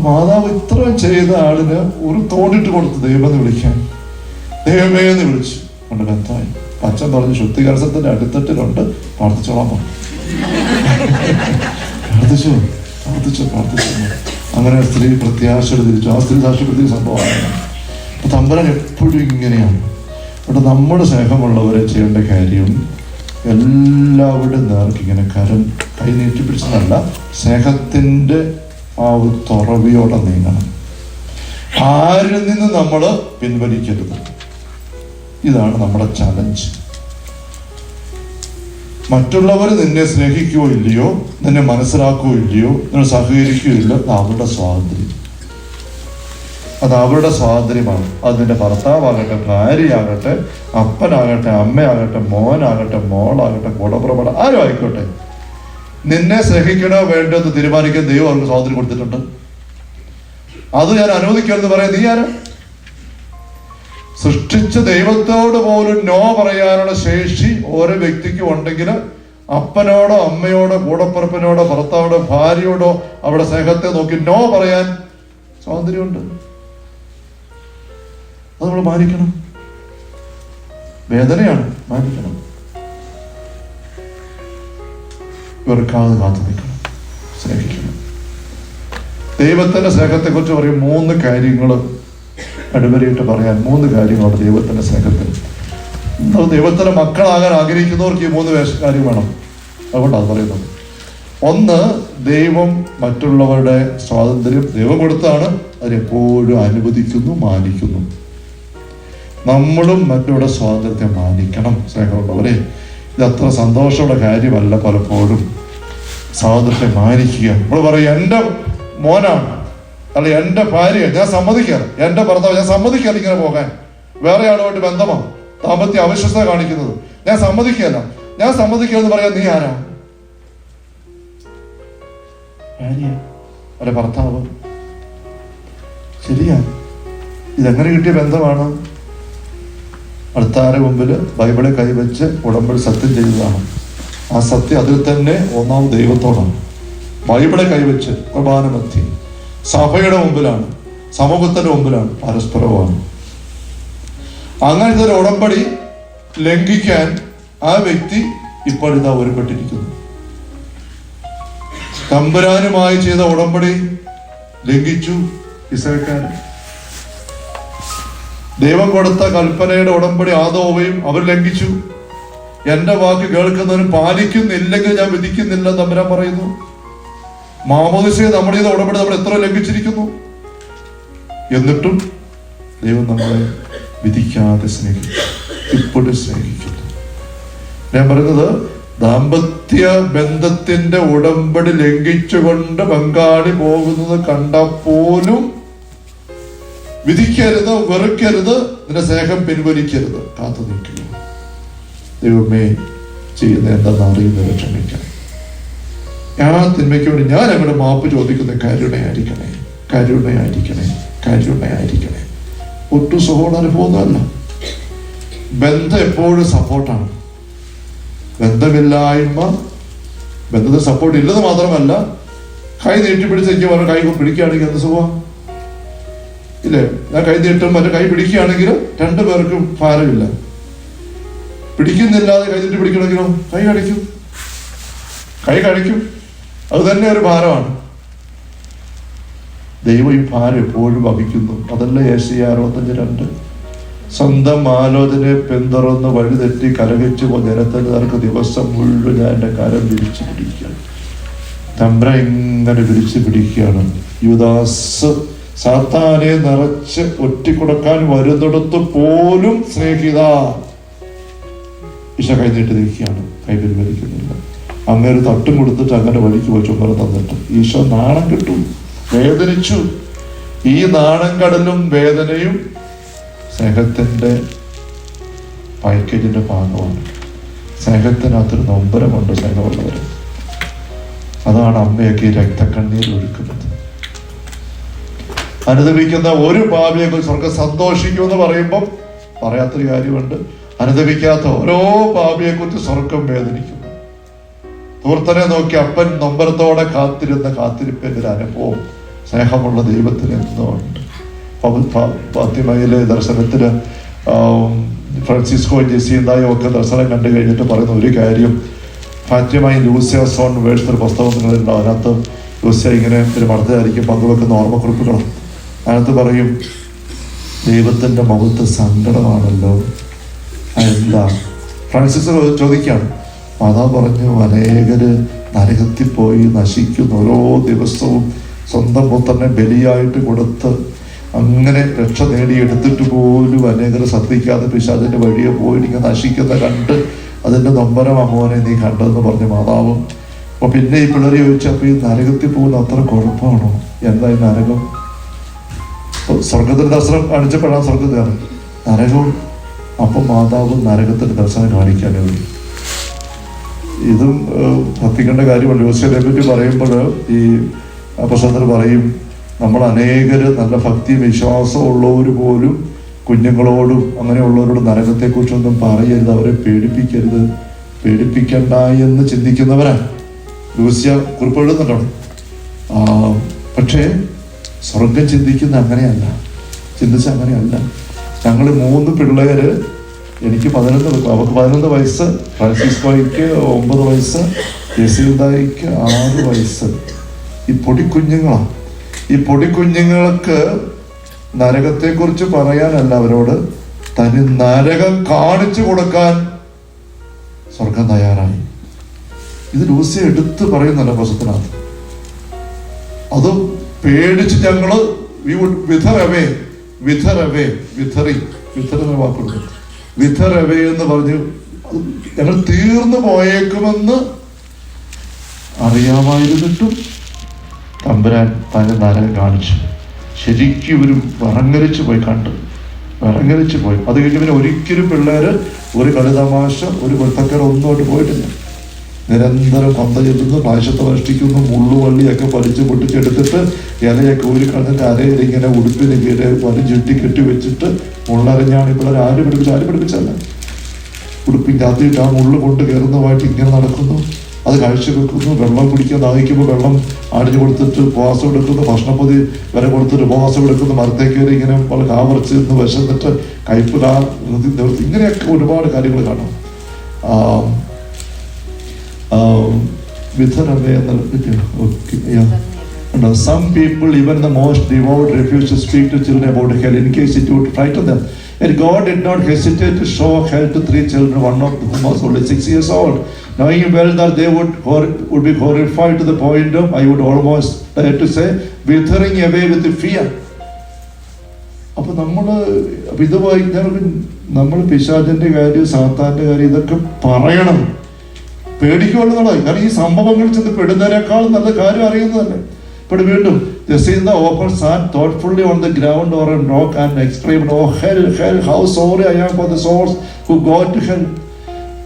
മാതാവ് ഇത്രയും ചെയ്ത ആളിന് ഒരു തോണ്ടിട്ട് കൊടുത്തു ദൈവമെന്ന് വിളിക്കാൻ. ദൈവമേ എന്ന് വിളിച്ചു കൊണ്ട് ബന്ധമായി. അച്ഛൻ പറഞ്ഞു ശുദ്ധീകരണത്തിന്റെ അടിത്തട്ടിലുണ്ട്, പ്രാർത്ഥിച്ചോളാൻ പറഞ്ഞു. പ്രാർത്ഥിച്ചു. അങ്ങനെ സ്ത്രീ പ്രത്യാശയോടെ തിരിച്ചു. ആ സ്ത്രീ സാക്ഷ്യപ്പെടുത്തിയ സംഭവമാണ്. അപ്പൊ തമ്പുരാൻ എപ്പോഴും ഇങ്ങനെയാണ്. അവിടെ നമ്മുടെ സ്നേഹമുള്ളവരെ ചെയ്യേണ്ട കാര്യം എല്ലാവരുടെ നേർക്ക് ഇങ്ങനെ കൈ നീട്ടി പിടിച്ചതല്ല, സ്നേഹത്തിന്റെ ആ ഒരു തുറവിയോടെ നീങ്ങണം. ആരിൽ നിന്ന് നമ്മൾ പിൻവലിക്കരുത്. ഇതാണ് നമ്മുടെ ചലഞ്ച്. മറ്റുള്ളവർ നിന്നെ സ്നേഹിക്കുകയോ ഇല്ലയോ, നിന്നെ മനസ്സിലാക്കുകയോ ഇല്ലയോ, നിങ്ങൾ സഹകരിക്കുകയോ ഇല്ല, അത് അവരുടെ സ്വാതന്ത്ര്യമാണ്. അത് നിന്റെ ഭർത്താവാകട്ടെ, ഭാര്യയാകട്ടെ, അപ്പനാകട്ടെ, അമ്മയാകട്ടെ, മോനാകട്ടെ, മോളാകട്ടെ, കൂടപ്പുറപ്പാട് ആരും ആയിക്കോട്ടെ, നിന്നെ സ്നേഹിക്കണോ വേണ്ടത് തീരുമാനിക്കാൻ ദൈവം അവർക്ക് സ്വാതന്ത്ര്യം കൊടുത്തിട്ടുണ്ട്. അത് ഞാൻ അനുവദിക്കരുതെന്ന് പറയാൻ നീ ആരാ? സൃഷ്ടിച്ച ദൈവത്തോട് പോലും നോ പറയാനുള്ള ശേഷി ഓരോ വ്യക്തിക്കും ഉണ്ടെങ്കിൽ അപ്പനോടോ അമ്മയോടോ കൂടപ്പുറപ്പിനോടോ ഭർത്താവോടോ ഭാര്യയോടോ അവിടെ സ്നേഹത്തെ നോക്കി നോ പറയാൻ സ്വാതന്ത്ര്യമുണ്ട്. അത് നമ്മൾ മാനിക്കണം. വേദനയാണ്, മാനിക്കണം. വെറുക്കാതെ കാത്തു നിൽക്കണം, സ്നേഹിക്കണം. ദൈവത്തിന്റെ സ്നേഹത്തെ കുറിച്ച് പറയും 3 കാര്യങ്ങൾ അടിവരയിട്ട് പറയാൻ. 3 കാര്യങ്ങളുണ്ട് ദൈവത്തിന്റെ സ്നേഹത്തിൽ. ദൈവത്തിന്റെ മക്കളാകാൻ ആഗ്രഹിക്കുന്നവർക്ക് ഈ 3 കാര്യം വേണം. അതുകൊണ്ടാണ് പറയുന്നത്. 1, ദൈവം മറ്റുള്ളവരുടെ സ്വാതന്ത്ര്യം ദൈവം കൊടുത്താണ്, അതിനെപ്പോഴും അനുവദിക്കുന്നു, മാനിക്കുന്നു. നമ്മളും മറ്റുള്ളവരുടെ സ്വാതന്ത്ര്യത്തെ മാനിക്കണം. സ്നേഹമുള്ളവരെ, ഇത് അത്ര സന്തോഷമുള്ള കാര്യമല്ല പലപ്പോഴും സ്വാതന്ത്ര്യത്തെ മാനിക്കുക. നമ്മൾ പറയും എൻ്റെ മോനാണ്, അല്ല എൻ്റെ ഭാര്യ ഞാൻ സമ്മതിക്കാറ്, എൻ്റെ ഭർത്താവ് ഞാൻ സമ്മതിക്കാറ് ഇങ്ങനെ പോകാൻ, വേറെ ആളുമായിട്ട് ബന്ധമാണ്, ദാമ്പത്യ അവിശ്വസത കാണിക്കുന്നത് ഞാൻ സമ്മതിക്കാന്ന് പറയാൻ നീ ആരാ? ഭാര്യ അല്ലെ ഭർത്താവ്. ശരിയാ, ഇതെങ്ങനെ കിട്ടിയ ബന്ധമാണ്? അടുത്താരെ മുമ്പിൽ ബൈബിളെ കൈവച്ച് ഉടമ്പടി സത്യം ചെയ്തതാണ്. ആ സത്യം അതിൽ തന്നെ ഒന്നാമത് ദൈവത്തോടാണ്. ബൈബിളെ കൈവച്ച് കുർബാനമധ്യേ സഭയുടെ മുമ്പിലാണ്, സമൂഹത്തിന്റെ മുമ്പിലാണ്, പരസ്പരമാണ്. അങ്ങനത്തെ ഒരു ഉടമ്പടി ലംഘിക്കാൻ ആ വ്യക്തി ഇപ്പോഴിതാ ഒരുപ്പെട്ടിരിക്കുന്നു. തമ്പുരാനുമായി ചെയ്ത ഉടമ്പടി ലംഘിച്ചു ഇസ്രായേൽക്കാരൻ. ദൈവം കൊടുത്ത കൽപ്പനയുടെ ഉടമ്പടി ആദോവയും അവർ ലംഘിച്ചു. എന്റെ വാക്ക് കേൾക്കുന്നവനും പാലിക്കുന്നില്ലെങ്കിൽ ഞാൻ വിധിക്കുന്നില്ല തമ്പുരാൻ പറയുന്നു. മാമോദിസയെ നമ്മുടെ ചെയ്ത ഉടമ്പടി നമ്മൾ എത്ര ലംഘിച്ചിരിക്കുന്നു. എന്നിട്ടും ദൈവം നമ്മളെ വിധിക്കാതെ സ്നേഹിക്കും, ഇപ്പോഴും സ്നേഹിക്കുന്നു. ഞാൻ പറയുന്നത് ദാമ്പത്യ ബന്ധത്തിന്റെ ഉടമ്പടി ലംഘിച്ചുകൊണ്ട് പങ്കാളി പോകുന്നത് കണ്ടപ്പോലും വിധിക്കരുത്, വെറുക്കരുത്, നിന്റെ സ്നേഹം പിൻവലിക്കരുത്, കാത്തു നിൽക്കുക. ദൈവമേ, ചെയ്യുന്ന എന്താണെന്ന് അറിയുന്നത് ക്ഷമിക്കണം. ആ തിന്മയ്ക്ക് വേണ്ടി ഞാൻ അങ്ങോട്ട് മാപ്പ് ചോദിക്കുന്ന കരുണയായിരിക്കണേ, കരുണയായിരിക്കണേ, കരുണയായിരിക്കണേ. ഒട്ടും സുഖമുള്ളനുഭവമൊന്നുമല്ല. ബന്ധം എപ്പോഴും സപ്പോർട്ടാണ്. ബന്ധമില്ലായ്മ, ബന്ധത്തിൽ സപ്പോർട്ട് ഇല്ലെന്ന് മാത്രമല്ല, കൈ നീട്ടി പിടിച്ച് എനിക്ക് പറഞ്ഞ കൈ പിടിക്കുകയാണെങ്കിൽ എന്ത് സുഖമാണ് ഇല്ലേ? ഞാൻ കൈ നീട്ടും മറ്റേ കൈ പിടിക്കുകയാണെങ്കിൽ രണ്ടു പേർക്കും ഭാരമില്ല. പിടിക്കുന്നില്ലാതെ കൈ നീട്ടി പിടിക്കണമെങ്കിലോ കൈ കടിക്കും, കൈ കഴിക്കും. അത് തന്നെ ഒരു ഭാരമാണ്. ദൈവം ഈ ഭാരം എപ്പോഴും വഹിക്കുന്നു. അതല്ല യേശയ്യ 65:2. സ്വന്തം ആലോചനയെ പിന്തുടർന്ന് വഴിതെറ്റി കരകിച്ചു ജനത്തിന് നേർക്ക് ദിവസം മുഴുവൻ ഞാൻ എൻ്റെ കരം വിരിച്ചു പിടിക്കുകയാണ്. തമ്പ്ര ഇങ്ങനെ വിരിച്ചു പിടിക്കുകയാണ്. യൂദാസ് സാത്താനെ നിറച്ച് ഒറ്റിക്കൊടുക്കാൻ വരുന്നിടത്ത് പോലും സ്നേഹിത ഈശോ കൈ നീട്ടി നിൽക്കുകയാണ്, കൈ പിൻവലിക്കുന്നില്ല. അങ്ങനെ ഒരു തട്ടും കൊടുത്തിട്ട് അങ്ങനെ വഴിക്ക് പോയി ചുമര തന്നിട്ട് ഈശോ നാണം കിട്ടും, വേദനിച്ചു. ഈ നാണം കടലും വേദനയും സ്നേഹത്തിന്റെ പാക്കേജിന്റെ ഭാഗമാണ്. സ്നേഹത്തിനകത്തൊരു നൊമ്പരമുണ്ട് സ്നേഹമുള്ളവർ. അതാണ് അമ്മയൊക്കെ ഈ രക്തക്കണ്ണീർ ഒഴുക്കുന്നത്. അനുദപിക്കുന്ന ഒരു പാപിയെ സ്വർഗം സന്തോഷിക്കുമെന്ന് പറയുമ്പം പറയാത്തൊരു കാര്യമുണ്ട്. അനുദപിക്കാത്ത ഓരോ പാപിയെ കുറിച്ച് സ്വർഗം വേദനിക്കുന്നു. ധൂർത്തനെ നോക്കി അപ്പൻ നൊമ്പരത്തോടെ കാത്തിരുന്ന കാത്തിരിപ്പിന്റെ ഒരു അനുഭവം സ്നേഹമുള്ള ദൈവത്തിന് എന്നുണ്ട്. ഫാത്തിമയിലെ ദർശനത്തിന് ഫ്രാൻസിസ്കോ ജെസിന്തായും ഒക്കെ ദർശനം കണ്ടു കഴിഞ്ഞിട്ട് പറയുന്ന ഒരു കാര്യം, ഫാത്തിമയും ലൂസിയ സോൺ വേഴ്സ് ഒരു പുസ്തകങ്ങളുണ്ട്. അതിനകത്ത് ലൂസിയ ഇങ്ങനെ ഒരു മർദ്ദയായിരിക്കും പങ്കുവെക്കുന്ന ഓർമ്മക്കുറിപ്പുകളും. അതിനകത്ത് പറയും, ദൈവത്തിന്റെ മുഖത്ത് സങ്കടമാണല്ലോ. എന്താ? ഫ്രാൻസിസ് ചോദിക്കുകയാണ്. മാതാവ് പറഞ്ഞു, അനേകര് നരകത്തിൽ പോയി നശിക്കുന്നു. ഓരോ ദിവസവും സ്വന്തം പുത്രനെ ബലിയായിട്ട് കൊടുത്ത് അങ്ങനെ രക്ഷ നേടിയെടുത്തിട്ട് പോലും അനേകർ ശ്രദ്ധിക്കാതെ പിശാചിന്റെ വഴിയെ പോയി ഇങ്ങനെ നശിക്കുന്ന കണ്ട് അതിന്റെ നൊമ്പരം അമ്മോനെ നീ കണ്ടെന്ന് പറഞ്ഞു മാതാവ്. അപ്പൊ പിന്നെ ഈ പിള്ളേരെ ചോദിച്ചപ്പോ ഈ നരകത്തിൽ പോകുന്ന അത്ര കുഴപ്പമാണോ? എന്താ ഈ നരകം? സ്വർഗത്തിന്റെ ദർശനം കാണിച്ചപ്പോഴാണ് സ്വർഗത്തിലാണ് നരകവും. അപ്പൊ മാതാവ് നരകത്തിന്റെ ദർശനം കാണിക്കാനേ ഉള്ളൂ. ഇതും ശ്രദ്ധിക്കേണ്ട കാര്യമല്ല. യോസേഫിനെ പറ്റി പറയുമ്പോൾ ഈ അപ്പസ്തലൻ പറയും, നമ്മൾ അനേകര് നല്ല ഭക്തി വിശ്വാസം ഉള്ളവർ പോലും കുഞ്ഞുങ്ങളോടും അങ്ങനെയുള്ളവരോട് നരകത്തെക്കുറിച്ചൊന്നും പറയരുത്, അവരെ പേടിപ്പിക്കരുത്, പേടിപ്പിക്കണ്ട എന്ന് ചിന്തിക്കുന്നവരാണ്. ലൂസിയ കുറിപ്പ് എഴുതുന്നുണ്ടോ? പക്ഷേ സ്വർഗം ചിന്തിക്കുന്ന അങ്ങനെയല്ല, ചിന്തിച്ച അങ്ങനെയല്ല. ഞങ്ങൾ 3 പിള്ളേര്, എനിക്ക് 11, അവർക്ക് 11 വയസ്സ്, ഫ്രാൻസിസ്കോയ്ക്ക് 9 വയസ്സ്, ജെസിൽദായ്ക്ക് 6 വയസ്സ്. ഈ പൊടിക്കുഞ്ഞുങ്ങളാണ്. ഈ പൊടിക്കുഞ്ഞുങ്ങൾക്ക് നരകത്തെക്കുറിച്ച് പറയാനല്ല, അവരോട് തനി നരകം കാണിച്ചു കൊടുക്കാൻ സ്വർഗം തയ്യാറായി. ഇത് ലൂസിയ എടുത്ത് പറയുന്നല്ല പുസ്തകത്തിനകത്ത്. അത് പേടിച്ച് ഞങ്ങള് വിഥറവേ എന്ന് പറഞ്ഞു ഞങ്ങൾ തീർന്നു പോയേക്കുമെന്ന് അറിയാമായിരുന്നിട്ടും തമ്പുരാൻ തന്നെ നരകം കാണിച്ചു. ശരിക്കും ഇവർ വിറങ്ങലിച്ചു പോയി, കണ്ടു വിറങ്ങലിച്ചു പോയി. അത് കഴിഞ്ഞ് പിന്നെ ഒരിക്കലും പിള്ളേര് ഒരു കളിതമാശ, ഒരു വൃത്തക്കര ഒന്നുമായിട്ട് പോയിട്ടില്ല. നിരന്തരം പന്ത ചെല്ലുന്നു, പായസത്തെ അനുഷ്ഠിക്കുന്നു, മുള്ളുവള്ളിയൊക്കെ വലിച്ചു പൊട്ടിച്ചെടുത്തിട്ട് ഇലയൊക്കെ ഊരിക്കളഞ്ഞിട്ട് അരയിൽ ഇങ്ങനെ ഉടുപ്പിന് കീഴെ വലിച്ചുട്ടി കെട്ടി വെച്ചിട്ട് മുള്ളറിഞ്ഞാണ് ഈ പിള്ളേർ. ആര് പഠിപ്പിച്ചല്ല, ഉടുപ്പിൻ്റെ അകത്തിട്ട് ആ മുള്ളു കൊണ്ട് കയറുന്നതായിട്ട് ഇങ്ങനെ നടക്കുന്നു. അത് കാഴ്ച വെക്കുന്നു. വെള്ളം കുടിക്കാൻ ദാഹിക്കുമ്പോൾ വെള്ളം ആടിഞ്ഞു കൊടുത്തിട്ട് ഉപവാസം എടുക്കുന്നു. ഭക്ഷണപ്പൊതി വരെ കൊടുത്തിട്ട് ഉപവാസം എടുക്കുന്നു. മരത്തേക്ക് വരെ ഇങ്ങനെ കാവറച്ച് നിന്ന് വിശന്നിട്ട് കയ്പ് നിവർത്തി. ഇങ്ങനെയൊക്കെ ഒരുപാട് കാര്യങ്ങൾ കാണാം. Some people, even the most devout, refuse to speak to children about hell in case it would frighten them. And God did not hesitate to show hell to 3 children, one of whom was only 6 years old, knowing well that they would be horrified to the point of, I would almost dare to say, withering away with fear. അപ്പൊ ഇതുമായി നമ്മൾ പിശാചിന്റെ കാര്യം, സാത്താന്റെ കാര്യം ഇതൊക്കെ പറയണം. പേടിക്കുമെന്നുള്ളത്. കാരണം ഈ സംഭവങ്ങൾ ചെന്ന് പെടുന്നതിനേക്കാളും നല്ല കാര്യം അറിയുന്നതല്ലേ. ഇപ്പോൾ വീണ്ടും the open sat thoughtfully on the ground or a rock and exclaimed, "Oh hell, hell, how sorry I am for the souls who go to hell."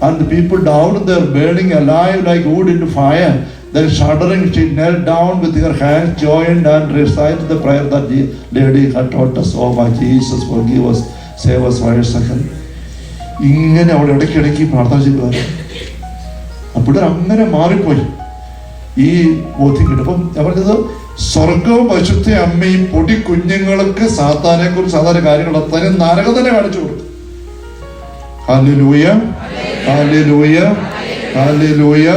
And the people down there burning alive like wood in fire. Then shuddering, she knelt down with her hands joined and recited the prayer that the lady had taught us. "Oh my Jesus, forgive us, save us, fire second." ഇങ്ങനെ അവിടെ ഇടയ്ക്കിടയ്ക്ക് പ്രാർത്ഥന ചെയ്യുക. അപ്പോഴങ്ങനെ മാറിപ്പോയി ഈ ബോധ്യം കിട്ടും. അപ്പം ഞാൻ പറഞ്ഞത്, സ്വർഗവും പരിശുദ്ധ അമ്മയും പൊടി കുഞ്ഞുങ്ങൾക്ക് സാത്താനെ കുറിച്ച് സാധാരണ കാര്യങ്ങൾ അത്രയും നരകം തന്നെ കാണിച്ചു കൊടുക്കും. Hallelujah, hallelujah, hallelujah.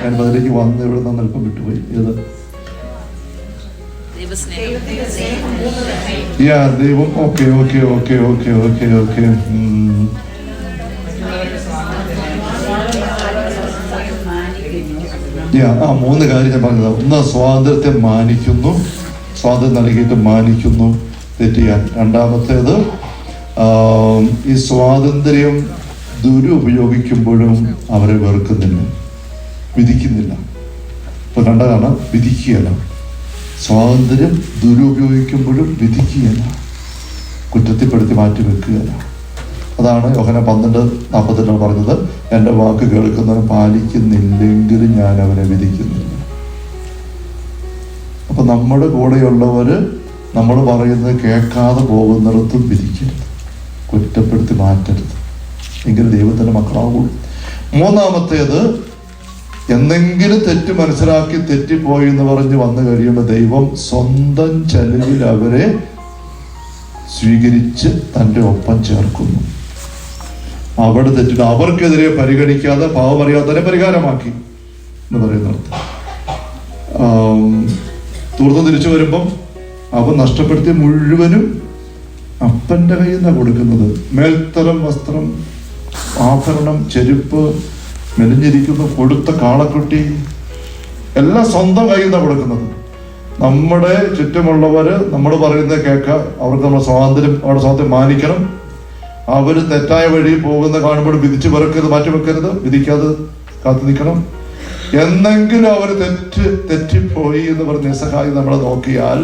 ഞാൻ അതിലേക്ക് വന്ന് ഇവിടെ നിന്ന് അല്പം വിട്ടുപോയി. ഏത് ദൈവം. Okay okay okay okay okay okay മൂന്ന് കാര്യം ഞാൻ പറഞ്ഞത്. ഒന്ന്, സ്വാതന്ത്ര്യത്തെ മാനിക്കുന്നു, സ്വാതന്ത്ര്യം നൽകിയിട്ട് മാനിക്കുന്നു തെറ്റിയാൻ. രണ്ടാമത്തേത്, ഈ സ്വാതന്ത്ര്യം ദുരുപയോഗിക്കുമ്പോഴും അവരെ വെറുക്കുന്നില്ല, വിധിക്കുന്നില്ല. ഇപ്പൊ കണ്ടതാണ്, വിധിക്കുകയല്ല. സ്വാതന്ത്ര്യം ദുരുപയോഗിക്കുമ്പോഴും വിധിക്കുകയല്ല, കുറ്റത്തിപ്പെടുത്തി മാറ്റി വെക്കുകയല്ല. അതാണ് യോഹന്നാൻ 12:48 പറഞ്ഞത്, എൻ്റെ വാക്ക് കേൾക്കുന്നവനെ പാലിക്കുന്നില്ലെങ്കിലും ഞാൻ അവനെ വിധിക്കുന്നില്ല. അപ്പൊ നമ്മുടെ കൂടെയുള്ളവര് നമ്മൾ പറയുന്നത് കേൾക്കാതെ പോകുന്നിടത്തും വിധിക്കരുത്, കുറ്റപ്പെടുത്തി മാറ്റരുത്. എങ്കിലും ദൈവത്തിന്റെ മക്കളാവുള്ളൂ. മൂന്നാമത്തേത്, എന്തെങ്കിലും തെറ്റ് മനസ്സിലാക്കി തെറ്റിപ്പോയി എന്ന് പറഞ്ഞ് വന്നു കഴിയുമ്പോൾ ദൈവം സ്വന്തം ചെലവിൽ അവരെ സ്വീകരിച്ച് തൻ്റെ ഒപ്പം ചേർക്കുന്നു. അവിടെ തെറ്റിട്ട് അവർക്കെതിരെ പരിഗണിക്കാതെ പാവമറിയാത്തവരെ പരിഹാരമാക്കി എന്ന് പറയുന്നിടത്ത് തുറന്ന് തിരിച്ചു വരുമ്പം അവൻ നഷ്ടപ്പെടുത്തിയ മുഴുവനും അപ്പൻ്റെ കയ്യിൽ നിന്നാണ് കൊടുക്കുന്നത്. മേൽത്തരം വസ്ത്രം, ആഭരണം, ചെരുപ്പ്, മെലിഞ്ഞിരിക്കുന്നു, കൊടുത്ത കാളക്കുട്ടി എല്ലാം സ്വന്തം കയ്യിൽ നിന്നാണ് കൊടുക്കുന്നത്. നമ്മുടെ ചുറ്റുമുള്ളവര് നമ്മൾ പറയുന്നത് കേൾക്കുക, അവർക്ക് നമ്മുടെ സ്വാതന്ത്ര്യം, അവരുടെ സ്വാതന്ത്ര്യം മാനിക്കണം. അവര് തെറ്റായ വഴി പോകുന്ന കാണുമ്പോൾ വിധിച്ചു വെറുക്കരുത്, മാറ്റിവെക്കരുത്, വിധിക്കാതെ കാത്തു നിൽക്കണം. എന്നെങ്കിലും അവർ തെറ്റിപ്പോയി എന്ന് പറഞ്ഞ് നിസ്സഹായി നമ്മളെ നോക്കിയാൽ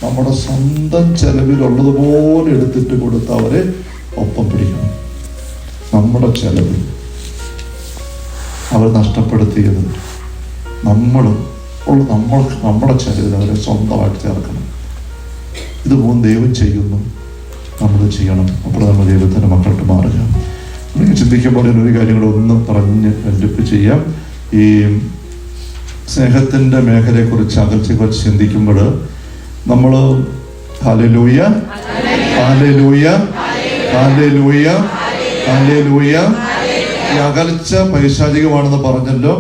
നമ്മുടെ സ്വന്തം ചെലവിലുള്ളതുപോലെ എടുത്തിട്ട് കൊടുത്ത് അവരെ ഒപ്പം പിടിക്കണം. നമ്മുടെ ചെലവിൽ അവർ നഷ്ടപ്പെടുത്തിയത് നമ്മുടെ ചെലവിൽ അവരെ സ്വന്തമായിട്ട് ചേർക്കണം. ഇത് മൂന്ന് ദൈവം ചെയ്യുന്നു, നമ്മൾ ചെയ്യണം. അപ്പോൾ നമ്മൾ ദൈവത്തിൻ്റെ മക്കൾക്ക് മാറുക. നിങ്ങൾ ചിന്തിക്കുമ്പോൾ ഒരു കാര്യങ്ങളൊന്നും പറഞ്ഞ് എൻഡിപ്പ് ചെയ്യാം. ഈ സ്നേഹത്തിൻ്റെ മേഖലയെക്കുറിച്ച് അകൽച്ചയെക്കുറിച്ച് ചിന്തിക്കുമ്പോൾ നമ്മൾ ഹല്ലേലൂയ, ഹല്ലേലൂയ, ഹല്ലേലൂയ, ഹല്ലേലൂയ. ഈ അകൽച്ച പൈശാചികമാണെന്ന് പറഞ്ഞല്ലോ.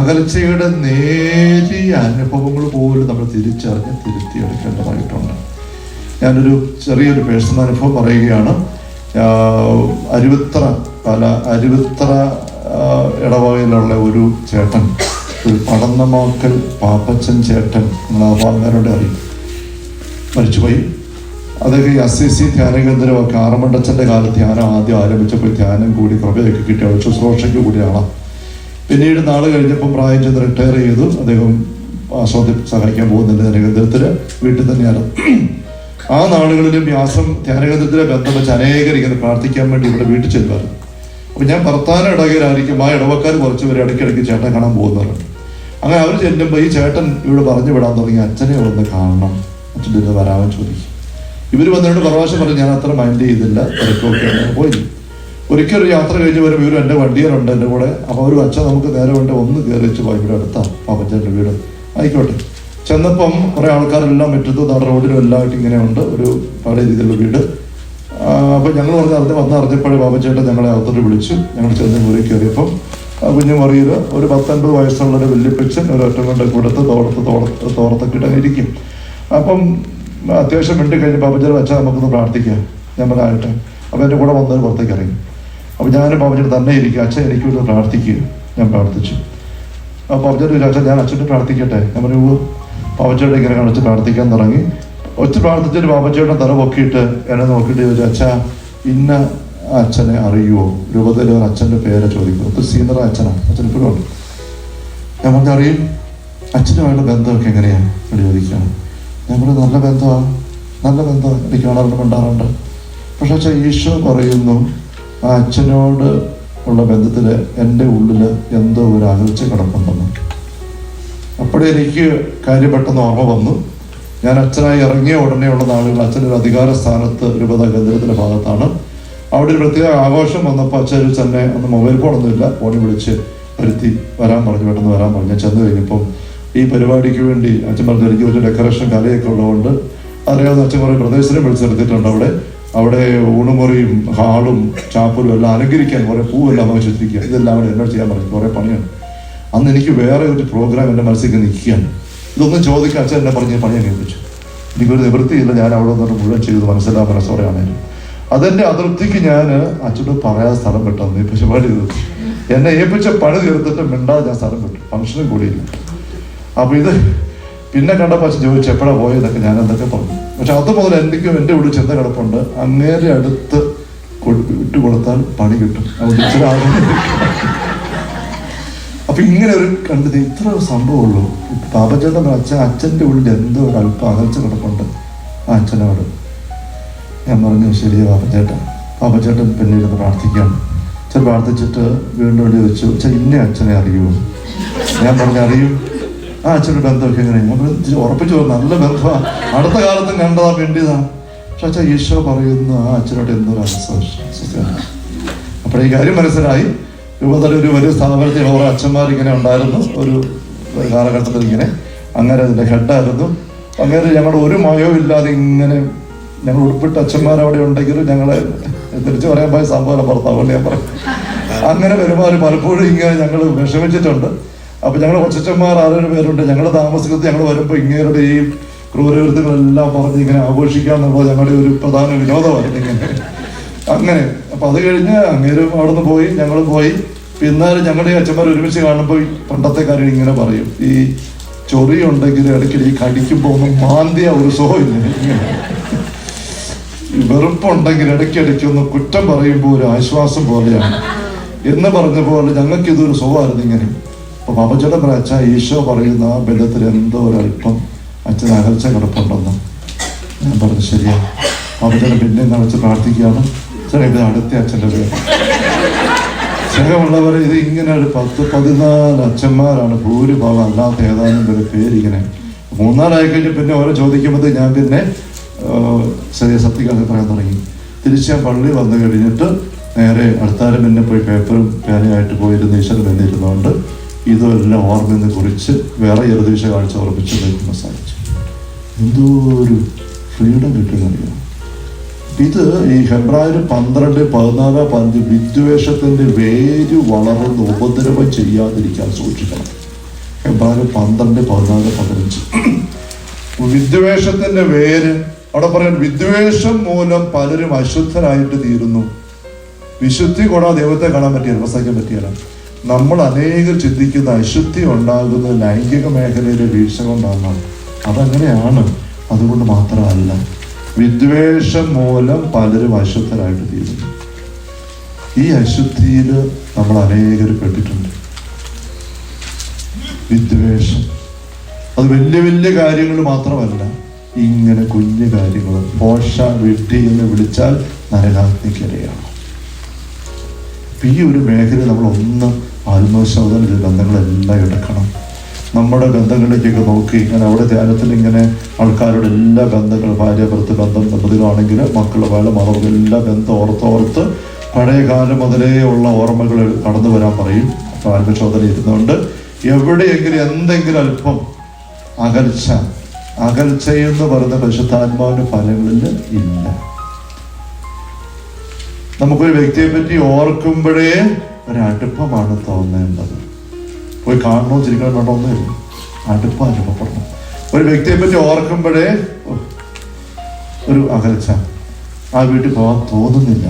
അകൽച്ചയുടെ നേരിയ അനുഭവങ്ങൾ പോലും നമ്മൾ തിരിച്ചറിഞ്ഞ് തിരുത്തിയെടുക്കേണ്ടതായിട്ടുണ്ട്. ഞാനൊരു ചെറിയൊരു പേഴ്സണൽ അനുഭവം പറയുകയാണ്. അരുവിത്ര ഇടവകയിലുള്ള ഒരു ചേട്ടൻ, ഒരു പടന്നമാക്കൽ പാപ്പച്ചൻ ചേട്ടൻ, നിങ്ങൾ ആ ഭാഗക്കാരോടെ അറിയും, മരിച്ചുപോയി. അദ്ദേഹം ഈ SCC ധ്യാന കേന്ദ്രമൊക്കെ ആറമണ്ടച്ചൻ്റെ കാലത്ത് ധ്യാനം ആദ്യം ആരംഭിച്ചപ്പോൾ ധ്യാനം കൂടി കൃപയൊക്കെ കിട്ടിയ ശുശ്രൂഷയ്ക്ക് കൂടിയ ആളാണ്. പിന്നീട് നാള് കഴിഞ്ഞപ്പോൾ പ്രായം ചെന്ന് റിട്ടയർ ചെയ്തു. അദ്ദേഹം സഹായിക്കാൻ പോകുന്നില്ല ധ്യാന കേന്ദ്രത്തിൽ, വീട്ടിൽ തന്നെയാണ്. ആ നാളുകളിലും വ്യാസം ധ്യാനകേന്ദ്രത്തിലെ ബന്ധം വെച്ച് അനേകർ ഇങ്ങനെ പ്രാർത്ഥിക്കാൻ വേണ്ടി ഇവിടെ വീട്ടിൽ ചെല്ലുമായിരുന്നു. അപ്പം ഞാൻ ഭർത്താന ഇടകയിലായിരിക്കും. ആ ഇടവക്കാർ കുറച്ച് പേര് ഇടയ്ക്കിടയ്ക്ക് ചേട്ടൻ കാണാൻ പോകുന്നവരുണ്ട്. അങ്ങനെ അവർ ചെല്ലുമ്പോൾ ഈ ചേട്ടൻ ഇവിടെ പറഞ്ഞു വിടാൻ തുടങ്ങി, അച്ഛനെ ഒന്ന് കാണണം, അച്ഛൻ്റെ ഇത് വരാമെന്ന് ചോദിക്കും. ഇവർ വന്നിട്ട് പ്രാവശ്യം പറഞ്ഞു, ഞാൻ അത്ര മൈൻഡ് ചെയ്തില്ല, തിരക്കൊക്കെ പോയി. ഒരിക്കലൊരു യാത്ര കഴിഞ്ഞ് വരും, ഇവരും എൻ്റെ വണ്ടിയിലുണ്ട് എൻ്റെ കൂടെ. അപ്പോൾ അവർ അച്ഛൻ നമുക്ക് നേരെ വേണ്ട ഒന്ന് കയറി വെച്ച് പോയി, ഇവിടെ അടുത്താണ് പാപ്പച്ചൻ്റെ വീട്, ആയിക്കോട്ടെ. ചെന്നപ്പം കുറേ ആൾക്കാരെല്ലാം മുറ്റത്തും നാട് റോഡിലും എല്ലാമായിട്ട് ഇങ്ങനെ ഉണ്ട്, ഒരു പല രീതിയിലുള്ള വീട്. അപ്പം ഞങ്ങൾ വന്നറിഞ്ഞപ്പോഴേ പാപ്പച്ചേട്ടൻ ഞങ്ങളെ അകത്തോട്ട് വിളിച്ചു. ഞങ്ങൾ ചെന്ന് മുറി കയറിയപ്പം കുഞ്ഞു മുറിയിൽ ഒരു 10-50 വയസ്സുള്ളൊരു വല്യപ്പച്ചൻ ഒരു ഒറ്റ കൊണ്ട് കൊടുത്ത് തോർത്തൊക്കെ ഇട്ട് ഇരിക്കും. അപ്പം അത്യാവശ്യം മിണ്ടി കഴിഞ്ഞ് പാപ്പച്ചേട്ടൻ വെച്ചാൽ നമുക്കൊന്ന് പ്രാർത്ഥിക്കാം. ഞാൻ പറയാട്ടെ. അപ്പം എൻ്റെ കൂടെ വന്നൊരു പുറത്തേക്ക് ഇറങ്ങി. അപ്പം ഞാനും പാപ്പച്ചേട്ടൻ തന്നെ ഇരിക്കുക, അച്ഛൻ എനിക്ക് വേണ്ടി പ്രാർത്ഥിക്കുക. ഞാൻ പ്രാർത്ഥിച്ചു. അപ്പോൾ പാപ്പച്ചേട്ടൻ അച്ഛൻ ഞാൻ അച്ഛൻ്റെ പ്രാർത്ഥിക്കട്ടെ. ഞാൻ പറഞ്ഞു. പാപ്പച്ചേട്ടൻ ഇങ്ങനെ കാണിച്ച് പ്രാർത്ഥിക്കാൻ തുടങ്ങി. ഒച്ച പ്രാർത്ഥിച്ചൊരു പാപ്പച്ചേട്ടൻ തല പൊക്കിയിട്ട് എന്നെ നോക്കിയിട്ട് ചോദിച്ചു, അച്ഛാ ഇന്ന അച്ഛനെ അറിയുമോ? രൂപതയിൽ ഒരു അച്ഛൻ്റെ പേരെ ചോദിക്കും. ഒത്തിരി സീനിയർ അച്ഛനാണ്, അച്ഛൻ ഇപ്പോഴും ഉണ്ട്. ഞാൻ പറഞ്ഞു അറിയും. അച്ഛനുമായിട്ട് ബന്ധമൊക്കെ എങ്ങനെയാണ് എന്ന് ചോദിക്കുകയാണ്. ഞങ്ങൾ നല്ല ബന്ധമാണ്, നല്ല ബന്ധം, എനിക്ക് കാണാറുണ്ട്, മിണ്ടാറുണ്ട്. പക്ഷെ അച്ഛൻ ഈശോ പറയുന്നു ആ അച്ഛനോട് ഉള്ള ബന്ധത്തിൽ എൻ്റെ ഉള്ളിൽ എന്തോ ഒരു അകൽച്ച കിടപ്പുണ്ടെന്ന്. അപ്പോഴേ എനിക്ക് കാര്യം പെട്ടെന്ന് ഓർമ്മ വന്നു. ഞാൻ അച്ഛനായി ഇറങ്ങിയ ഉടനെയുള്ള നാളുകൾ അച്ഛനൊരു അധികാര സ്ഥാനത്ത് രൂപത കേന്ദ്രത്തിൻ്റെ ഭാഗത്താണ്. അവിടെ ഒരു പ്രത്യേക ആഘോഷം വന്നപ്പോൾ അച്ഛൻ തന്നെ അന്ന് മൊബൈൽ ഫോണൊന്നുമില്ല, ഫോണിൽ വിളിച്ച് വരുത്തി വരാൻ പറഞ്ഞു, പെട്ടെന്ന് വരാൻ പറഞ്ഞു. ഞാൻ ചെന്ന് കഴിഞ്ഞപ്പം ഈ പരിപാടിക്ക് വേണ്ടി അച്ഛൻ പറഞ്ഞു എനിക്ക് ഒരു ഡെക്കറേഷൻ കലയൊക്കെ ഉള്ളതുകൊണ്ട് അറിയാവുന്ന അച്ഛൻ കുറേ പ്രദേശത്തിനെ വിളിച്ചെടുത്തിട്ടുണ്ട്. അവിടെ ഊണുമുറിയും ഹാളും ചാപ്പലും എല്ലാം അലങ്കരിക്കാൻ കുറേ പൂവെല്ലാം ആവശ്യത്തിരിക്കുക. ഇതെല്ലാം അവിടെ എന്നോട് ചെയ്യാൻ പറഞ്ഞു, കുറേ പണിയാണ്. അന്ന് എനിക്ക് വേറെ ഒരു പ്രോഗ്രാം എൻ്റെ മനസ്സിലേക്ക് നിൽക്കുകയാണ്. ഇതൊന്നും ചോദിക്കാൻ അച്ഛൻ എന്നെ പറഞ്ഞ് പണി ഏൽപ്പിച്ചു. എനിക്കൊരു നിവൃത്തിയില്ല, ഞാൻ അവിടെ നിന്നിട്ട് മുഴുവൻ ചെയ്ത് മനസ്സോടെയാണേലും. അതെൻ്റെ അതൃപ്തിക്ക് ഞാൻ അച്ഛനോട് പറയാതെ സ്ഥലം വിട്ടു. ഈ പരിപാടി തീർത്തു എന്നെ ഏൽപ്പിച്ച പണി തീർത്തിട്ട് മിണ്ടാതെ ഞാൻ സ്ഥലം വിട്ടു. ഫംഗ്ഷനും കൂടിയില്ല. അപ്പോൾ ഇത് പിന്നെ കണ്ടപ്പോൾ അച്ഛൻ ചോദിച്ചു എപ്പോഴാണ് പോയതൊക്കെ, ഞാൻ എന്തൊക്കെ പറഞ്ഞു. പക്ഷെ അത് മുതൽ എനിക്കും എൻ്റെ ഉള്ളിൽ ചിന്ത കിടപ്പുണ്ട്, അങ്ങേരെ അടുത്ത് വിട്ടുകൊടുത്താൽ പണി കിട്ടും. അതുകൊണ്ട് ഇച്ചിരി അപ്പൊ ഇങ്ങനെ ഒരു കണ്ടത് ഇത്ര സംഭവമുള്ളൂ. പാപ്പച്ചേട്ടൻ അച്ഛൻ്റെ ഉള്ളിൽ എന്തോ ഒരു അല്പം അകൽച്ച കിടപ്പുണ്ട് ആ അച്ഛനോട്. ഞാൻ പറഞ്ഞു ശരിയാ പാപ്പച്ചേട്ടൻ പിന്നീട് പ്രാർത്ഥിക്കുകയാണ്. അച്ഛൻ പ്രാർത്ഥിച്ചിട്ട് വീണ്ടും ചോദിച്ചു ഇന്ന അച്ഛനെ അറിയുമോ? ഞാൻ പറഞ്ഞു അറിയും. ആ അച്ഛൻ്റെ ബന്ധമൊക്കെ എങ്ങനെയാണ്? ഞാൻ ഉറപ്പിച്ചു നല്ല ബന്ധമാണ്, അടുത്ത കാലത്തും കണ്ടതാ വേണ്ടിയതാണ്. പക്ഷെ അച്ഛൻ ഈശോ പറയുന്ന ആ അച്ഛനോട് എന്തൊരു അസ്വസ്ഥയാണ്. അപ്പോൾ ഈ കാര്യം മനസ്സിലായി. രൂപതയുടെ ഒരു വലിയ സ്ഥാപനത്തിൽ ഓരോ അച്ഛന്മാരിങ്ങനെ ഉണ്ടായിരുന്നു ഒരു കാലഘട്ടത്തിൽ. ഇങ്ങനെ അങ്ങനെ അതിൻ്റെ ഹെഡായിരുന്നു. അങ്ങനെ ഞങ്ങളുടെ ഒരു മയവും ഇല്ലാതെ ഇങ്ങനെ ഞങ്ങൾ ഉൾപ്പെട്ട അച്ഛന്മാരവിടെ ഉണ്ടെങ്കിലും ഞങ്ങളെ തിരിച്ചു പറയാൻ പോയ സംഭവം പുറത്താവുകൊണ്ട് ഞാൻ പറയും. അങ്ങനെ പെരുമാറി പലപ്പോഴും ഇങ്ങനെ ഞങ്ങൾ വിഷമിച്ചിട്ടുണ്ട്. അപ്പം ഞങ്ങൾ കൊച്ചന്മാർ 6 പേരുണ്ട്. ഞങ്ങൾ താമസിക്കുന്നത് ഞങ്ങൾ വരുമ്പോൾ ഇങ്ങനെയുടെ ഈ ക്രൂരകൃത്യങ്ങളെല്ലാം പറഞ്ഞ് ഇങ്ങനെ ആഘോഷിക്കാന്നുള്ളത് ഞങ്ങളുടെ ഒരു പ്രധാന വിനോദമായിരുന്നു ഇങ്ങനെ. അങ്ങനെ അപ്പം അത് കഴിഞ്ഞ് അങ്ങേരും അവിടെ നിന്ന് പോയി, ഞങ്ങളും പോയി. പിന്നാലും ഞങ്ങളുടെ ഈ അച്ഛന്മാർ ഒരുമിച്ച് കാണുമ്പോൾ പണ്ടത്തെ കാര്യം ഇങ്ങനെ പറയും, ഈ ചൊറിയുണ്ടെങ്കിൽ ഇടയ്ക്കിടെ ഈ കടിക്കുമ്പോൾ ഒന്നും മാന്തിയ ഒരു സുഖമില്ല, ഇങ്ങനെ വെറുപ്പുണ്ടെങ്കിൽ ഇടയ്ക്കിടയ്ക്ക് ഒന്ന് കുറ്റം പറയുമ്പോൾ ഒരു ആശ്വാസം പോലെയാണ് എന്ന് പറഞ്ഞ പോലെ ഞങ്ങൾക്ക് ഇതൊരു സുഖമായിരുന്നു ഇങ്ങനെ. അപ്പൊ പാപ്പച്ചേട്ടൻ പറ അച്ഛാ ഈശോ പറയുന്ന ആ ബന്ധത്തിൽ എന്തോ ഒരല്പം അച്ഛൻ അകൽച്ച കിടപ്പുണ്ടെന്ന്. ഞാൻ പറഞ്ഞു ശരിയാ. പാപ്പച്ചേട്ടൻ പിന്നെ കളിച്ച് പ്രാർത്ഥിക്കുകയാണ്. ഇത് അടുത്ത അച്ഛൻ്റെ പേര്. സ്നേഹമുള്ളവരെ, ഇത് ഇങ്ങനെ ഒരു 10-14 അച്ഛന്മാരാണ് ഭൂരിഭാഗം. അല്ലാത്ത ഏതാനും പേരിങ്ങനെ 3-4 കഴിഞ്ഞ് പിന്നെ ഓരോ ചോദിക്കുമ്പോൾ ഞാൻ പിന്നെ ചെറിയ സത്യങ്ങളൊക്കെ പറയാൻ തുടങ്ങി. തിരിച്ച് ഞാൻ പള്ളി വന്നു കഴിഞ്ഞിട്ട് നേരെ അടുത്താരും പിന്നെ പോയി പേപ്പറും പേനയായിട്ട് പോയിരുന്ന് ഈശ്വരൻ വന്നിരുന്നതുകൊണ്ട് ഇതെല്ലാം ഓർമ്മയെന്ന് കുറിച്ച് വേറെ ചെറുതീശ കാഴ്ച ഉറപ്പിച്ച് നിൽക്കുന്ന സാധിച്ചു. എന്തോ ഒരു ഫ്രീഡം കിട്ടുന്നറിയാം. ഇത് ഈ ഫെബ്രുവരി 12, 14, 15 വിദ്വേഷത്തിന്റെ വേര് വളർന്ന് ഉപദ്രവം ചെയ്യാതിരിക്കാൻ സൂക്ഷിക്കണം. ഫെബ്രുവരി 12, 14, 15 വിദ്വേഷത്തിന്റെ വേര്. അവിടെ പറയാൻ വിദ്വേഷം മൂലം പലരും അശുദ്ധരായിട്ട് തീരുന്നു. വിശുദ്ധി കൂടാതെ ദൈവത്തെ കാണാൻ പറ്റിയാൽ പ്രസംഗിക്കാൻ പറ്റിയാൽ നമ്മൾ അനേകം ചിന്തിക്കുന്ന അശുദ്ധി ഉണ്ടാകുന്നത് ലൈംഗിക മേഖലയിലെ വീഴ്ച കൊണ്ടാണ്. അതങ്ങനെയാണ്. അതുകൊണ്ട് മാത്രമല്ല, വിദ്വേഷം മൂലം പലരും അശുദ്ധരായിട്ട് തീരുന്നു. ഈ അശുദ്ധിയിൽ നമ്മൾ അനേകർ പെട്ടിട്ടുണ്ട്. വിദ്വേഷം അത് വലിയ വലിയ കാര്യങ്ങൾ മാത്രമല്ല, ഇങ്ങനെ കുഞ്ഞു കാര്യങ്ങൾ. പോഷ വിട്ടി എന്ന് വിളിച്ചാൽ നരകാഗ്നിക്കിരയാണ്. ഈ ഒരു മേഖല നമ്മൾ ഒന്ന് ആത്മശോധന ചെയ്ത് ബന്ധങ്ങളെല്ലാം എടുക്കണം. നമ്മുടെ ബന്ധങ്ങളിലേക്കൊക്കെ നോക്കി ഇങ്ങനെ അവിടെ ധ്യാനത്തിൽ ഇങ്ങനെ ആൾക്കാരുടെ എല്ലാ ബന്ധങ്ങളും, ഭാര്യ ഭർത്തൃ ബന്ധം, ദമ്പതികളാണെങ്കിൽ മക്കളുടെ വേല മറവുകൾ എല്ലാ ബന്ധം ഓർത്തോർത്ത് പഴയ കാലം മുതലേ ഉള്ള ഓർമ്മകൾ കടന്നു വരാൻ പറയും. അപ്പോൾ ആത്മശോധന ഇരുന്നുകൊണ്ട് എവിടെയെങ്കിലും എന്തെങ്കിലും അല്പം അകൽച്ചയെന്ന് പറയുന്ന പരിശുദ്ധാത്മാവിന്റെ ഫലങ്ങളിൽ ഇല്ല. നമുക്കൊരു വ്യക്തിയെ പറ്റി ഓർക്കുമ്പോഴേ ഒരടുപ്പമാണ് തോന്നേണ്ടത്. പോയി കാണണോ ചിരിക്കണം വേണ്ടൊന്നുമില്ല, അടുപ്പം അനുഭവപ്പെടണം. ഒരു വ്യക്തിയെ പറ്റി ഓർക്കുമ്പോഴേ ഒരു അകൽച്ച, ആ വീട്ടിൽ പോകാൻ തോന്നുന്നില്ല,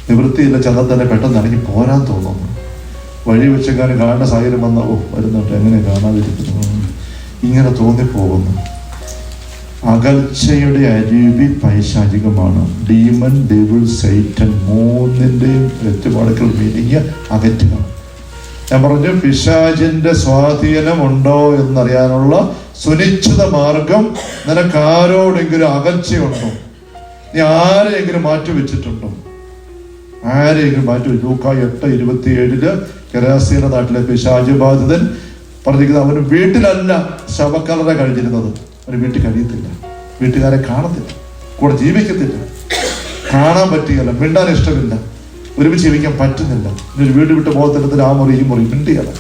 നിവൃത്തിയില്ല, ചെന്നാൽ തന്നെ പെട്ടെന്ന് ഇറങ്ങി പോരാൻ തോന്നുന്നു. വഴി വെച്ചെങ്ങാനും കാണേണ്ട സാഹചര്യം വന്ന വരുന്നുണ്ട്, എങ്ങനെ കാണാതിരിക്കുന്നു, ഇങ്ങനെ തോന്നിപ്പോകുന്നു. അകൽച്ചയുടെ അരുവി പൈശാചികമാണ്. ഡീമൺ, ഡെവിൾ, സൈറ്റൻ, മൂന്നിൻ്റെയും വ്യക്തിപാടുക്കൾ മീനിങ് അകറ്റുക. ഞാൻ പറഞ്ഞു, പിശാചിന്റെ സ്വാധീനമുണ്ടോ എന്നറിയാനുള്ള സുനിശ്ചിത മാർഗം നിനക്ക് ആരോടെങ്കിലും അകൽച്ചയുണ്ടോ? നീ ആരെയെങ്കിലും മാറ്റിവെച്ചിട്ടുണ്ടോ? ആരെയെങ്കിലും മാറ്റിവെച്ചു? ലൂക്കാ 8:27 ഗെരാസീന നാട്ടിലെ പിശാച് ബാധിതൻ പറഞ്ഞിരിക്കുന്നത്, അവന് വീട്ടിലല്ല ശവക്കലറ കഴിഞ്ഞിരുന്നത്. അവന് വീട്ടിൽ കഴിയത്തില്ല, വീട്ടുകാരെ കാണത്തില്ല, കൂടെ ജീവിക്കത്തില്ല, കാണാൻ പറ്റുകയില്ല, മിണ്ടാൻ ഇഷ്ടമില്ല, ഒരുമിച്ച് ജീവിക്കാൻ പറ്റുന്നില്ല. ഒരു വീട് വിട്ട് പോകത്തില്ല, ആ മുറി ഈ മുറി മിണ്ടിയല്ല,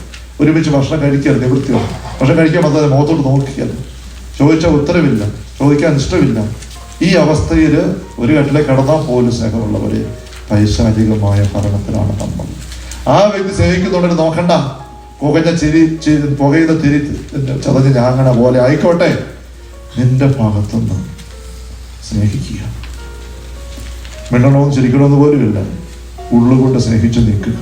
ഒരുമിച്ച് ഭക്ഷണം കഴിക്കരുത്, നിവൃത്തിയാണ്. ഭക്ഷണം കഴിക്കാൻ പറ്റാതെ മുഖത്തോട്ട് നോക്കിയല്ല, ചോദിച്ചാൽ ഉത്തരവില്ല, ചോദിക്കാൻ ഇഷ്ടമില്ല. ഈ അവസ്ഥയിൽ ഒരു കട്ടിലെ കിടന്നാൽ പോലും സ്നേഹമുള്ളവരെ പൈശാചികമായ ഭരണത്തിലാണ് നമ്മൾ. ആ വ്യക്തി സ്നേഹിക്കുന്നുണ്ടെങ്കിൽ നോക്കണ്ട, പുകയുന്ന തിരി ചതഞ്ഞ് ഞാങ്ങണ പോലെ ആയിക്കോട്ടെ, നിന്റെ ഭാഗത്തുനിന്ന് സ്നേഹിക്കുക. മിണ്ടണമെന്ന് ചിരിക്കണമെന്ന് പോലുമില്ല, ഉള്ളുകൊണ്ട് സ്നേഹിച്ച് നിൽക്കുക.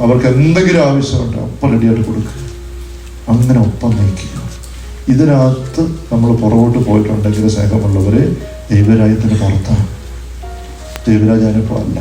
അവർക്ക് എന്തെങ്കിലും ആവശ്യമുണ്ടോ ഒപ്പം റെഡിയായിട്ട് കൊടുക്കുക, അങ്ങനെ ഒപ്പം നയിക്കുക. ഇതിനകത്ത് നമ്മൾ പുറകോട്ട് പോയിട്ടുണ്ടെങ്കിൽ സ്നേഹമുള്ളവരെ ദൈവരാജ്യത്തിന് പുറത്താണ്, ദൈവരാജ്യാനുഭവം അല്ല.